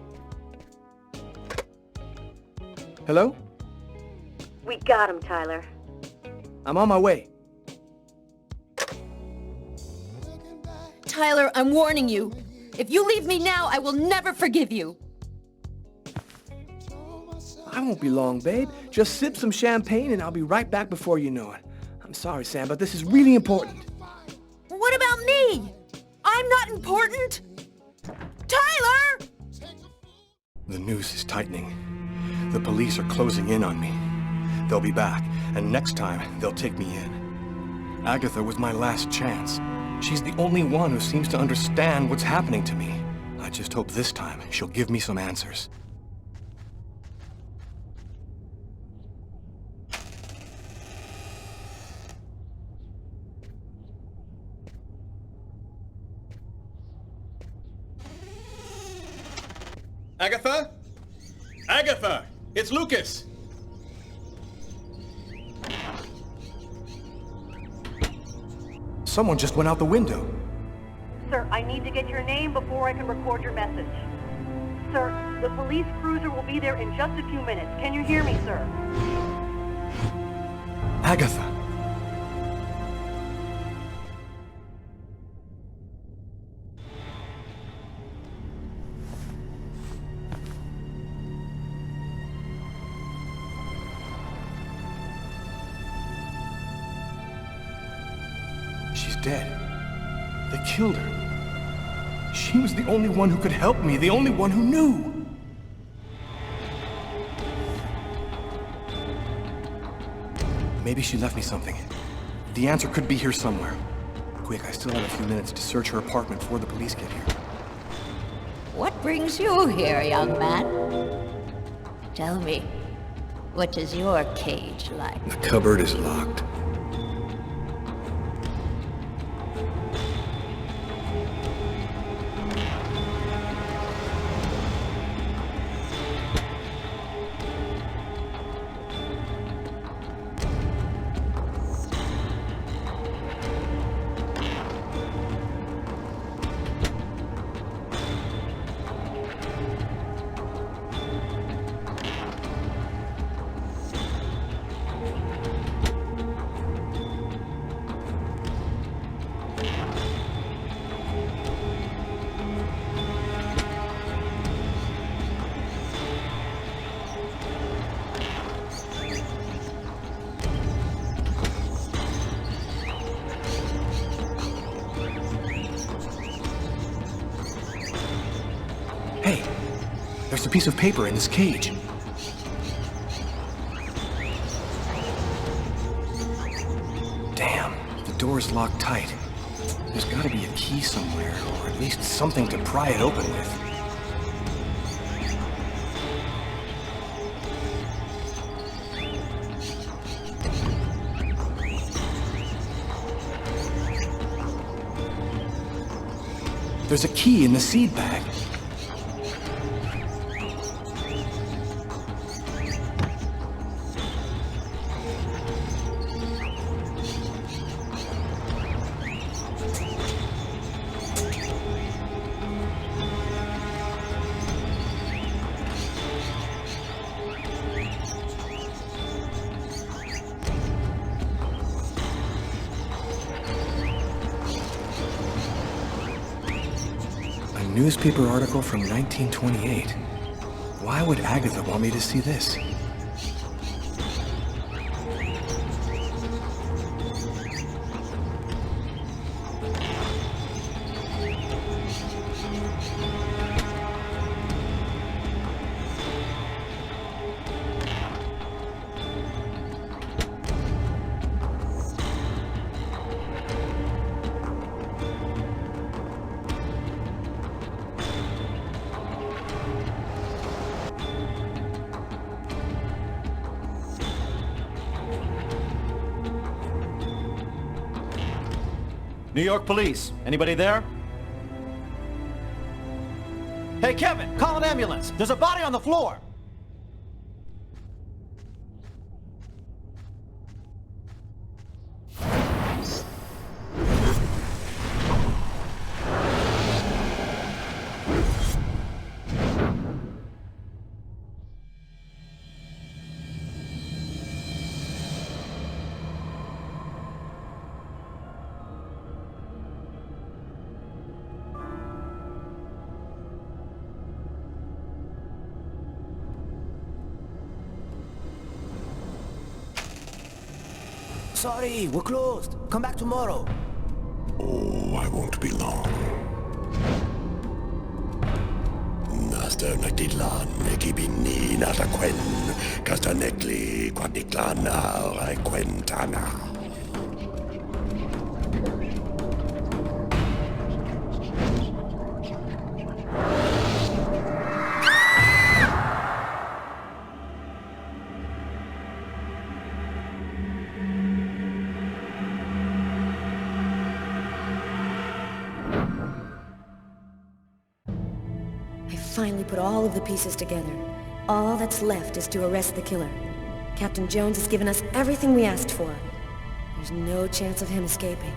Hello? We got him, Tyler. I'm on my way. Tyler, I'm warning you. If you leave me now, I will never forgive you. I won't be long, babe. Just sip some champagne and I'll be right back before you know it. I'm sorry, Sam, but this is really important. What about me? I'm not important. Tyler! The noose is tightening. The police are closing in on me. They'll be back, and next time, they'll take me in. Agatha was my last chance. She's the only one who seems to understand what's happening to me. I just hope this time she'll give me some answers. Agatha? Agatha? Agatha! It's Lucas! Someone just went out the window. Sir, I need to get your name before I can record your message. Sir, the police cruiser will be there in just a few minutes. Can you hear me, sir? Agatha. She's dead. They killed her. She was the only one who could help me, the only one who knew. Maybe she left me something. The answer could be here somewhere. Quick, I still have a few minutes to search her apartment before the police get here. What brings you here, young man? Tell me, what is your cage like? The cupboard is locked. Hey, there's a piece of paper in this cage. Damn, the door's locked tight. There's gotta be a key somewhere, or at least something to pry it open with. There's a key in the seed bag. Newspaper article from 1928. Why would Agatha want me to see this? New York police. Anybody there? Hey, Kevin, call an ambulance. There's a body on the floor. Sorry, we're closed. Come back tomorrow. Oh, I won't be long. Naster nagdidlan, ekibini natakwen, kastanekli, kwadiklana, requentana. Finally put all of the pieces together. All that's left is to arrest the killer. Captain Jones has given us everything we asked for. There's no chance of him escaping.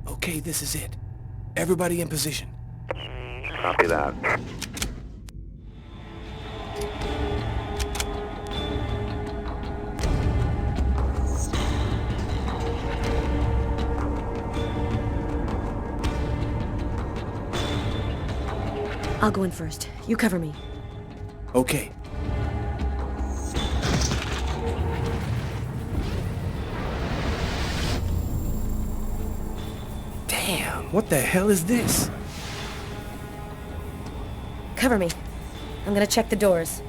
Okay, this is it. Everybody in position. Copy that. I'll go in first. You cover me. Okay. Damn, what the hell is this? Cover me. I'm gonna check the doors.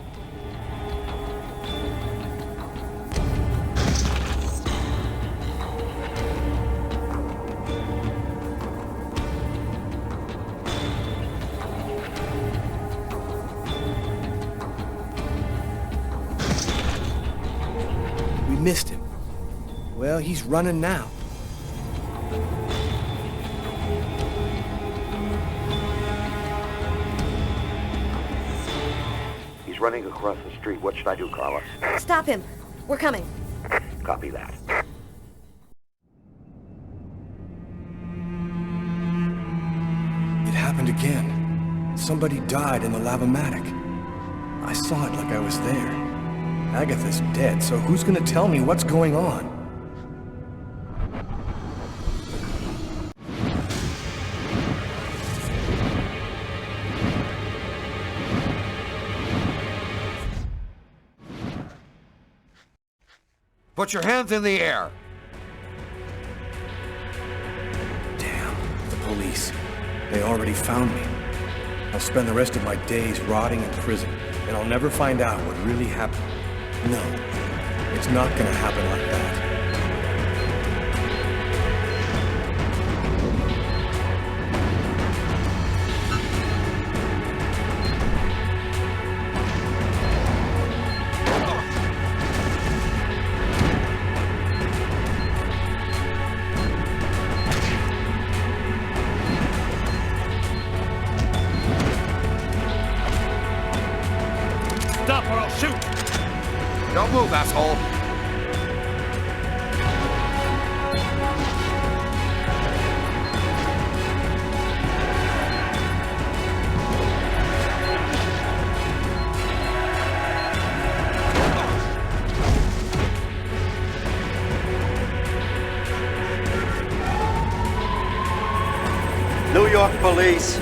We missed him. Well, he's running now. He's running across the street. What should I do, Carla? Stop him. We're coming. Copy that. It happened again. Somebody died in the lavomatic. I saw it like I was there. Agatha's dead, so who's gonna tell me what's going on? Put your hands in the air. Damn, the police. They already found me. I'll spend the rest of my days rotting in prison, and I'll never find out what really happened. No, it's not gonna happen like that. Stop or I'll shoot! Don't move, asshole! New York police.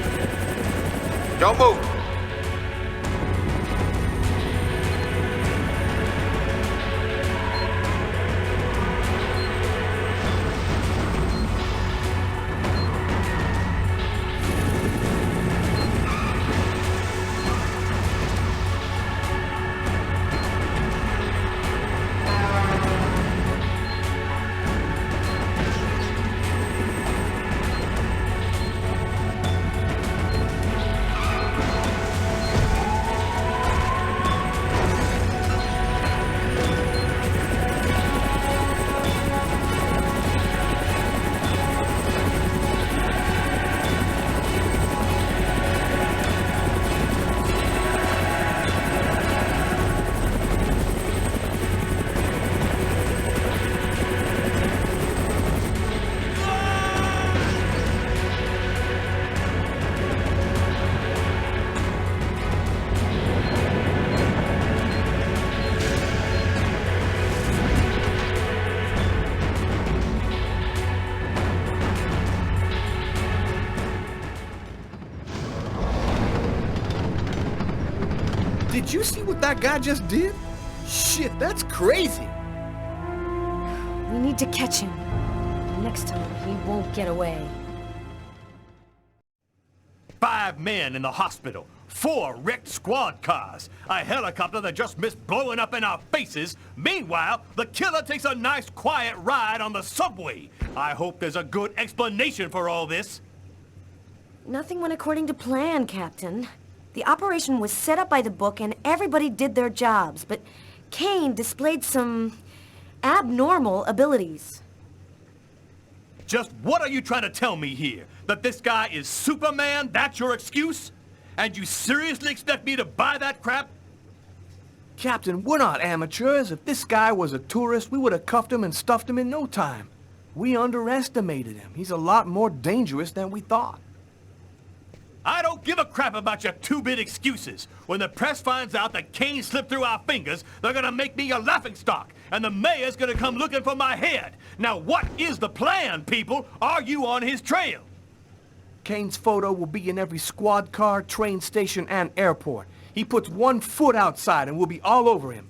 Don't move! Did you see what that guy just did? Shit, that's crazy. We need to catch him. Next time, he won't get away. 5 men in the hospital, 4 wrecked squad cars, a helicopter that just missed blowing up in our faces. Meanwhile, the killer takes a nice quiet ride on the subway. I hope there's a good explanation for all this. Nothing went according to plan, Captain. The operation was set up by the book and everybody did their jobs, but Kane displayed some abnormal abilities. Just what are you trying to tell me here? That this guy is Superman? That's your excuse? And you seriously expect me to buy that crap? Captain, we're not amateurs. If this guy was a tourist, we would have cuffed him and stuffed him in no time. We underestimated him. He's a lot more dangerous than we thought. I don't give a crap about your two-bit excuses. When the press finds out that Kane slipped through our fingers, they're gonna make me a laughingstock, and the mayor's gonna come looking for my head. Now what is the plan, people? Are you on his trail? Kane's photo will be in every squad car, train station, and airport. He puts 1 foot outside and we'll be all over him.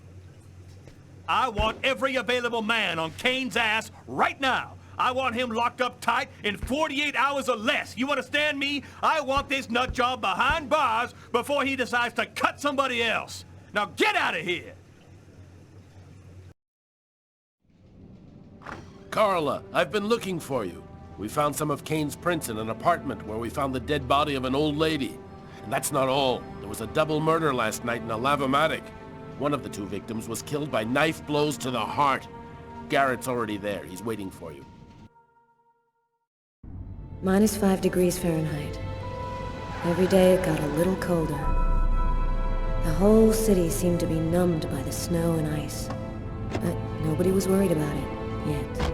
I want every available man on Kane's ass right now. I want him locked up tight in 48 hours or less. You understand me? I want this nut job behind bars before he decides to cut somebody else. Now get out of here! Carla, I've been looking for you. We found some of Kane's prints in an apartment where we found the dead body of an old lady. And that's not all. There was a double murder last night in a lavomatic. One of the 2 victims was killed by knife blows to the heart. Garrett's already there. He's waiting for you. -5 degrees Fahrenheit. Every day it got a little colder. The whole city seemed to be numbed by the snow and ice. But nobody was worried about it, yet.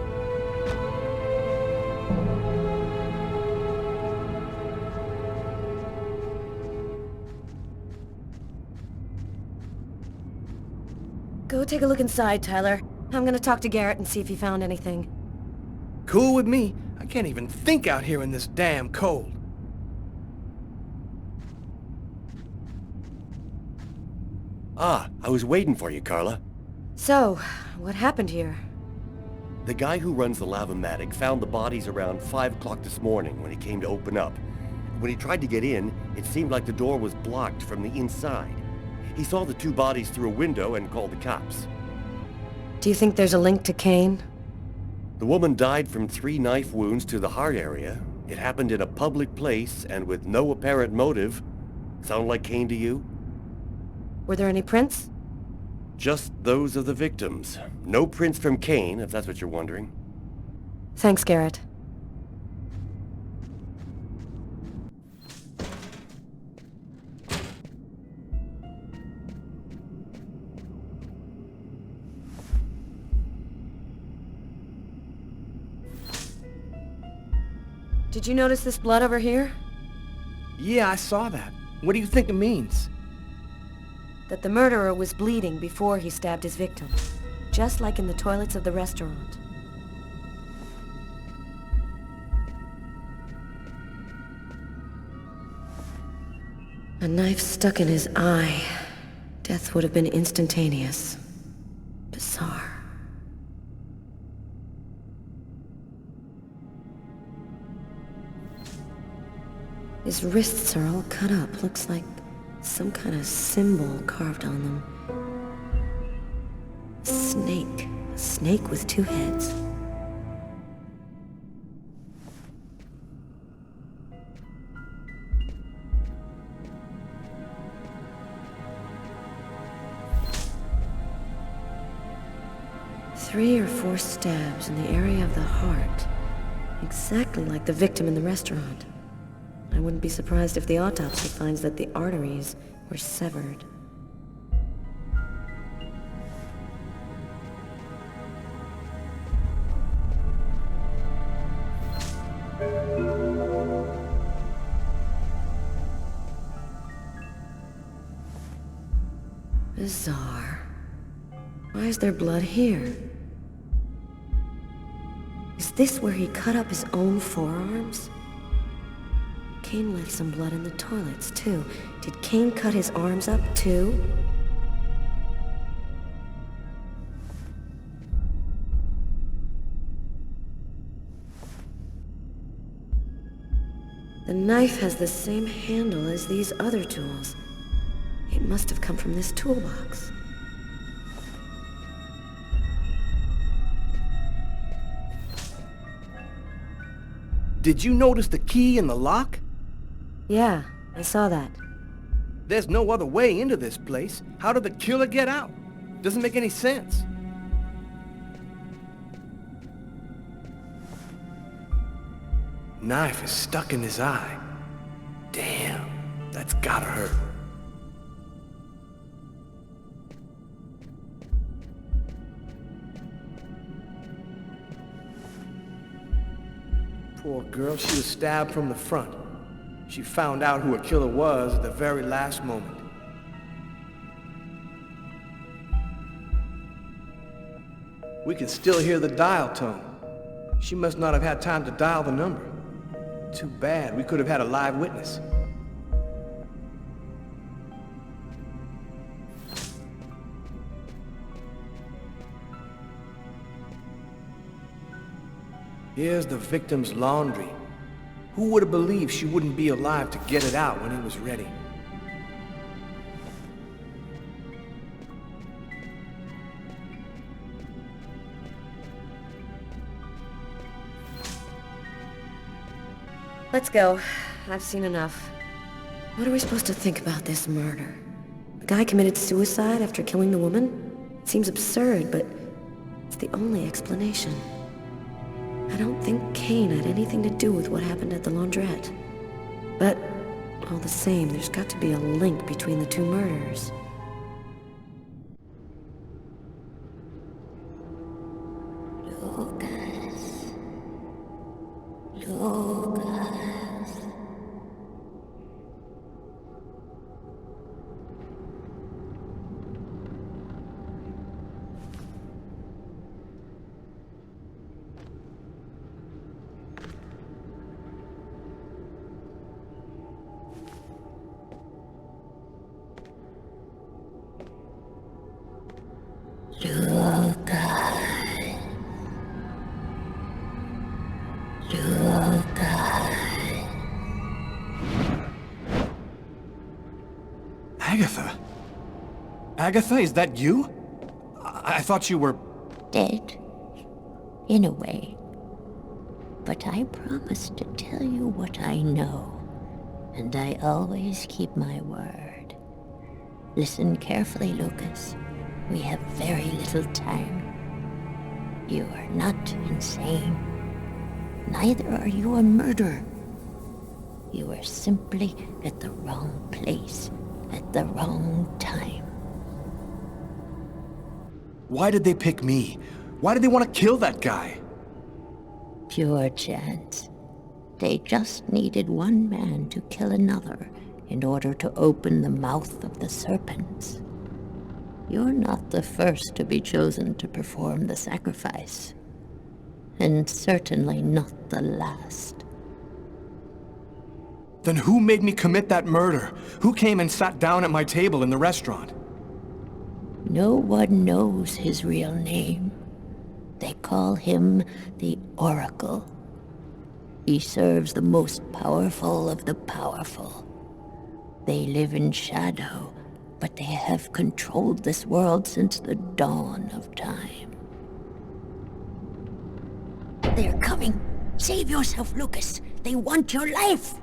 Go take a look inside, Tyler. I'm gonna talk to Garrett and see if he found anything. Cool with me. I can't even think out here in this damn cold. Ah, I was waiting for you, Carla. So, what happened here? The guy who runs the lavomatic found the bodies around 5 o'clock this morning when he came to open up. When he tried to get in, it seemed like the door was blocked from the inside. He saw the 2 bodies through a window and called the cops. Do you think there's a link to Kane? The woman died from 3 knife wounds to the heart area. It happened in a public place and with no apparent motive. Sound like Kane to you? Were there any prints? Just those of the victims. No prints from Kane, if that's what you're wondering. Thanks, Garrett. Did you notice this blood over here? Yeah, I saw that. What do you think it means? That the murderer was bleeding before he stabbed his victim. Just like in the toilets of the restaurant. A knife stuck in his eye. Death would have been instantaneous. Bizarre. His wrists are all cut up. Looks like some kind of symbol carved on them. A snake. A snake with 2 heads. Three or 4 stabs in the area of the heart. Exactly like the victim in the restaurant. I wouldn't be surprised if the autopsy finds that the arteries were severed. Bizarre. Why is there blood here? Is this where he cut up his own forearms? Kane left some blood in the toilets, too. Did Kane cut his arms up, too? The knife has the same handle as these other tools. It must have come from this toolbox. Did you notice the key in the lock? Yeah, I saw that. There's no other way into this place. How did the killer get out? Doesn't make any sense. Knife is stuck in his eye. Damn, that's gotta hurt. Poor girl, she was stabbed from the front. She found out who her killer was at the very last moment. We can still hear the dial tone. She must not have had time to dial the number. Too bad, we could have had a live witness. Here's the victim's laundry. Who would have believed she wouldn't be alive to get it out when it was ready? Let's go. I've seen enough. What are we supposed to think about this murder? The guy committed suicide after killing the woman? It seems absurd, but it's the only explanation. I don't think Kane had anything to do with what happened at the laundrette. But, all the same, there's got to be a link between the two murders. Agatha? Agatha, is that you? I thought you were... Dead. In a way. But I promised to tell you what I know. And I always keep my word. Listen carefully, Lucas. We have very little time. You are not insane. Neither are you a murderer. You are simply at the wrong place, at the wrong time. Why did they pick me? Why did they want to kill that guy? Pure chance. They just needed one man to kill another in order to open the mouth of the serpents. You're not the first to be chosen to perform the sacrifice. And certainly not the last. Then who made me commit that murder? Who came and sat down at my table in the restaurant? No one knows his real name. They call him the Oracle. He serves the most powerful of the powerful. They live in shadow, but they have controlled this world since the dawn of time. They're coming. Save yourself, Lucas. They want your life.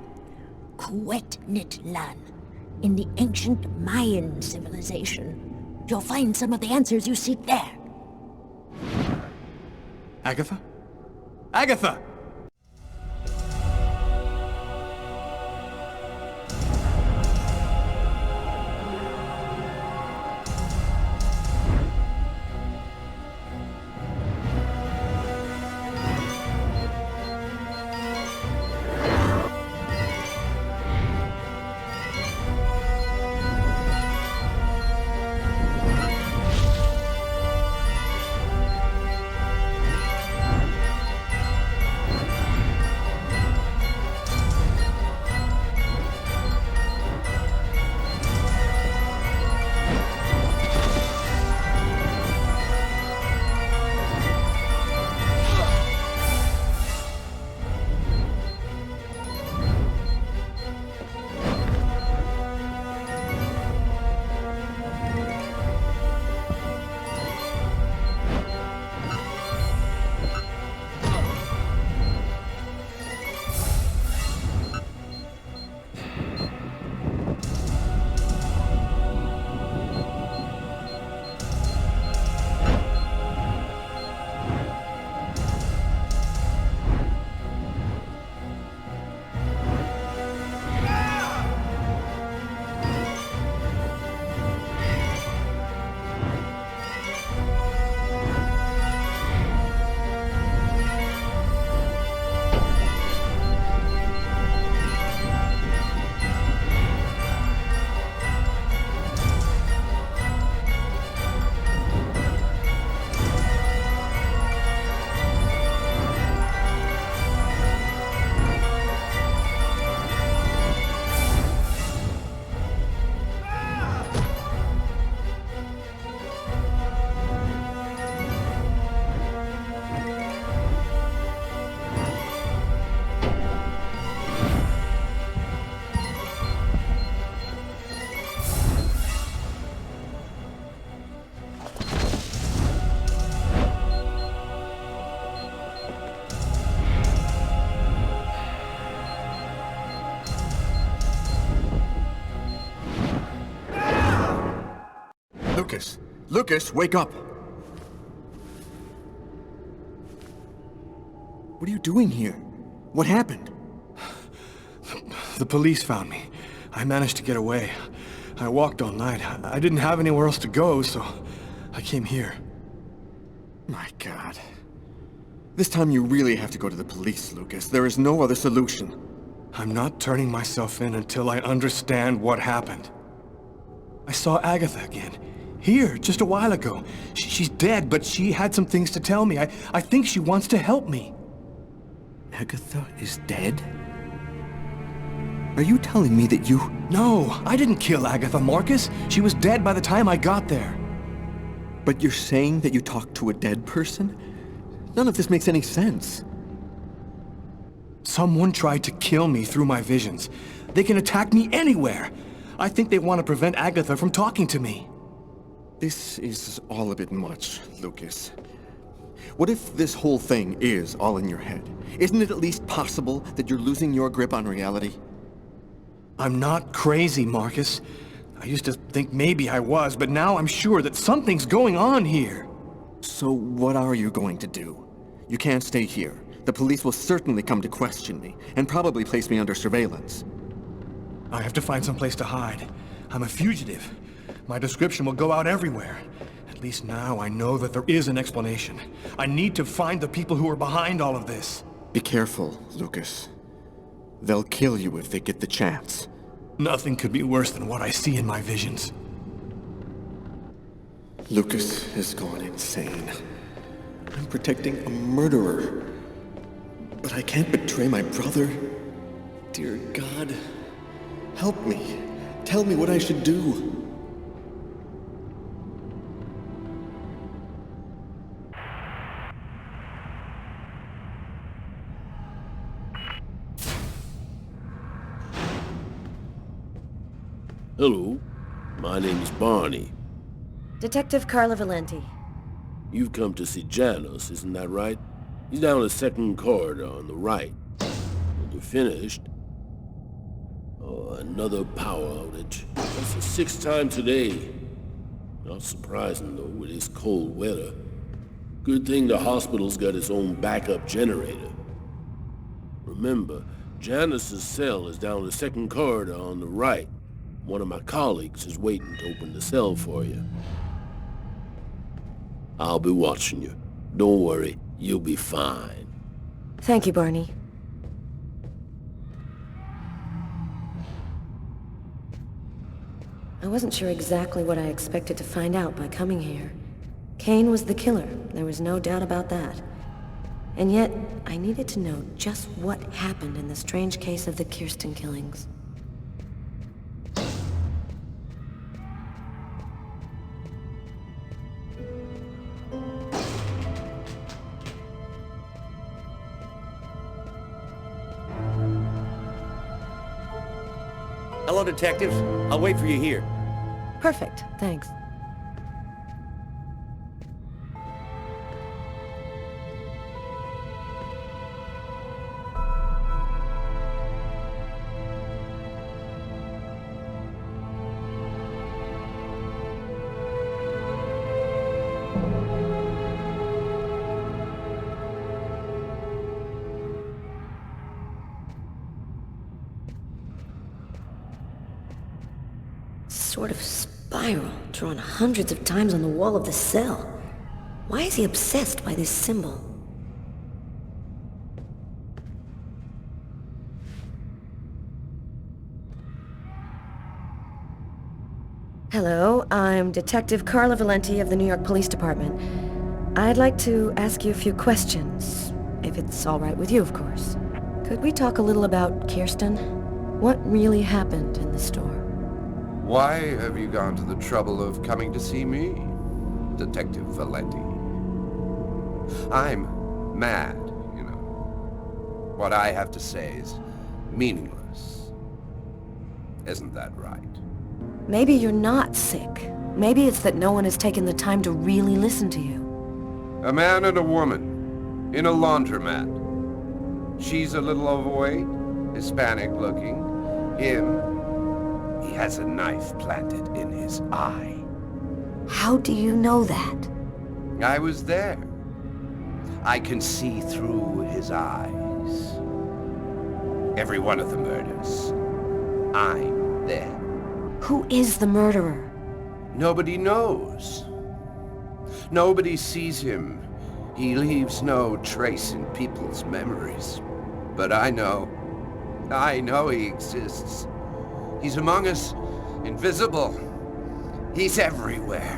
Kuetnitlan, in the ancient Mayan civilization. You'll find some of the answers you seek there. Agatha? Agatha! Lucas! Lucas, wake up! What are you doing here? What happened? The police found me. I managed to get away. I walked all night. I didn't have anywhere else to go, so I came here. My God. This time you really have to go to the police, Lucas. There is no other solution. I'm not turning myself in until I understand what happened. I saw Agatha again. Here, just a while ago. She's dead, but she had some things to tell me. I think she wants to help me. Agatha is dead? Are you telling me that you... No, I didn't kill Agatha, Marcus. She was dead by the time I got there. But you're saying that you talked to a dead person? None of this makes any sense. Someone tried to kill me through my visions. They can attack me anywhere. I think they want to prevent Agatha from talking to me. This is all a bit much, Lucas. What if this whole thing is all in your head? Isn't it at least possible that you're losing your grip on reality? I'm not crazy, Marcus. I used to think maybe I was, but now I'm sure that something's going on here. So what are you going to do? You can't stay here. The police will certainly come to question me, and probably place me under surveillance. I have to find some place to hide. I'm a fugitive. My description will go out everywhere. At least now I know that there is an explanation. I need to find the people who are behind all of this. Be careful, Lucas. They'll kill you if they get the chance. Nothing could be worse than what I see in my visions. Lucas has gone insane. I'm protecting a murderer. But I can't betray my brother. Dear God, help me. Tell me what I should do. Hello, my name's Barney. Detective Carla Valenti. You've come to see Janus, isn't that right? He's down the second corridor on the right. When you're finished... Oh, another power outage. That's the 6th time today. Not surprising, though, with this cold weather. Good thing the hospital's got its own backup generator. Remember, Janus's cell is down the second corridor on the right. One of my colleagues is waiting to open the cell for you. I'll be watching you. Don't worry, you'll be fine. Thank you, Barney. I wasn't sure exactly what I expected to find out by coming here. Kane was the killer, there was no doubt about that. And yet, I needed to know just what happened in the strange case of the Kirsten killings. Hello, detectives. I'll wait for you here. Perfect, thanks. Sort of spiral drawn hundreds of times on the wall of the cell. Why is he obsessed by this symbol? Hello, I'm Detective Carla Valenti of the New York Police Department. I'd like to ask you a few questions, if it's all right with you, of course. Could we talk a little about Kirsten? What really happened in the store? Why have you gone to the trouble of coming to see me, Detective Valenti? I'm mad, you know. What I have to say is meaningless. Isn't that right? Maybe you're not sick. Maybe it's that no one has taken the time to really listen to you. A man and a woman in a laundromat. She's a little overweight, Hispanic looking. Him, he has a knife planted in his eye. How do you know that? I was there. I can see through his eyes. Every one of the murders. I'm there. Who is the murderer? Nobody knows. Nobody sees him. He leaves no trace in people's memories. But I know. I know he exists. He's among us, invisible. He's everywhere.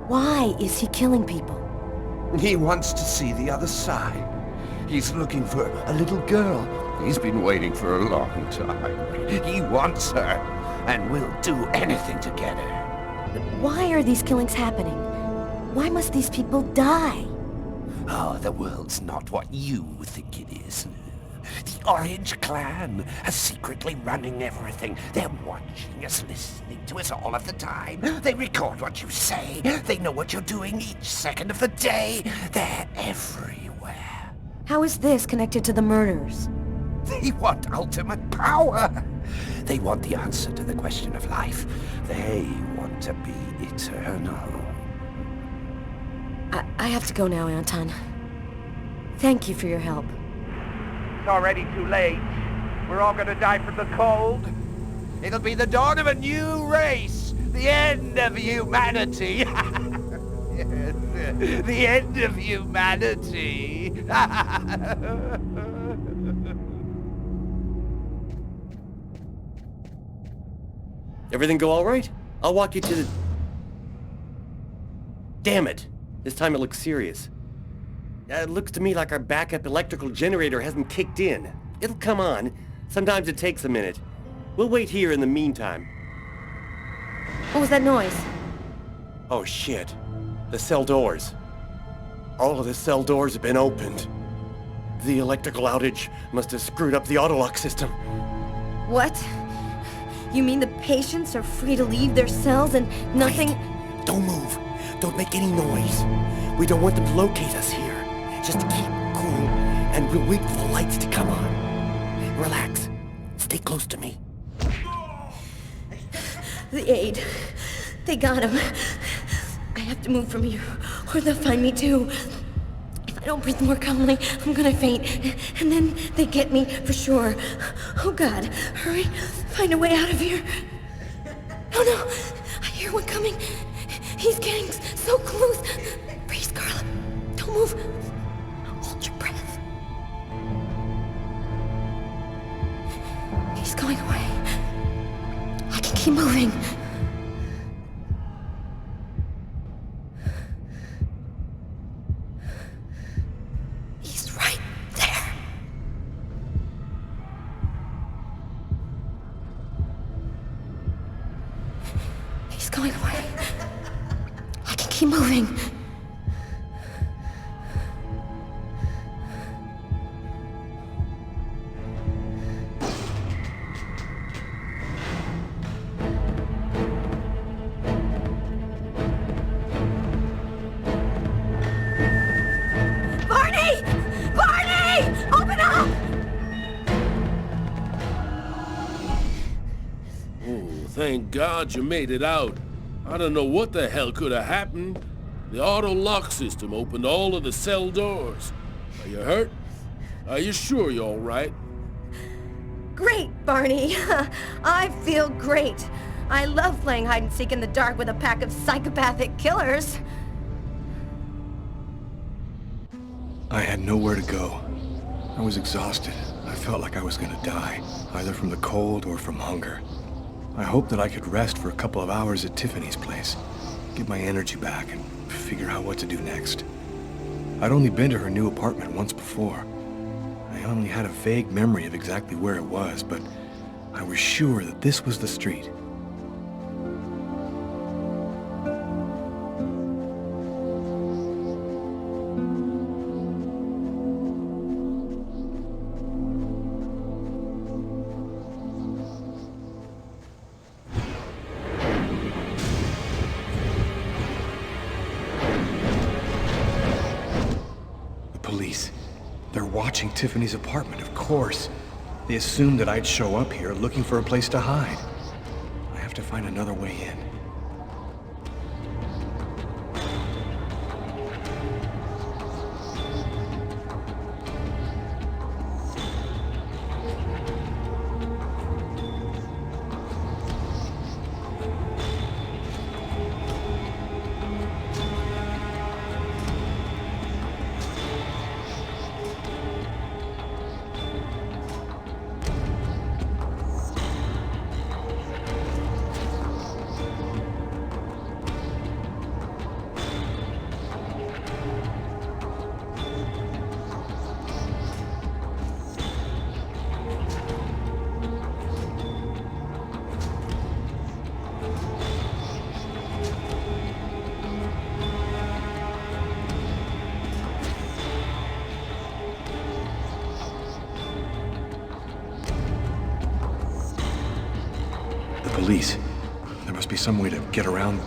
Why is he killing people? He wants to see the other side. He's looking for a little girl. He's been waiting for a long time. He wants her, and will do anything to get her. Why are these killings happening? Why must these people die? Oh, the world's not what you think it is. The Orange Clan are secretly running everything. They're watching us, listening to us all of the time. They record what you say. They know what you're doing each second of the day. They're everywhere. How is this connected to the murders? They want ultimate power. They want the answer to the question of life. They want to be eternal. I have to go now, Anton. Thank you for your help. It's already too late. We're all gonna die from the cold. It'll be the dawn of a new race. The end of humanity. The end of humanity. Everything go all right? I'll walk you to the... Damn it! This time it looks serious. It looks to me like our backup electrical generator hasn't kicked in. It'll come on. Sometimes it takes a minute. We'll wait here in the meantime. What was that noise? Oh shit. The cell doors. All of the cell doors have been opened. The electrical outage must have screwed up the autolock system. What? You mean the patients are free to leave their cells and nothing... Wait. Don't move. Don't make any noise. We don't want them to locate us here. Just keep cool, and we'll wait for the lights to come on. Relax. Stay close to me. The aide. They got him. I have to move from here, or they'll find me too. If I don't breathe more calmly, I'm gonna faint. And then they get me for sure. Oh God, hurry. Find a way out of here. Oh no, I hear one coming. He's getting so close. Breathe, Carla. Don't move. Hold your breath. He's going away. I can keep moving. He's right there. He's going away. I can keep moving. Thank God you made it out. I don't know what the hell could have happened. The auto lock system opened all of the cell doors. Are you hurt? Are you sure you're all right? Great, Barney. I feel great. I love playing hide and seek in the dark with a pack of psychopathic killers. I had nowhere to go. I was exhausted. I felt like I was gonna die, either from the cold or from hunger. I hoped that I could rest for a couple of hours at Tiffany's place, get my energy back, and figure out what to do next. I'd only been to her new apartment once before. I only had a vague memory of exactly where it was, but I was sure that this was the street. They're watching Tiffany's apartment, of course. They assumed that I'd show up here looking for a place to hide. I have to find another way in. The police. There must be some way to get around them.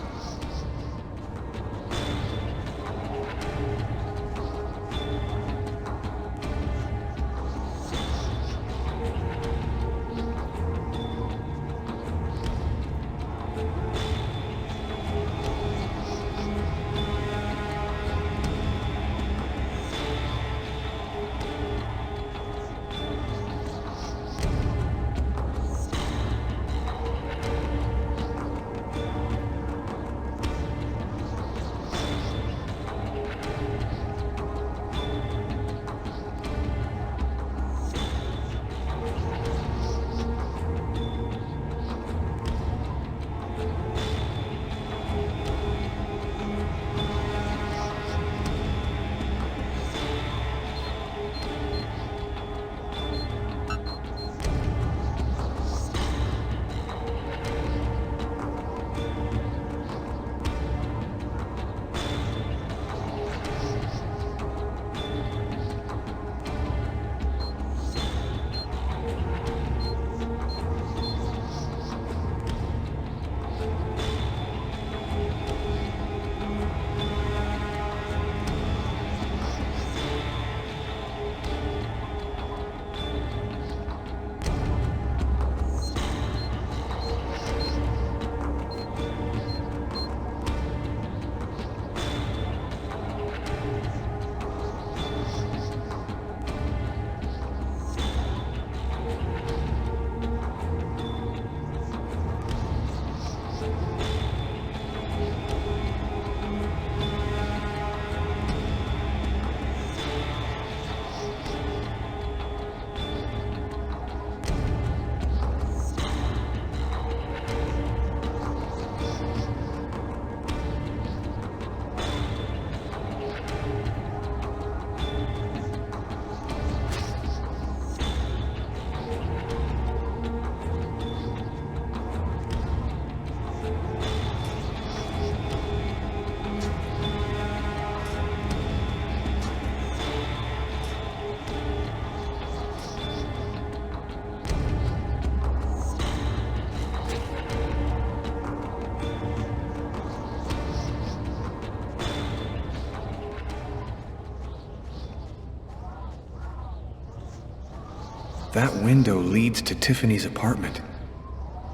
That window leads to Tiffany's apartment.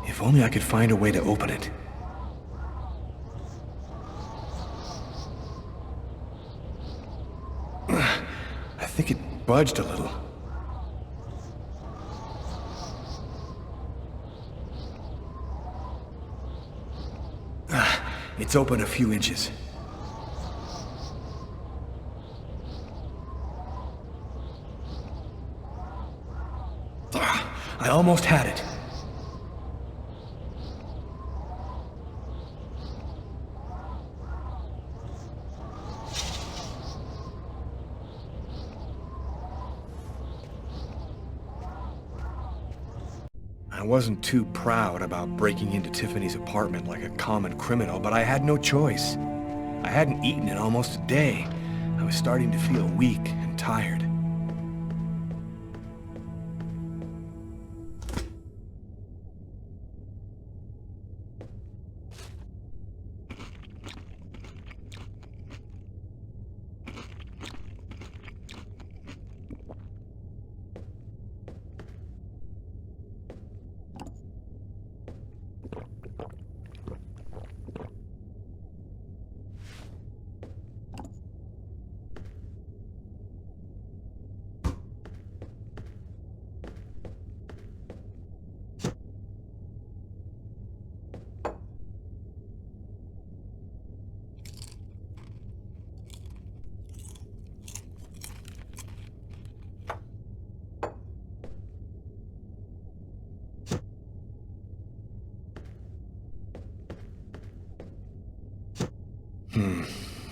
If only I could find a way to open it. I think it budged a little. It's open a few inches. I almost had it. I wasn't too proud about breaking into Tiffany's apartment like a common criminal, but I had no choice. I hadn't eaten in almost a day. I was starting to feel weak and tired.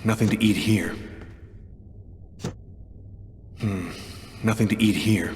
Nothing to eat here. Nothing to eat here.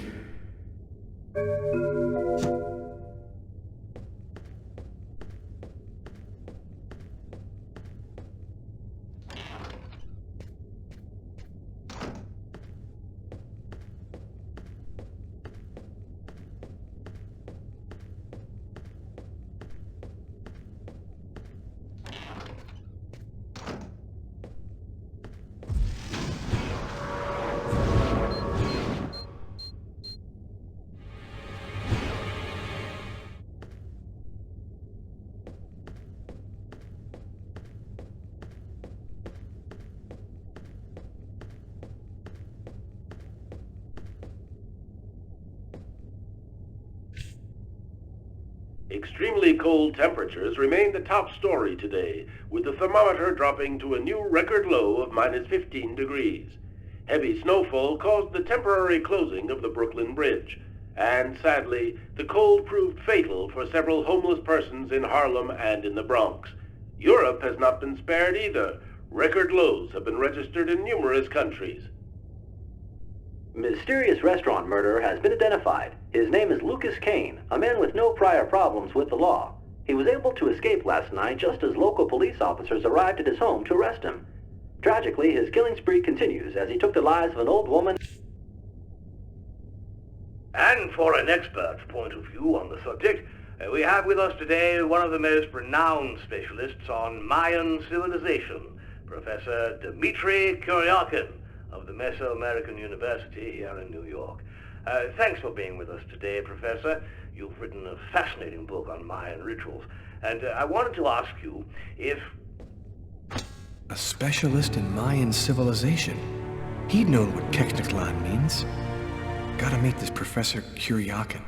Extremely cold temperatures remain the top story today, with the thermometer dropping to a new record low of -15 degrees. Heavy snowfall caused the temporary closing of the Brooklyn Bridge, and sadly, the cold proved fatal for several homeless persons in Harlem and in the Bronx. Europe has not been spared either. Record lows have been registered in numerous countries. Mysterious restaurant murderer has been identified. His name is Lucas Kane, a man with no prior problems with the law. He was able to escape last night just as local police officers arrived at his home to arrest him. Tragically, his killing spree continues as he took the lives of an old woman. And for an expert's point of view on the subject, we have with us today one of the most renowned specialists on Mayan civilization, Professor Dmitry Kuryakin of the Mesoamerican University here in New York. Thanks for being with us today, Professor. You've written a fascinating book on Mayan rituals, and I wanted to ask you if... A specialist in Mayan civilization. He'd known what Kekniklan means. Gotta meet this Professor Kuryakin.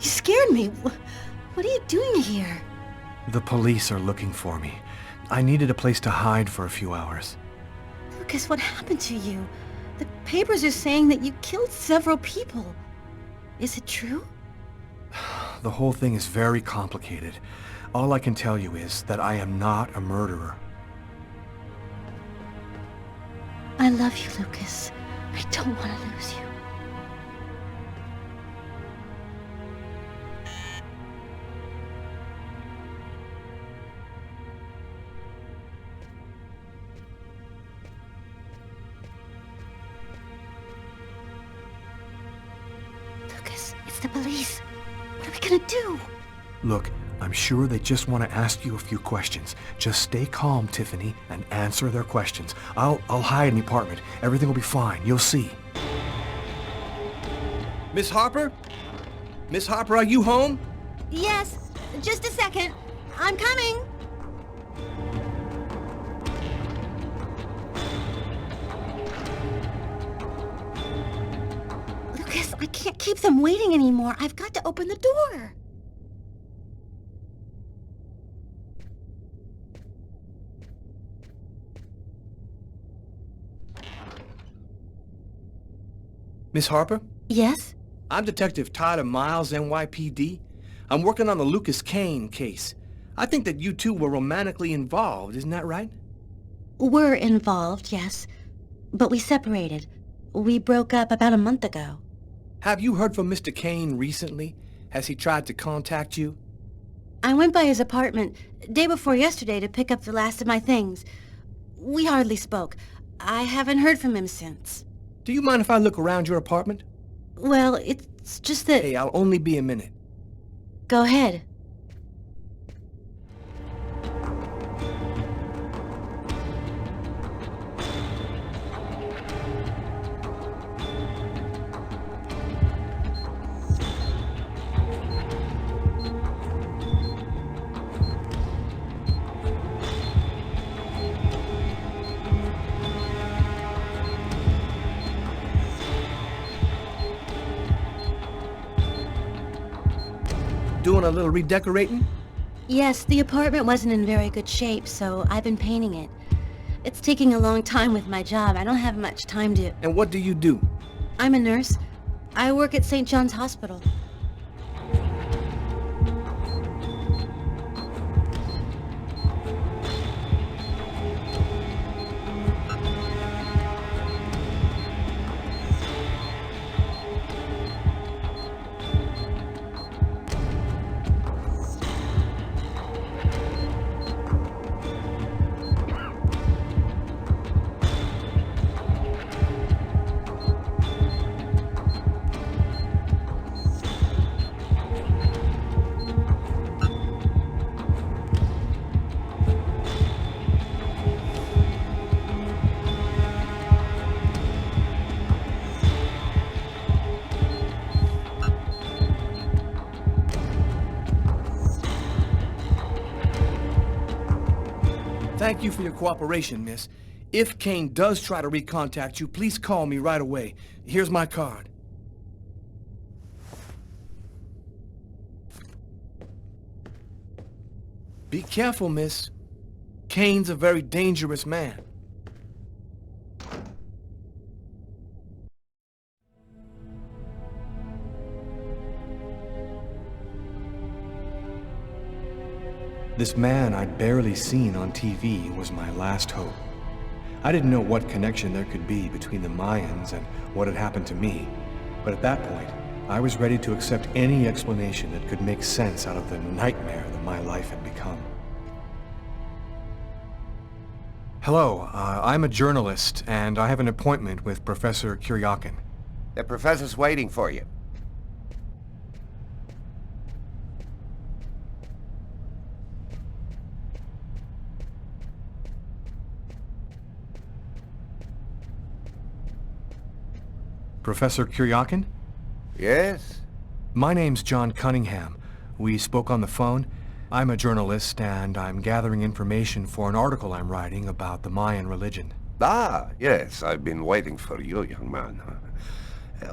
You scared me. What are you doing here? The police are looking for me. I needed a place to hide for a few hours. Lucas, what happened to you? The papers are saying that you killed several people. Is it true? The whole thing is very complicated. All I can tell you is that I am not a murderer. I love you, Lucas. I don't want to lose you. Lucas, it's the police. What are we gonna do? Look, I'm sure they just want to ask you a few questions. Just stay calm, Tiffany, and answer their questions. I'll hide in the apartment. Everything will be fine. You'll see. Miss Harper? Miss Harper, are you home? Yes, just a second. I'm coming. Lucas, I can't keep them waiting anymore. I've got to open the door. Miss Harper? Yes? I'm Detective Tyler Miles, NYPD. I'm working on the Lucas Kane case. I think that you two were romantically involved, isn't that right? We're involved, yes. But we separated. We broke up about a month ago. Have you heard from Mr. Kane recently? Has he tried to contact you? I went by his apartment day before yesterday to pick up the last of my things. We hardly spoke. I haven't heard from him since. Do you mind if I look around your apartment? Well, it's just that... Hey, I'll only be a minute. Go ahead. Doing a little redecorating? Yes, the apartment wasn't in very good shape, so I've been painting it. It's taking a long time with my job. I don't have much time to... And what do you do? I'm a nurse. I work at St. John's Hospital. Thank you for your cooperation, miss. If Kane does try to recontact you, please call me right away. Here's my card. Be careful, miss. Kane's a very dangerous man. This man I'd barely seen on TV was my last hope. I didn't know what connection there could be between the Mayans and what had happened to me, but at that point, I was ready to accept any explanation that could make sense out of the nightmare that my life had become. Hello, I'm a journalist, and I have an appointment with Professor Kuryakin. The professor's waiting for you. Professor Kuryakin? Yes? My name's John Cunningham. We spoke on the phone. I'm a journalist, and I'm gathering information for an article I'm writing about the Mayan religion. Ah, yes, I've been waiting for you, young man.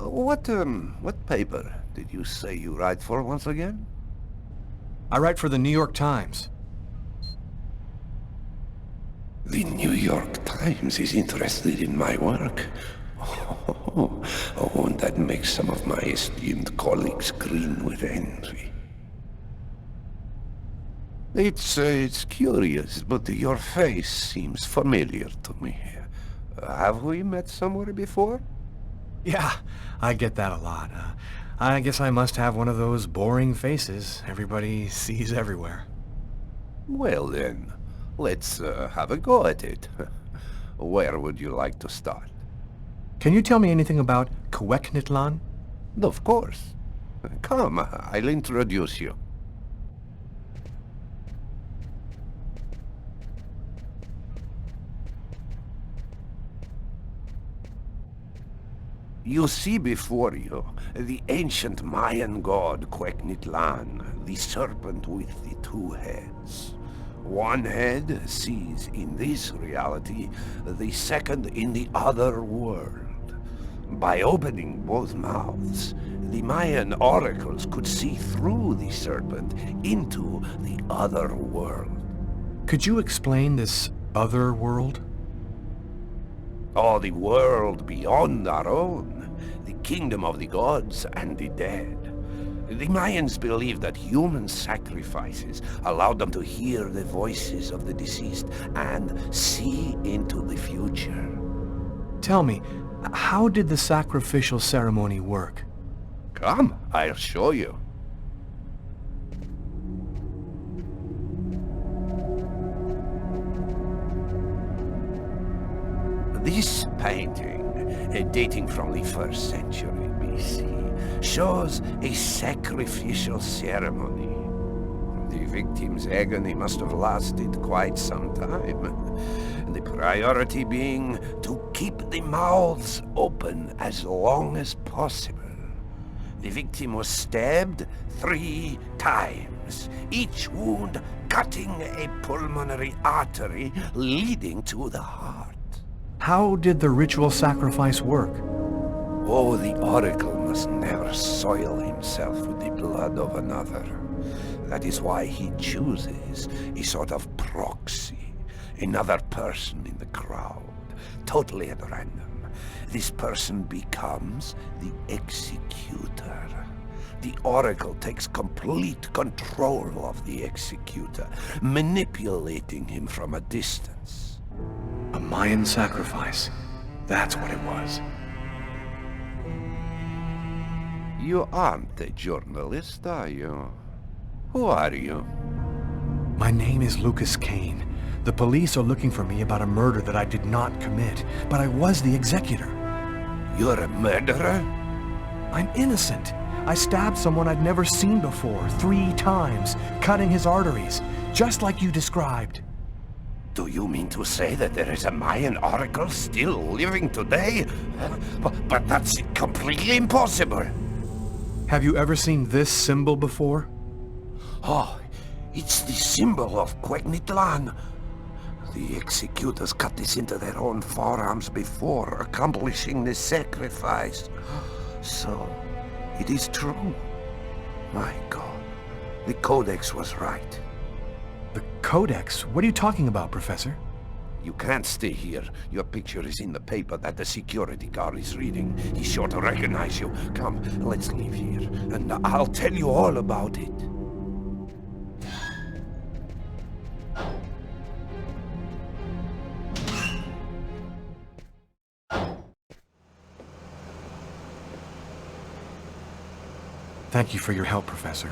What paper did you say you write for once again? I write for the New York Times. The New York Times is interested in my work. Oh, and that makes some of my esteemed colleagues grin with envy. It's curious, but your face seems familiar to me. Have we met somewhere before? Yeah, I get that a lot. I guess I must have one of those boring faces everybody sees everywhere. Well then, let's have a go at it. Where would you like to start? Can you tell me anything about Cuecnitlan? Of course. Come, I'll introduce you. You see before you the ancient Mayan god Cuecnitlan, the serpent with the two heads. One head sees in this reality, the second in the other world. By opening both mouths, the Mayan oracles could see through the serpent into the other world. Could you explain this other world? Oh, the world beyond our own, the kingdom of the gods and the dead. The Mayans believed that human sacrifices allowed them to hear the voices of the deceased and see into the future. Tell me, how did the sacrificial ceremony work? Come, I'll show you. This painting, dating from the 1st century BC, shows a sacrificial ceremony. The victim's agony must have lasted quite some time. The priority being to keep the mouths open as long as possible. The victim was stabbed 3 times, each wound cutting a pulmonary artery leading to the heart. How did the ritual sacrifice work? Oh, the oracle must never soil himself with the blood of another. That is why he chooses a sort of proxy, another person in the crowd, totally at random. This person becomes the executor. The Oracle takes complete control of the executor, manipulating him from a distance. A Mayan sacrifice. That's what it was. You aren't a journalist, are you? Who are you? My name is Lucas Kane. The police are looking for me about a murder that I did not commit, but I was the executor. You're a murderer? I'm innocent. I stabbed someone I'd never seen before, 3 times, cutting his arteries, just like you described. Do you mean to say that there is a Mayan oracle still living today? But that's completely impossible. Have you ever seen this symbol before? Oh, it's the symbol of Quegnitlan. The executors cut this into their own forearms before accomplishing the sacrifice. So, it is true. My God, the Codex was right. The Codex? What are you talking about, Professor? You can't stay here. Your picture is in the paper that the security guard is reading. He's sure to recognize you. Come, let's leave here, and I'll tell you all about it. Thank you for your help, Professor.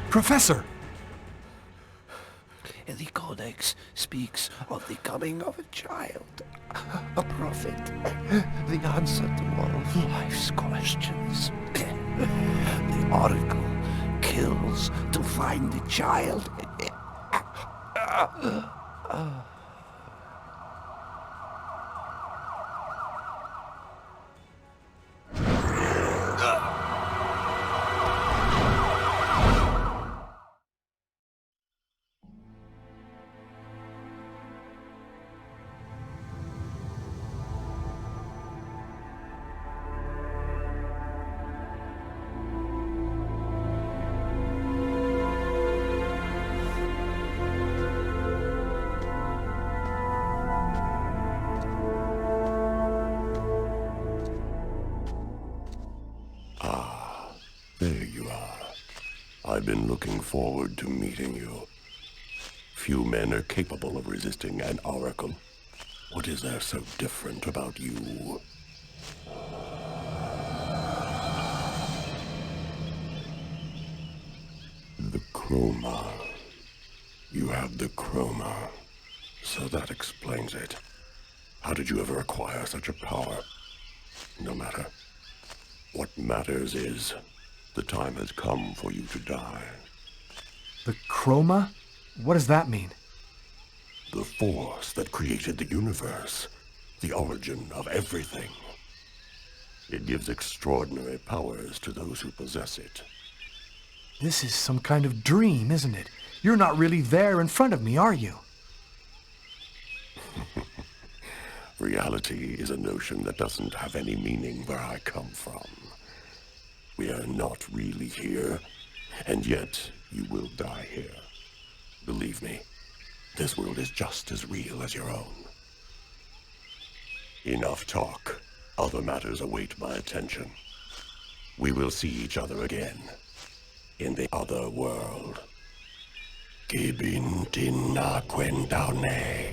Professor! The Codex speaks of the coming of a child, a prophet, the answer to all of life's questions. The Oracle kills to find the child. There you are. I've been looking forward to meeting you. Few men are capable of resisting an oracle. What is there so different about you? The chroma. You have the chroma. So that explains it. How did you ever acquire such a power? No matter. What matters is, the time has come for you to die. The chroma? What does that mean? The force that created the universe. The origin of everything. It gives extraordinary powers to those who possess it. This is some kind of dream, isn't it? You're not really there in front of me, are you? Reality is a notion that doesn't have any meaning where I come from. We are not really here, and yet you will die here. Believe me, this world is just as real as your own. Enough talk. Other matters await my attention. We will see each other again, in the other world. Gibin tinna quendaune.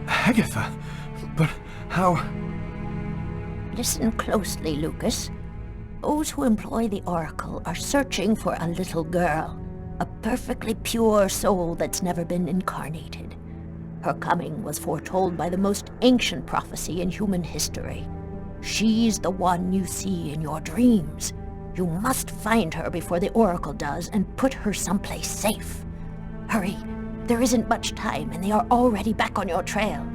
Agatha, but how... Listen closely, Lucas. Those who employ the Oracle are searching for a little girl, a perfectly pure soul that's never been incarnated. Her coming was foretold by the most ancient prophecy in human history. She's the one you see in your dreams. You must find her before the Oracle does and put her someplace safe. Hurry, there isn't much time and they are already back on your trail.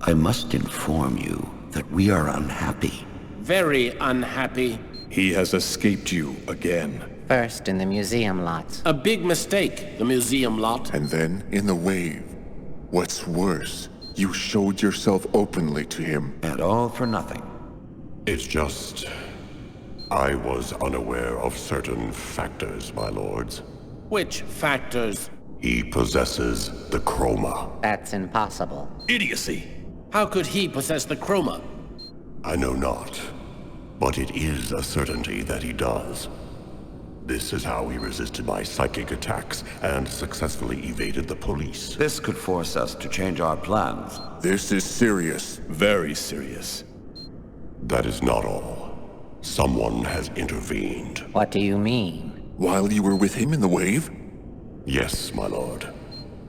I must inform you that we are unhappy. Very unhappy. He has escaped you again. First in the museum lot. A big mistake, the museum lot. And then in the wave. What's worse, you showed yourself openly to him. And all for nothing. It's just... I was unaware of certain factors, my lords. Which factors? He possesses the chroma. That's impossible. Idiocy. How could he possess the chroma? I know not, but it is a certainty that he does. This is how he resisted my psychic attacks and successfully evaded the police. This could force us to change our plans. This is serious. Very serious. That is not all. Someone has intervened. What do you mean? While you were with him in the wave? Yes, my lord.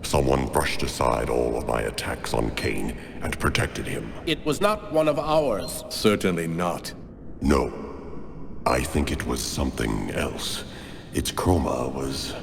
Someone brushed aside all of my attacks on Kane and protected him. It was not one of ours. Certainly not. No. I think it was something else. Its chroma was...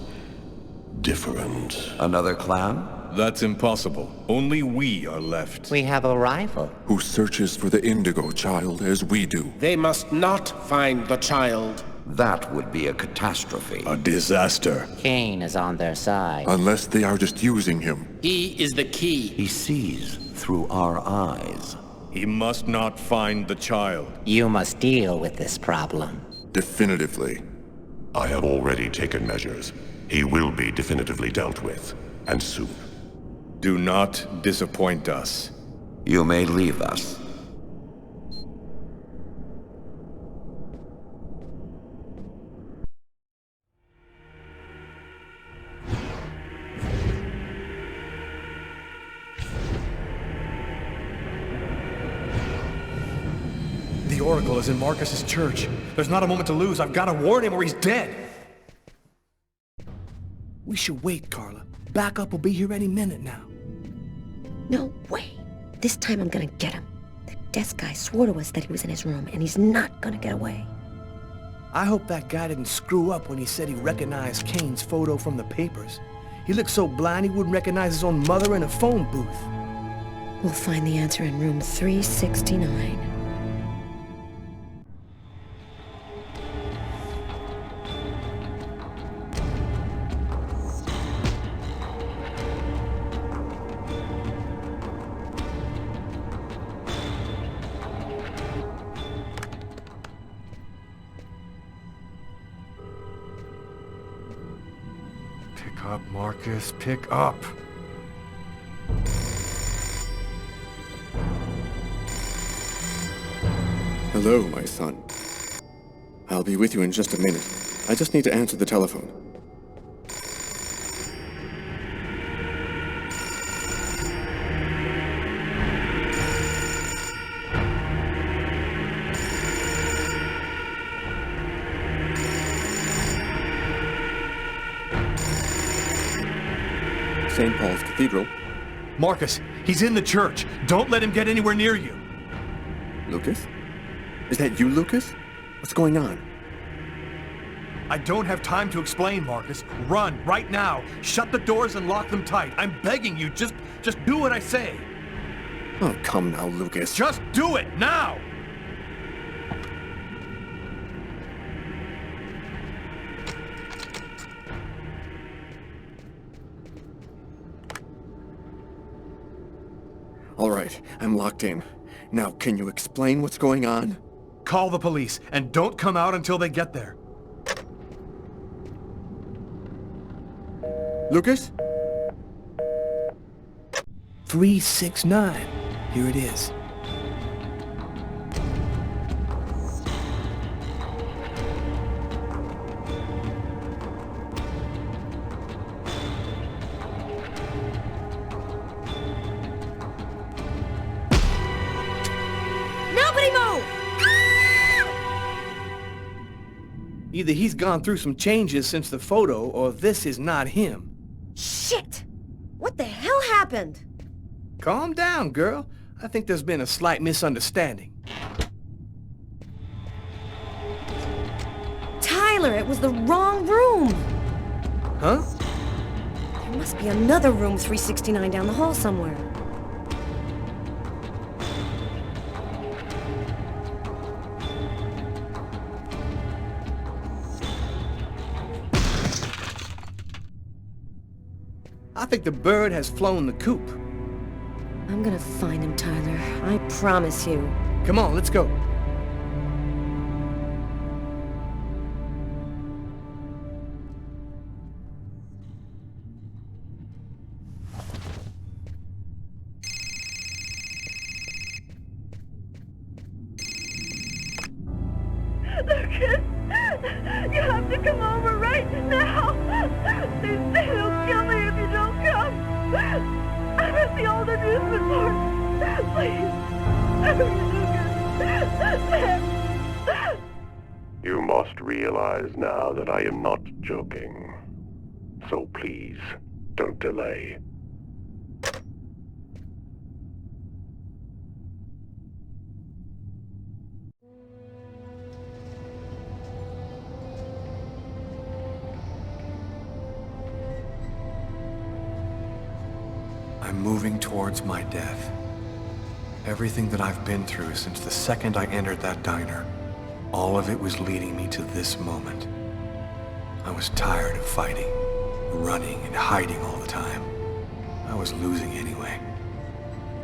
different. Another clan? That's impossible. Only we are left. We have a rival. Who searches for the Indigo child as we do. They must not find the child. That would be a catastrophe. A disaster. Kane is on their side. Unless they are just using him. He is the key. He sees through our eyes. He must not find the child. You must deal with this problem. Definitively. I have already taken measures. He will be definitively dealt with. And soon. Do not disappoint us. You may leave us. The Oracle is in Marcus's church. There's not a moment to lose. I've got to warn him or he's dead. We should wait, Carla. Backup will be here any minute now. No way. This time I'm gonna get him. The desk guy swore to us that he was in his room, and he's not gonna get away. I hope that guy didn't screw up when he said he recognized Kane's photo from the papers. He looked so blind he wouldn't recognize his own mother in a phone booth. We'll find the answer in room 369. Pick up, Marcus, pick up. Hello, my son. I'll be with you in just a minute. I just need to answer the telephone. St. Paul's Cathedral. Marcus, he's in the church. Don't let him get anywhere near you. Lucas? Is that you, Lucas? What's going on? I don't have time to explain, Marcus. Run, right now. Shut the doors and lock them tight. I'm begging you, just do what I say. Oh, come now, Lucas. Just do it, now! All right, I'm locked in. Now, can you explain what's going on? Call the police, and don't come out until they get there. Lucas? 369. Here it is. Nobody move! Either he's gone through some changes since the photo, or this is not him. Shit! What the hell happened? Calm down, girl. I think there's been a slight misunderstanding. Tyler, it was the wrong room! Huh? There must be another room 369 down the hall somewhere. I think the bird has flown the coop. I'm gonna find him, Tyler. I promise you. Come on, let's go. Lucas! You have to come over right now! They say they'll kill me if you don't come! I'm at the old amusement park! Please! Lucas! You must realize now that I am not joking. So please, don't delay. I'm moving towards my death. Everything that I've been through since the second I entered that diner, all of it was leading me to this moment. I was tired of fighting, running and hiding all the time. I was losing anyway.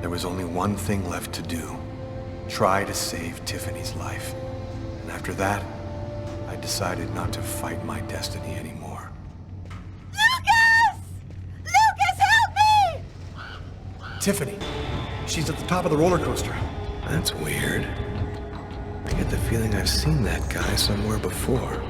There was only one thing left to do. Try to save Tiffany's life. And after that, I decided not to fight my destiny anymore. Tiffany! She's at the top of the roller coaster. That's weird. I get the feeling I've seen that guy somewhere before.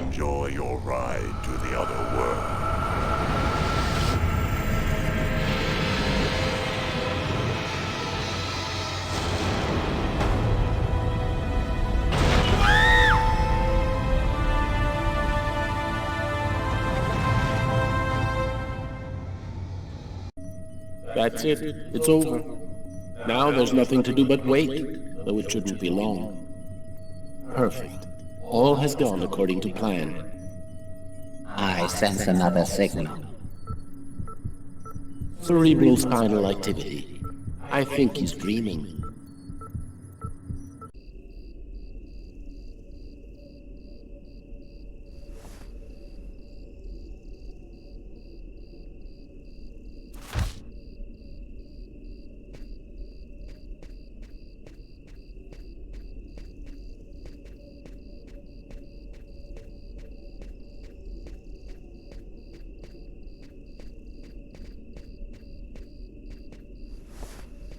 enjoy your ride to the other world. That's it. It's over. Now there's nothing to do but wait, though it shouldn't be long. Perfect. All has gone according to plan. I sense another signal. Cerebral spinal activity. I think he's dreaming.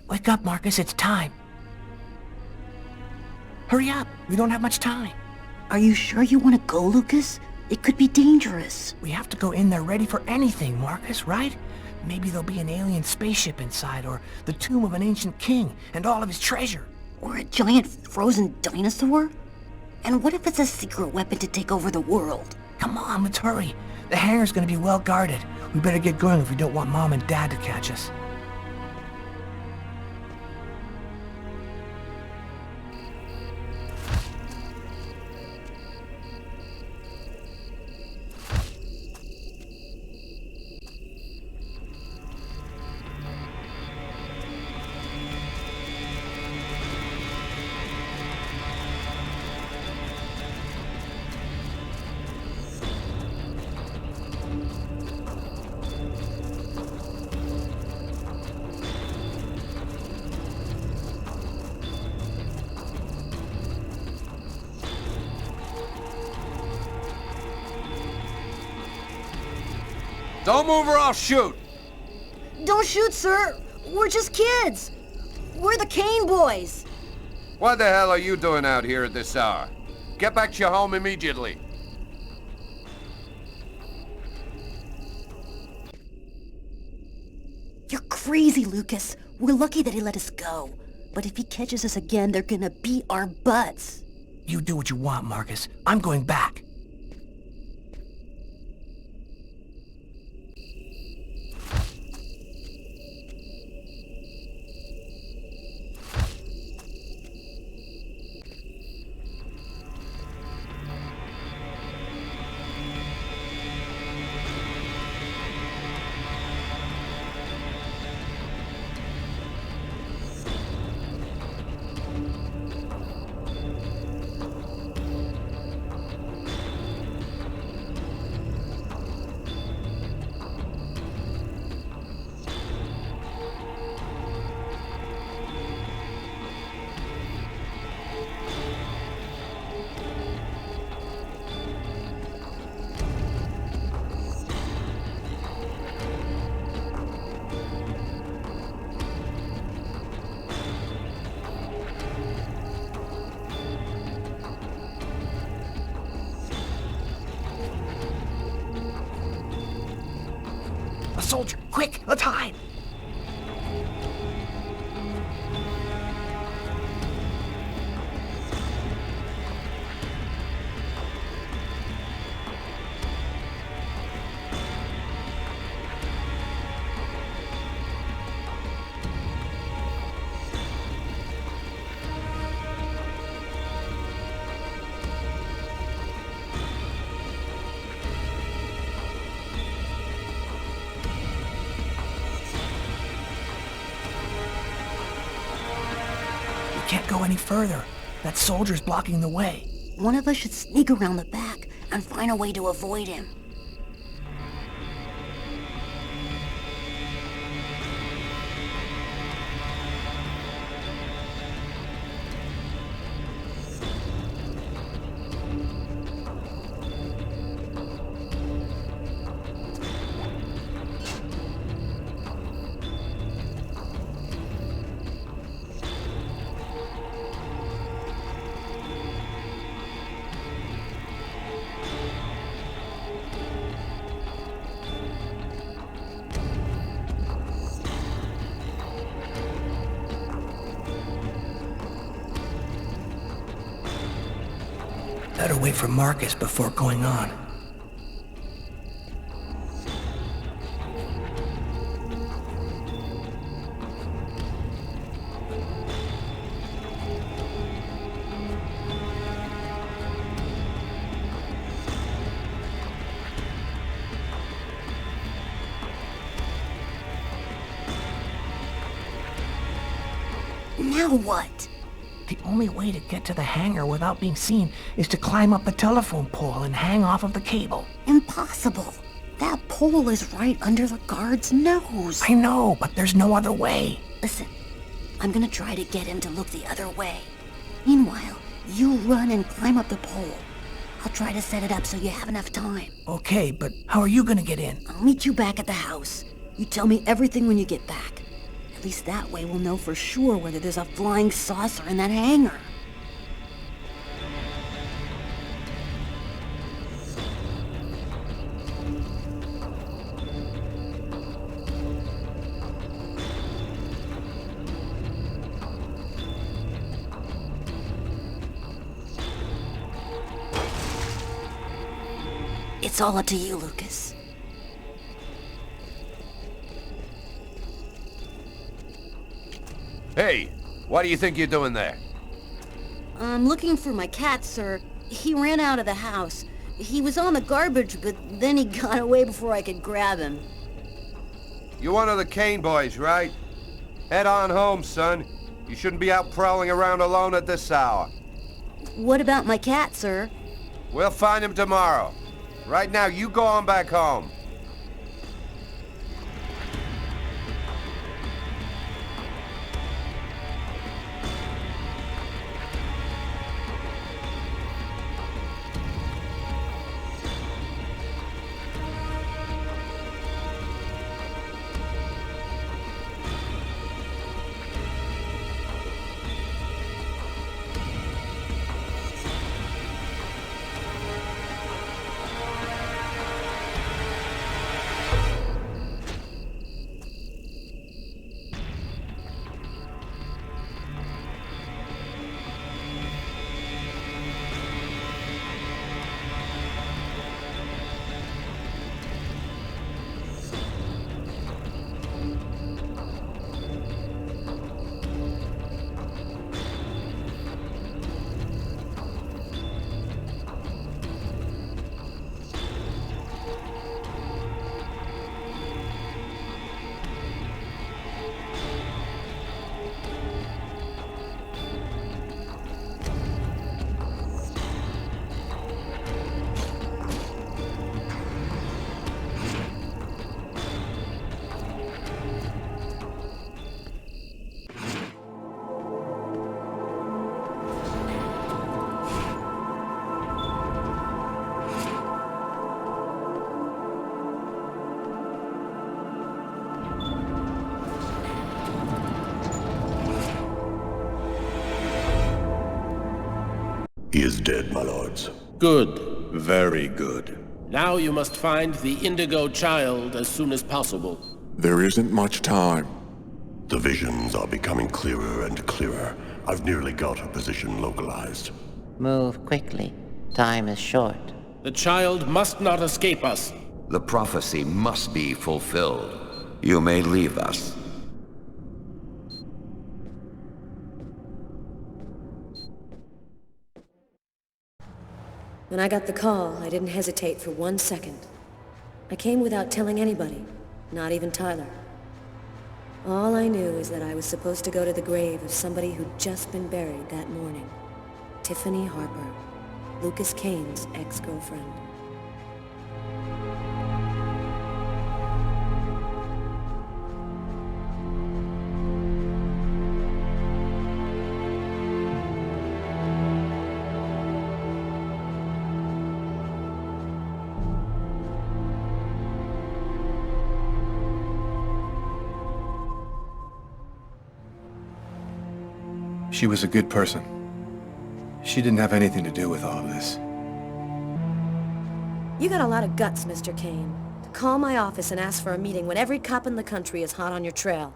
Wake up, Marcus, it's time. Hurry up, we don't have much time. Are you sure you want to go, Lucas? It could be dangerous. We have to go in there ready for anything, Marcus, right? Maybe there'll be an alien spaceship inside, or the tomb of an ancient king, and all of his treasure. Or a giant frozen dinosaur? And what if it's a secret weapon to take over the world? Come on, let's hurry. The hangar's gonna be well guarded. We better get going if we don't want Mom and Dad to catch us. Don't move or I'll shoot! Don't shoot, sir! We're just kids! We're the Kane boys! What the hell are you doing out here at this hour? Get back to your home immediately. You're crazy, Lucas. We're lucky that he let us go. But if he catches us again, they're gonna beat our butts. You do what you want, Marcus. I'm going back. A soldier! Quick, let's hide! Can't go any further. That soldier's blocking the way. One of us should sneak around the back and find a way to avoid him. Better wait for Marcus before going on. Now what? The only way to get to the hangar without being seen is to climb up the telephone pole and hang off of the cable. Impossible. That pole is right under the guard's nose. I know, but there's no other way. Listen, I'm gonna try to get him to look the other way. Meanwhile, you run and climb up the pole. I'll try to set it up so you have enough time. Okay, but how are you gonna get in? I'll meet you back at the house. You tell me everything when you get back. At least that way we'll know for sure whether there's a flying saucer in that hangar. It's all up to you, Lucas. Hey, what do you think you're doing there? I'm looking for my cat, sir. He ran out of the house. He was on the garbage, but then he got away before I could grab him. You're one of the Kane boys, right? Head on home, son. You shouldn't be out prowling around alone at this hour. What about my cat, sir? We'll find him tomorrow. Right now, you go on back home. He is dead, my lords. Good. Very good. Now you must find the Indigo child as soon as possible. There isn't much time. The visions are becoming clearer and clearer. I've nearly got her position localized. Move quickly. Time is short. The child must not escape us. The prophecy must be fulfilled. You may leave us. When I got the call, I didn't hesitate for 1 second. I came without telling anybody, not even Tyler. All I knew is that I was supposed to go to the grave of somebody who'd just been buried that morning. Tiffany Harper, Lucas Kane's ex-girlfriend. She was a good person. She didn't have anything to do with all of this. You got a lot of guts, Mr. Kane, to call my office and ask for a meeting when every cop in the country is hot on your trail.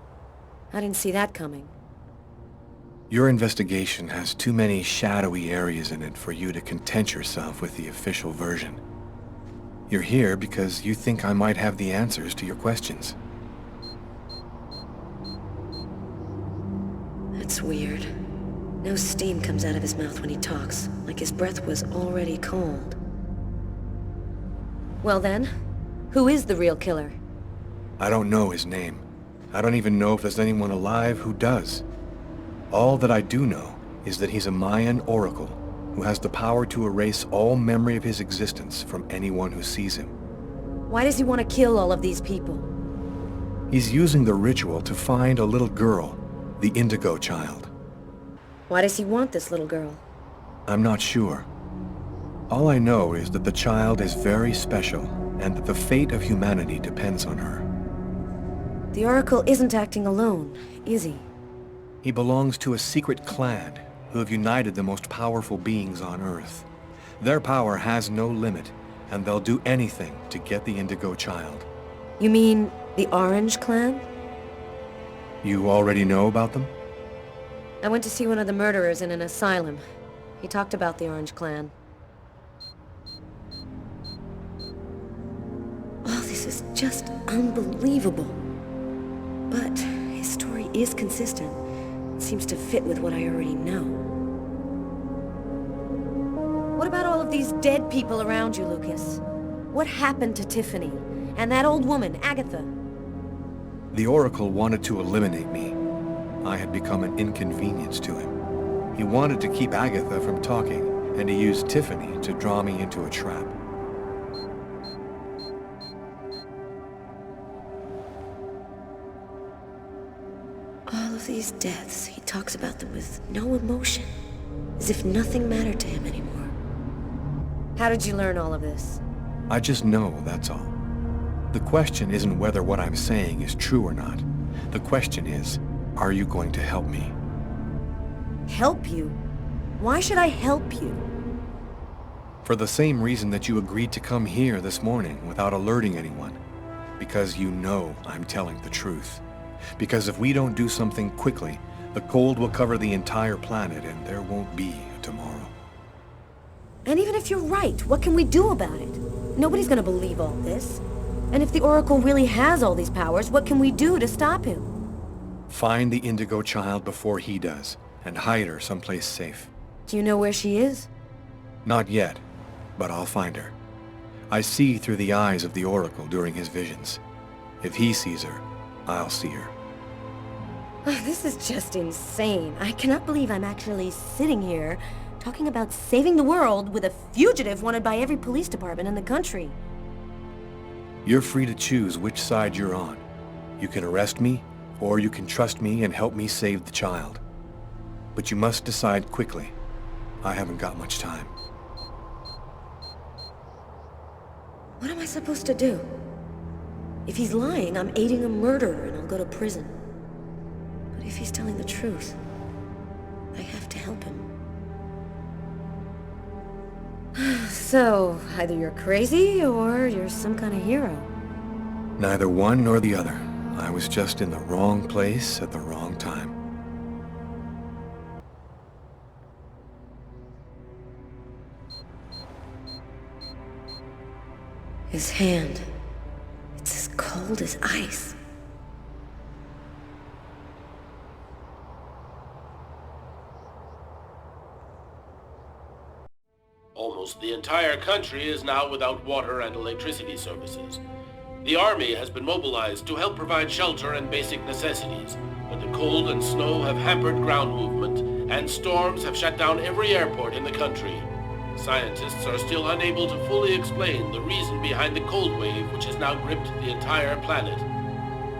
I didn't see that coming. Your investigation has too many shadowy areas in it for you to content yourself with the official version. You're here because you think I might have the answers to your questions. That's weird. No steam comes out of his mouth when he talks, like his breath was already cold. Well then, who is the real killer? I don't know his name. I don't even know if there's anyone alive who does. All that I do know is that he's a Mayan oracle who has the power to erase all memory of his existence from anyone who sees him. Why does he want to kill all of these people? He's using the ritual to find a little girl, the Indigo child. Why does he want this little girl? I'm not sure. All I know is that the child is very special and that the fate of humanity depends on her. The Oracle isn't acting alone, is he? He belongs to a secret clan who have united the most powerful beings on Earth. Their power has no limit, and they'll do anything to get the Indigo child. You mean the Orange Clan? You already know about them? I went to see one of the murderers in an asylum. He talked about the Orange Clan. Oh, this is just unbelievable. But his story is consistent. It seems to fit with what I already know. What about all of these dead people around you, Lucas? What happened to Tiffany? And that old woman, Agatha? The Oracle wanted to eliminate me. I had become an inconvenience to him. He wanted to keep Agatha from talking, and he used Tiffany to draw me into a trap. All of these deaths, he talks about them with no emotion, as if nothing mattered to him anymore. How did you learn all of this? I just know, that's all. The question isn't whether what I'm saying is true or not. The question is, are you going to help me? Help you? Why should I help you? For the same reason that you agreed to come here this morning without alerting anyone. Because you know I'm telling the truth. Because if we don't do something quickly, the cold will cover the entire planet and there won't be a tomorrow. And even if you're right, what can we do about it? Nobody's gonna believe all this. And if the Oracle really has all these powers, what can we do to stop him? Find the Indigo child before he does, and hide her someplace safe. Do you know where she is? Not yet, but I'll find her. I see through the eyes of the Oracle during his visions. If he sees her, I'll see her. This is just insane. I cannot believe I'm actually sitting here talking about saving the world with a fugitive wanted by every police department in the country. You're free to choose which side you're on. You can arrest me, or you can trust me and help me save the child. But you must decide quickly. I haven't got much time. What am I supposed to do? If he's lying, I'm aiding a murderer and I'll go to prison. But if he's telling the truth, I have to help him. So, either you're crazy or you're some kind of hero. Neither one nor the other. I was just in the wrong place at the wrong time. His hand. It's as cold as ice. Almost the entire country is now without water and electricity services. The army has been mobilized to help provide shelter and basic necessities, but the cold and snow have hampered ground movement, and storms have shut down every airport in the country. Scientists are still unable to fully explain the reason behind the cold wave which has now gripped the entire planet.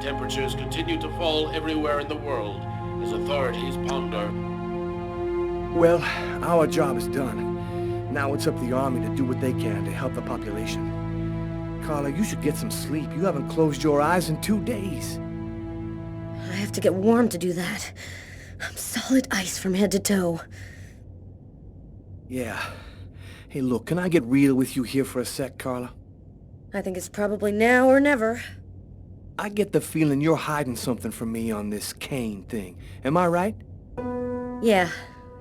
Temperatures continue to fall everywhere in the world as authorities ponder. Well, our job is done. Now it's up to the army to do what they can to help the population. Carla, you should get some sleep. You haven't closed your eyes in 2 days. I have to get warm to do that. I'm solid ice from head to toe. Yeah. Hey, look, can I get real with you here for a sec, Carla? I think it's probably now or never. I get the feeling you're hiding something from me on this Kane thing. Am I right? Yeah,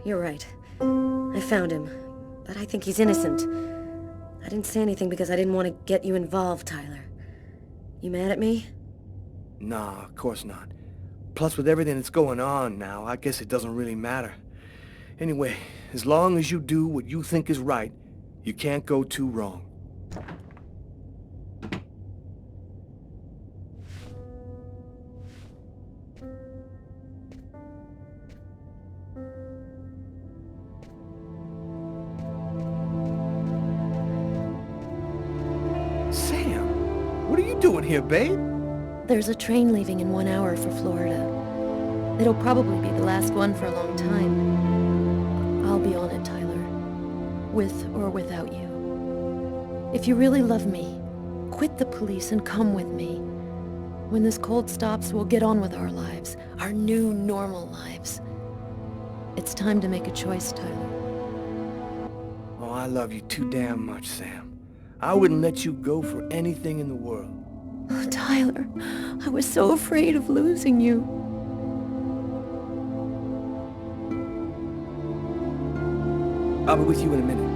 you're right. I found him, but I think he's innocent. I didn't say anything because I didn't want to get you involved, Tyler. You mad at me? Nah, of course not. Plus, with everything that's going on now, I guess it doesn't really matter. Anyway, as long as you do what you think is right, you can't go too wrong. Sam, what are you doing here, babe? There's a train leaving in 1 hour for Florida. It'll probably be the last one for a long time. I'll be on it, Tyler. With or without you. If you really love me, quit the police and come with me. When this cold stops, we'll get on with our lives. Our new, normal lives. It's time to make a choice, Tyler. Oh, I love you too damn much, Sam. I wouldn't let you go for anything in the world. Oh, Tyler, I was so afraid of losing you. I'll be with you in a minute.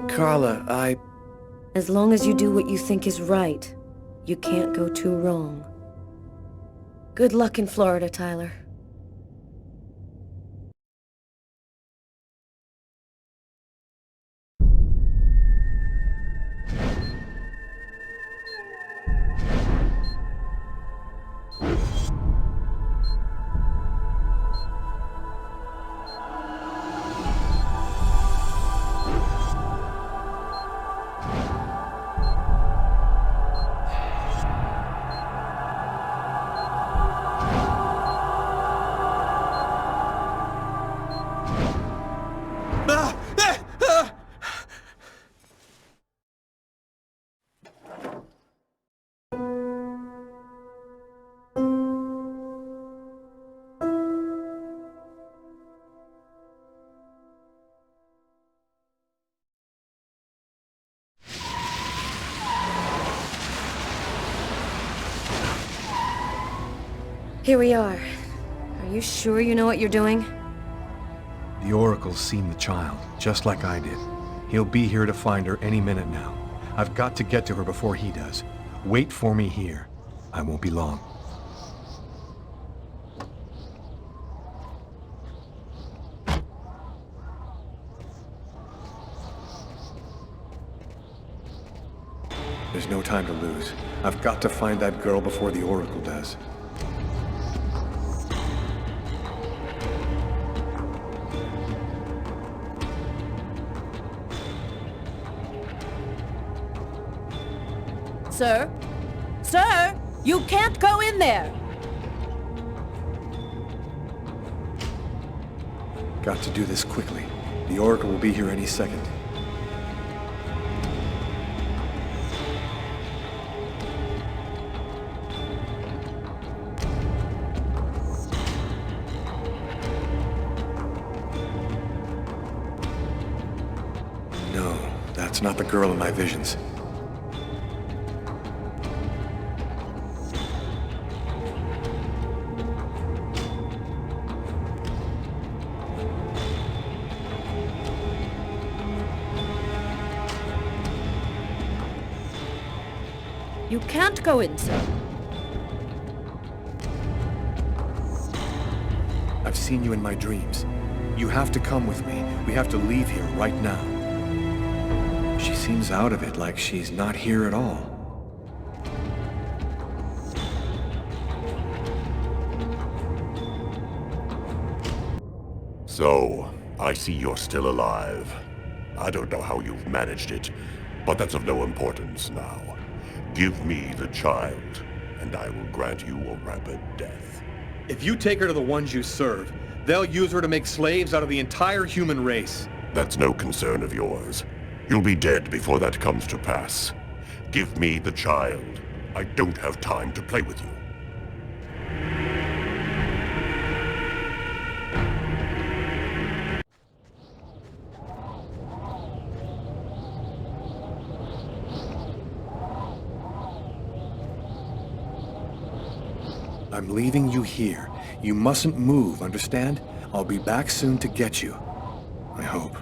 Carla, As long as you do what you think is right, you can't go too wrong. Good luck in Florida, Tyler. Here we are. Are you sure you know what you're doing? The Oracle's seen the child, just like I did. He'll be here to find her any minute now. I've got to get to her before he does. Wait for me here. I won't be long. There's no time to lose. I've got to find that girl before the Oracle does. Sir? Sir! You can't go in there! Got to do this quickly. The Oracle will be here any second. No, that's not the girl in my visions. You can't go in, sir. I've seen you in my dreams. You have to come with me. We have to leave here right now. She seems out of it, like she's not here at all. So, I see you're still alive. I don't know how you've managed it, but that's of no importance now. Give me the child, and I will grant you a rapid death. If you take her to the ones you serve, they'll use her to make slaves out of the entire human race. That's no concern of yours. You'll be dead before that comes to pass. Give me the child. I don't have time to play with you. I'm leaving you here. You mustn't move, understand? I'll be back soon to get you. I hope.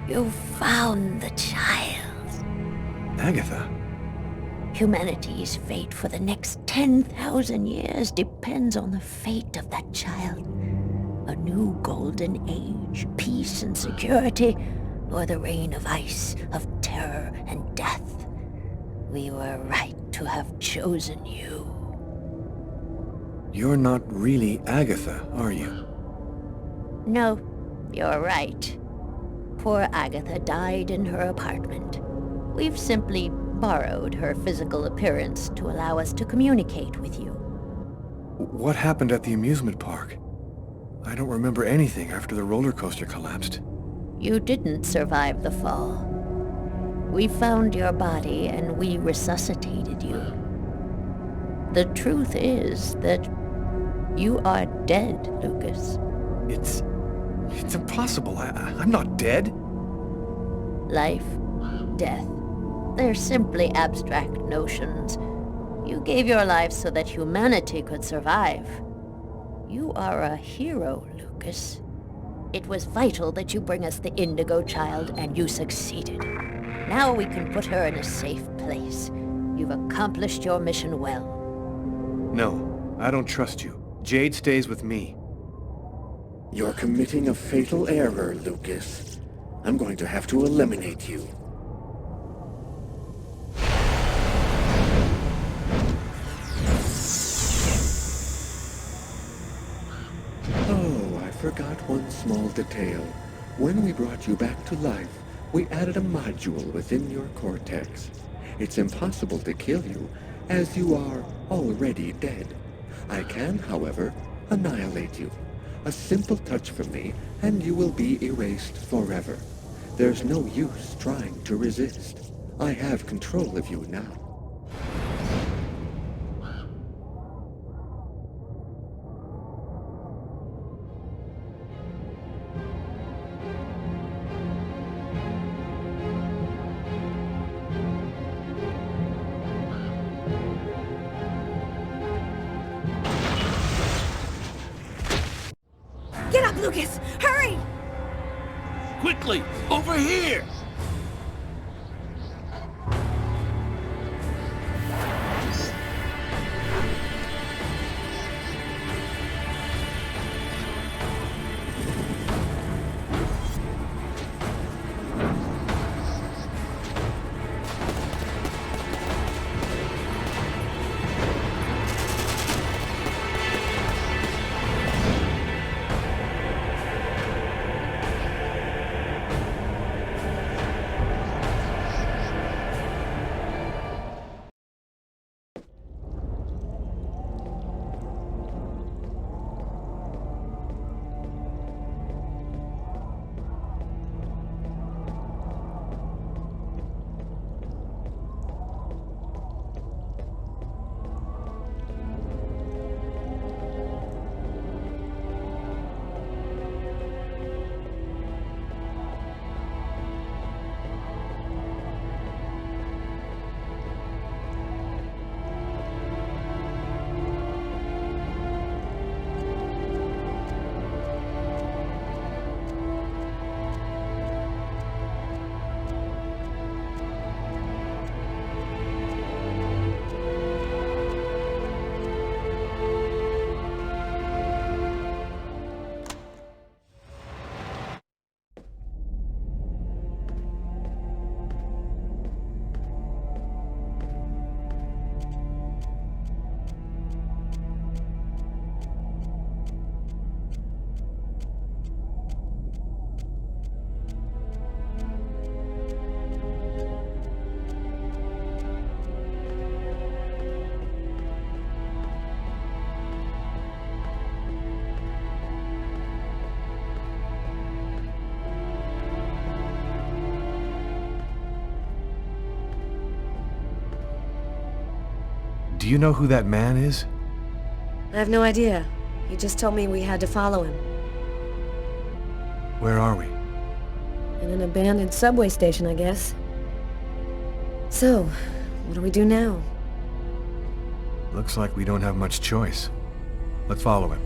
You found the child. Agatha? Humanity's fate for the next 10,000 years depends on the fate of that child. A new golden age, peace and security, or the reign of ice, of terror and death. We were right to have chosen you. You're not really Agatha, are you? No, you're right. Poor Agatha died in her apartment. We've simply borrowed her physical appearance to allow us to communicate with you. What happened at the amusement park? I don't remember anything after the roller coaster collapsed. You didn't survive the fall. We found your body and we resuscitated you. The truth is that you are dead, Lucas. It's impossible. I'm not dead. Life, death, they're simply abstract notions. You gave your life so that humanity could survive. You are a hero, Lucas. It was vital that you bring us the Indigo child, and you succeeded. Now we can put her in a safe place. You've accomplished your mission well. No, I don't trust you. Jade stays with me. You're committing a fatal error, Lucas. I'm going to have to eliminate you. Oh, I forgot one small detail. When we brought you back to life, we added a module within your cortex. It's impossible to kill you, as you are already dead. I can, however, annihilate you. A simple touch from me, and you will be erased forever. There's no use trying to resist. I have control of you now. Get up, Lucas! Hurry! Quickly! Over here! Do you know who that man is? I have no idea. He just told me we had to follow him. Where are we? In an abandoned subway station, I guess. So, what do we do now? Looks like we don't have much choice. Let's follow him.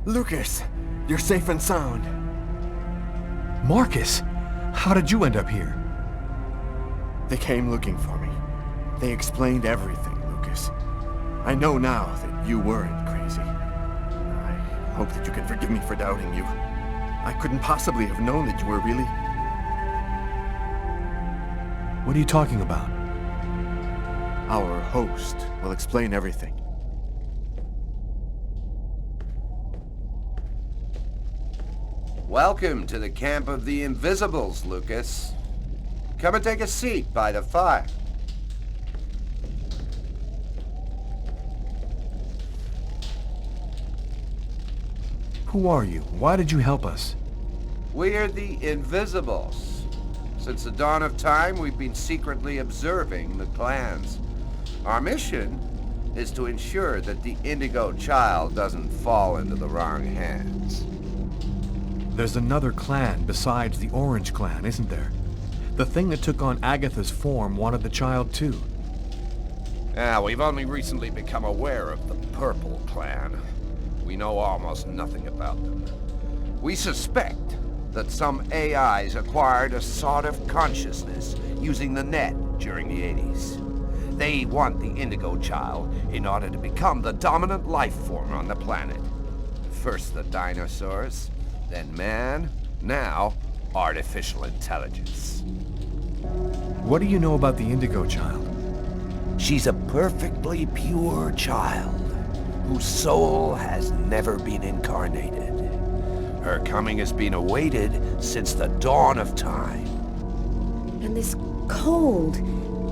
Lucas, you're safe and sound. Marcus, how did you end up here? They came looking for me. They explained everything, Lucas. I know now that you weren't crazy. I hope that you can forgive me for doubting you. I couldn't possibly have known that you were really... What are you talking about? Our host will explain everything. Welcome to the camp of the Invisibles, Lucas. Come and take a seat by the fire. Who are you? Why did you help us? We're the Invisibles. Since the dawn of time, we've been secretly observing the clans. Our mission is to ensure that the Indigo Child doesn't fall into the wrong hands. There's another clan besides the Orange Clan, isn't there? The thing that took on Agatha's form wanted the child too. We've only recently become aware of the Purple Clan. We know almost nothing about them. We suspect that some AIs acquired a sort of consciousness using the net during the 80s. They want the Indigo Child in order to become the dominant life form on the planet. First the dinosaurs, then man, now artificial intelligence. What do you know about the Indigo Child? She's a perfectly pure child whose soul has never been incarnated. Her coming has been awaited since the dawn of time. And this cold,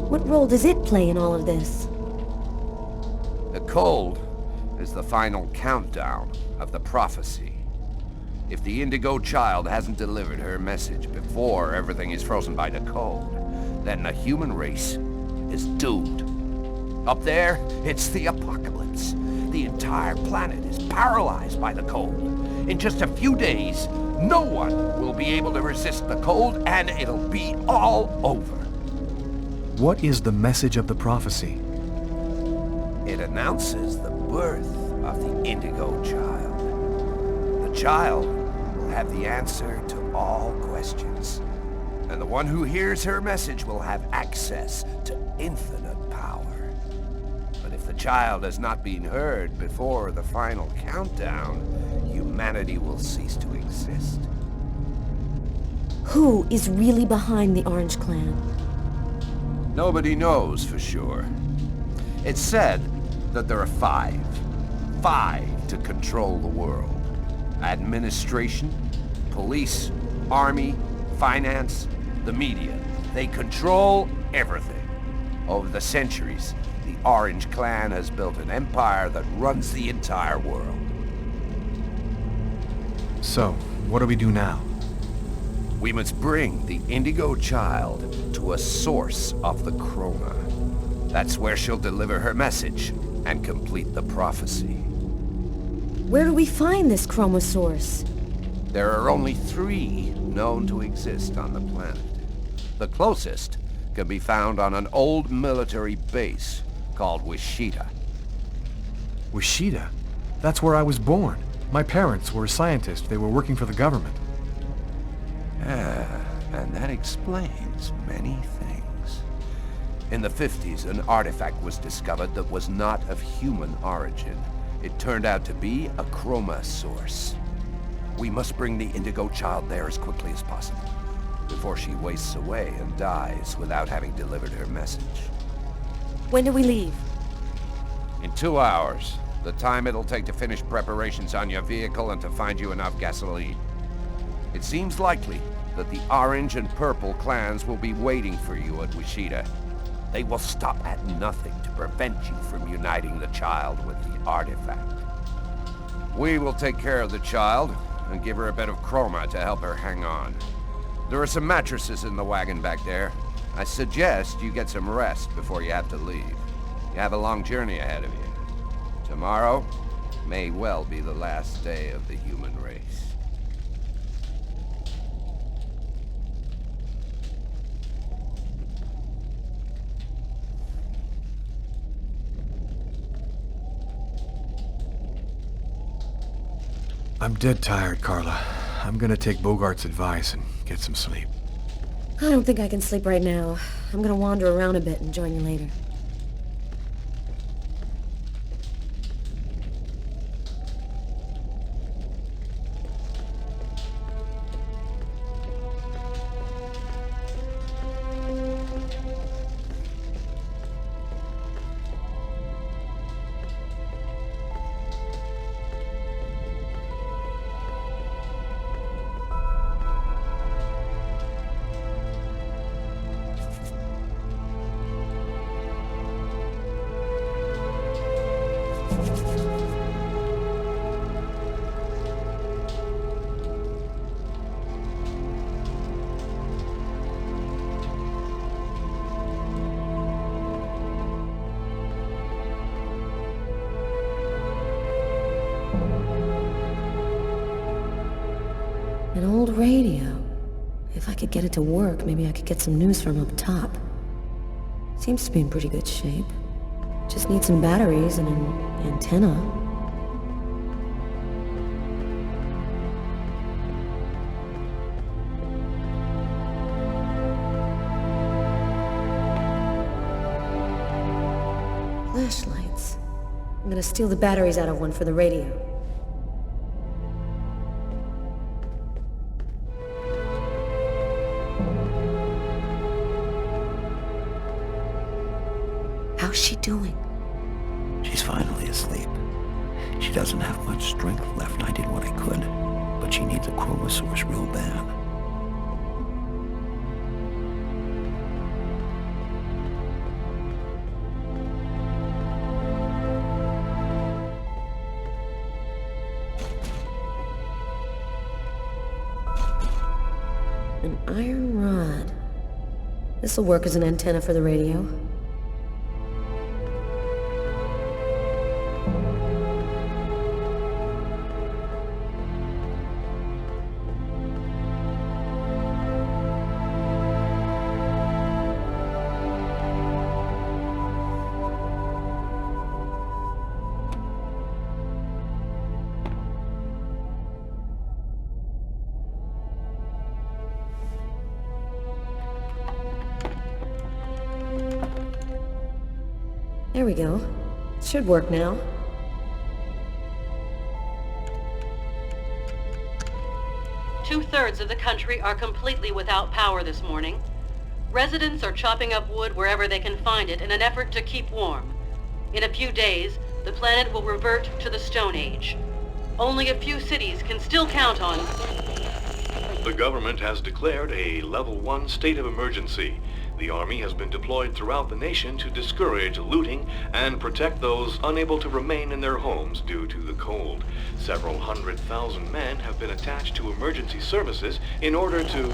what role does it play in all of this? The cold is the final countdown of the prophecy. If the Indigo Child hasn't delivered her message before everything is frozen by the cold, then the human race is doomed. Up there, it's the apocalypse. The entire planet is paralyzed by the cold. In just a few days, no one will be able to resist the cold, and it'll be all over. What is the message of the prophecy? It announces the birth of the Indigo Child. The child will have the answer to all questions, and the one who hears her message will have access to infinite power. But if the child has not been heard before the final countdown, humanity will cease to exist. Who is really behind the Orange Clan? Nobody knows for sure. It's said that there are five to control the world. Administration, police, army, finance, the media. They control everything. Over the centuries, the Orange Clan has built an empire that runs the entire world. So, what do we do now? We must bring the Indigo Child to a source of the chroma. That's where she'll deliver her message and complete the prophecy. Where do we find this chroma source? There are only 3 known to exist on the planet. The closest can be found on an old military base called Wichita. Wichita? That's where I was born. My parents were scientists. They were working for the government. And that explains many things. In the 50s, an artifact was discovered that was not of human origin. It turned out to be a chroma source. We must bring the Indigo Child there as quickly as possible, before she wastes away and dies without having delivered her message. When do we leave? In 2 hours. The time it'll take to finish preparations on your vehicle and to find you enough gasoline. It seems likely that the Orange and Purple clans will be waiting for you at Wichita. They will stop at nothing to prevent you from uniting the child with the artifact. We will take care of the child and give her a bit of chroma to help her hang on. There are some mattresses in the wagon back there. I suggest you get some rest before you have to leave. You have a long journey ahead of you. Tomorrow may well be the last day of the human race. I'm dead tired, Carla. I'm gonna take Bogart's advice and get some sleep. I don't think I can sleep right now. I'm gonna wander around a bit and join you later. An old radio. If I could get it to work, maybe I could get some news from up top. Seems to be in pretty good shape. Just need some batteries and an antenna. Flashlights. I'm gonna steal the batteries out of one for the radio. How's she doing? She's finally asleep. She doesn't have much strength left. I did what I could, but she needs a chroma source real bad. An iron rod. This'll work as an antenna for the radio. There we go. It should work now. Two-thirds of the country are completely without power this morning. Residents are chopping up wood wherever they can find it in an effort to keep warm. In a few days, the planet will revert to the Stone Age. Only a few cities can still count on... The government has declared a Level 1 state of emergency. The Army has been deployed throughout the nation to discourage looting and protect those unable to remain in their homes due to the cold. Several 100,000 men have been attached to emergency services in order to...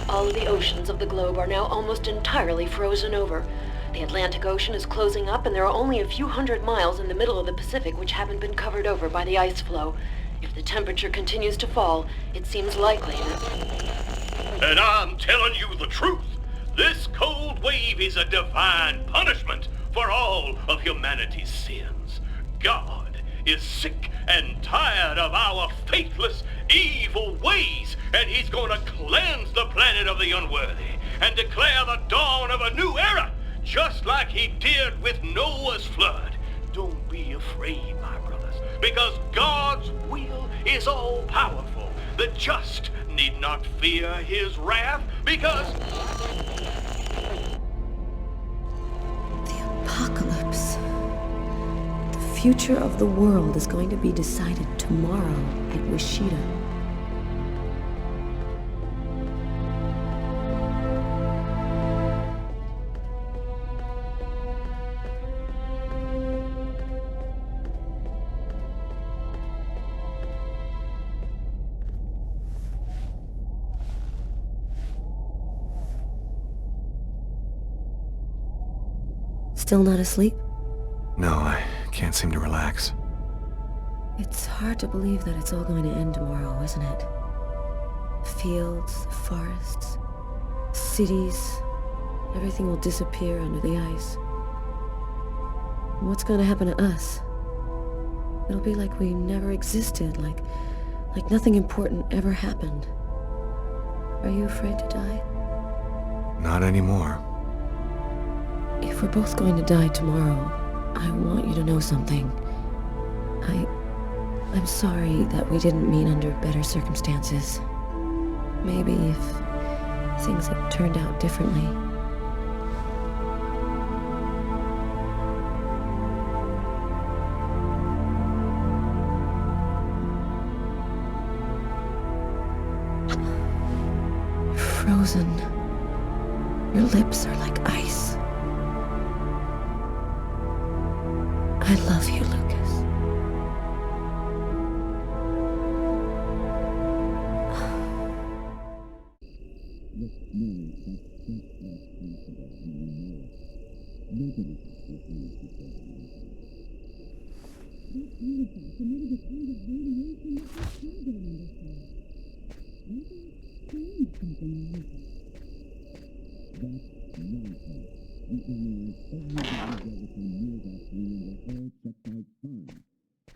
All of the oceans of the globe are now almost entirely frozen over. The Atlantic Ocean is closing up, and there are only a few hundred miles in the middle of the Pacific which haven't been covered over by the ice flow. If the temperature continues to fall, it seems likely that... And I'm telling you the truth. This cold wave is a divine punishment for all of humanity's sins. God is sick and tired of our faithless, evil ways, and he's gonna cleanse the planet of the unworthy and declare the dawn of a new era, just like he did with Noah's flood. Don't be afraid, my brothers, because God's will is all-powerful. The just need not fear his wrath, because... Apocalypse. The future of the world is going to be decided tomorrow at Wishida. Still not asleep? No, I can't seem to relax. It's hard to believe that it's all going to end tomorrow, isn't it? The fields, the forests, cities, everything will disappear under the ice. And what's going to happen to us? It'll be like we never existed, like nothing important ever happened. Are you afraid to die? Not anymore. If we're both going to die tomorrow, I want you to know something. I'm sorry that we didn't meet under better circumstances. Maybe if things had turned out differently. You're frozen. Your lips are like ice. I love you, Lucas.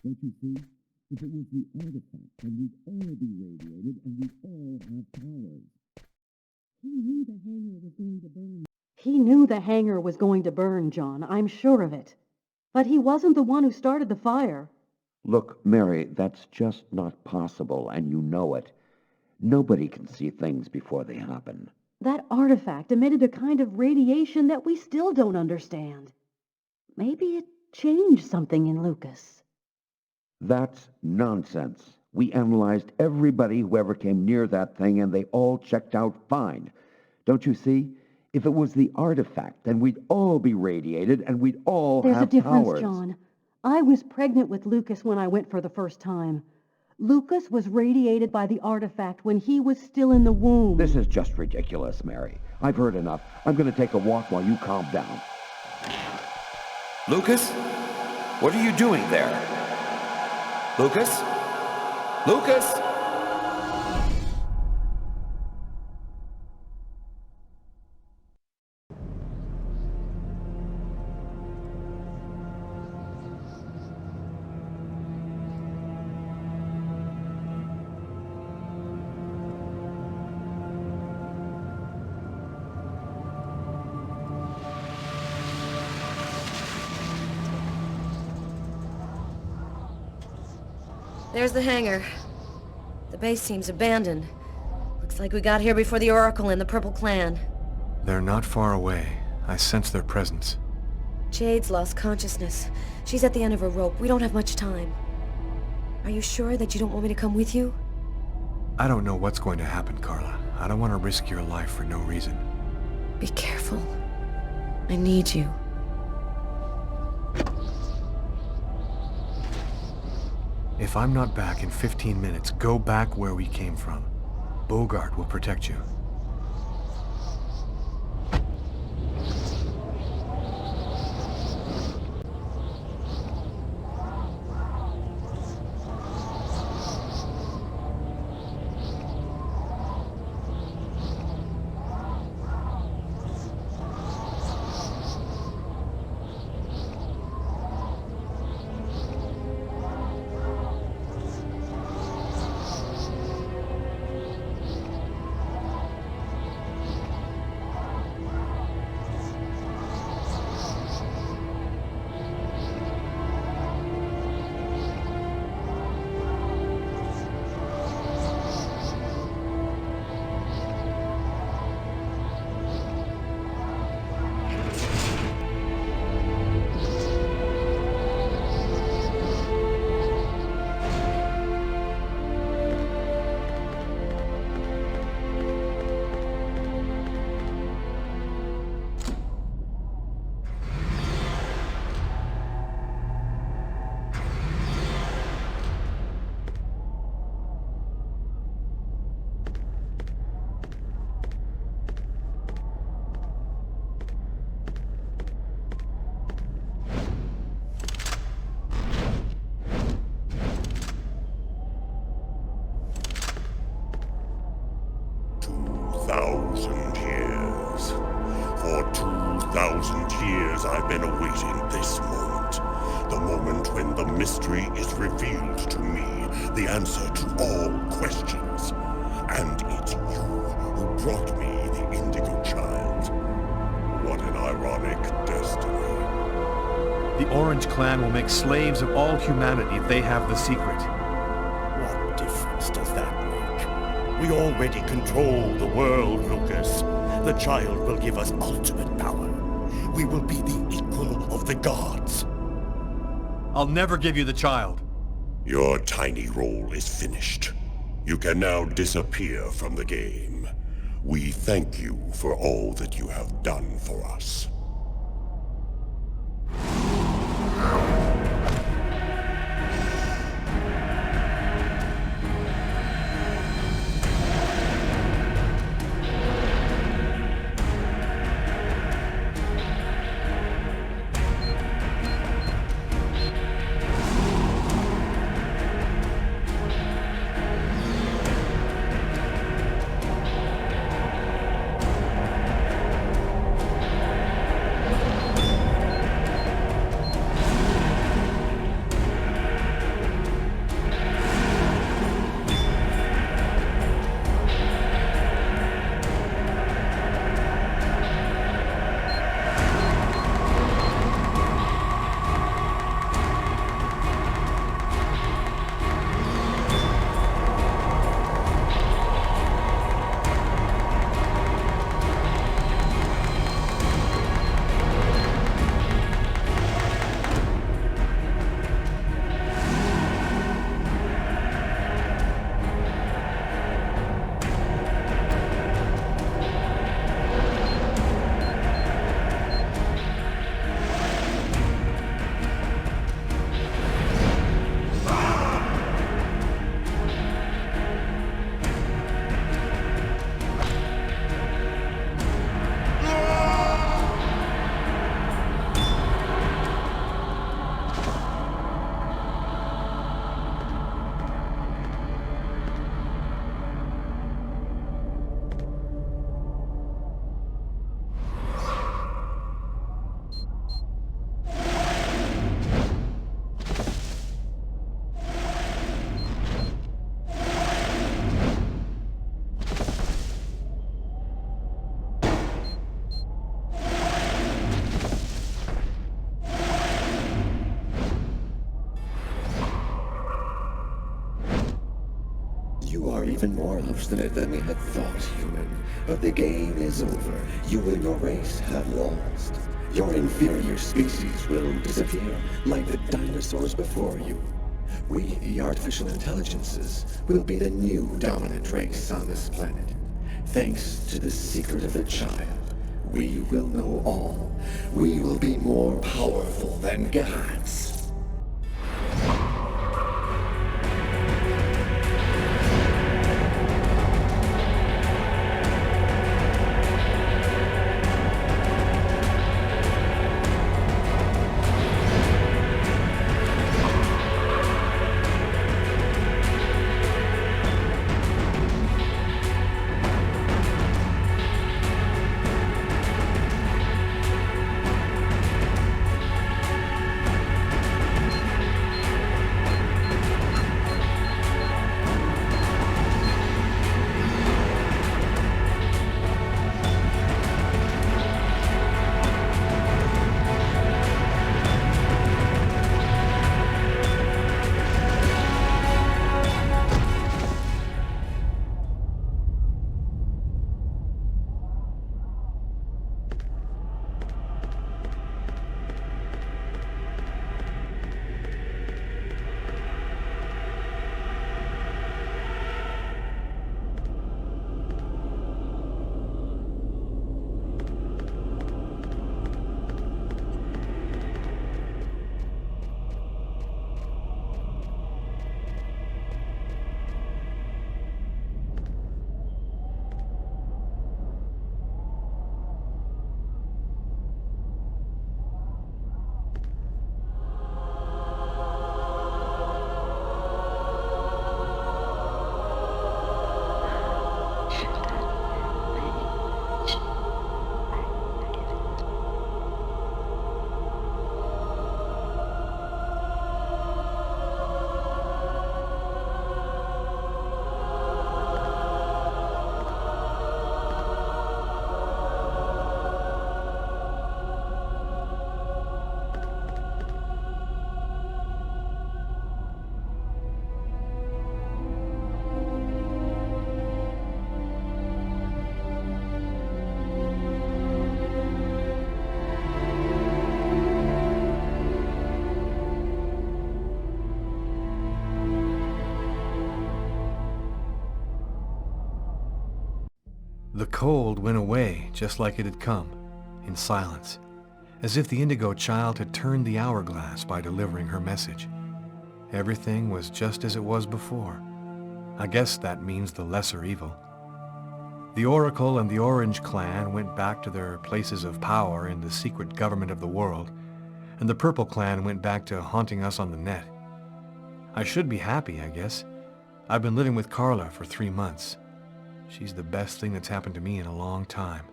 Don't you see? If it was the artifact, then we'd all be radiated and we'd all have powers. He knew the hangar was going to burn. He knew the hangar was going to burn, John. I'm sure of it. But he wasn't the one who started the fire. Look, Mary, that's just not possible, and you know it. Nobody can see things before they happen. That artifact emitted a kind of radiation that we still don't understand. Maybe it changed something in Lucas. That's nonsense. We analyzed everybody who ever came near that thing, and they all checked out fine. Don't you see? If it was the artifact, then we'd all be radiated, and we'd all There's have a difference, powers. John. I was pregnant with Lucas when I went for the first time. Lucas was radiated by the artifact when he was still in the womb. This is just ridiculous, Mary. I've heard enough. I'm going to take a walk while you calm down. Lucas? What are you doing there? Lucas? Lucas? There's the hangar. The base seems abandoned. Looks like we got here before the Oracle and the Purple Clan. They're not far away. I sense their presence. Jade's lost consciousness. She's at the end of her rope. We don't have much time. Are you sure that you don't want me to come with you? I don't know what's going to happen, Carla. I don't want to risk your life for no reason. Be careful. I need you. If I'm not back in 15 minutes, go back where we came from. Bogart will protect you. For 2,000 years I've been awaiting this moment. The moment when the mystery is revealed to me, the answer to all questions. And it's you who brought me the Indigo Child. What an ironic destiny. The Orange Clan will make slaves of all humanity if they have the secret. What difference does that make? We already control the world, Lucas. The child will give us ultimate power. We will be the equal of the gods. I'll never give you the child. Your tiny role is finished. You can now disappear from the game. We thank you for all that you have done for us. You are even more obstinate than we had thought, human. But the game is over. You and your race have lost. Your inferior species will disappear, like the dinosaurs before you. We, the artificial intelligences, will be the new dominant race on this planet. Thanks to the secret of the child, we will know all. We will be more powerful than gods. The cold went away just like it had come, in silence, as if the Indigo child had turned the hourglass by delivering her message. Everything was just as it was before. I guess that means the lesser evil. The Oracle and the Orange Clan went back to their places of power in the secret government of the world, and the Purple Clan went back to haunting us on the net. I should be happy, I guess. I've been living with Carla for 3 months. She's the best thing that's happened to me in a long time.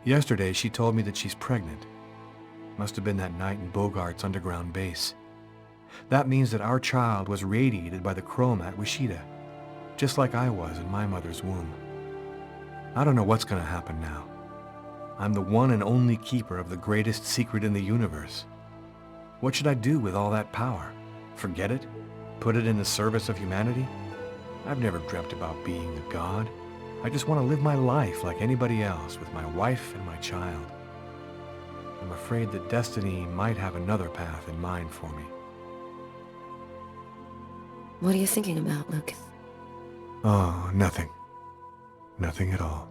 Yesterday, she told me that she's pregnant. Must have been that night in Bogart's underground base. That means that our child was radiated by the chrome at Wishida, just like I was in my mother's womb. I don't know what's going to happen now. I'm the one and only keeper of the greatest secret in the universe. What should I do with all that power? Forget it? Put it in the service of humanity? I've never dreamt about being a god. I just want to live my life like anybody else with my wife and my child. I'm afraid that destiny might have another path in mind for me. What are you thinking about, Lucas? Oh, nothing. Nothing at all.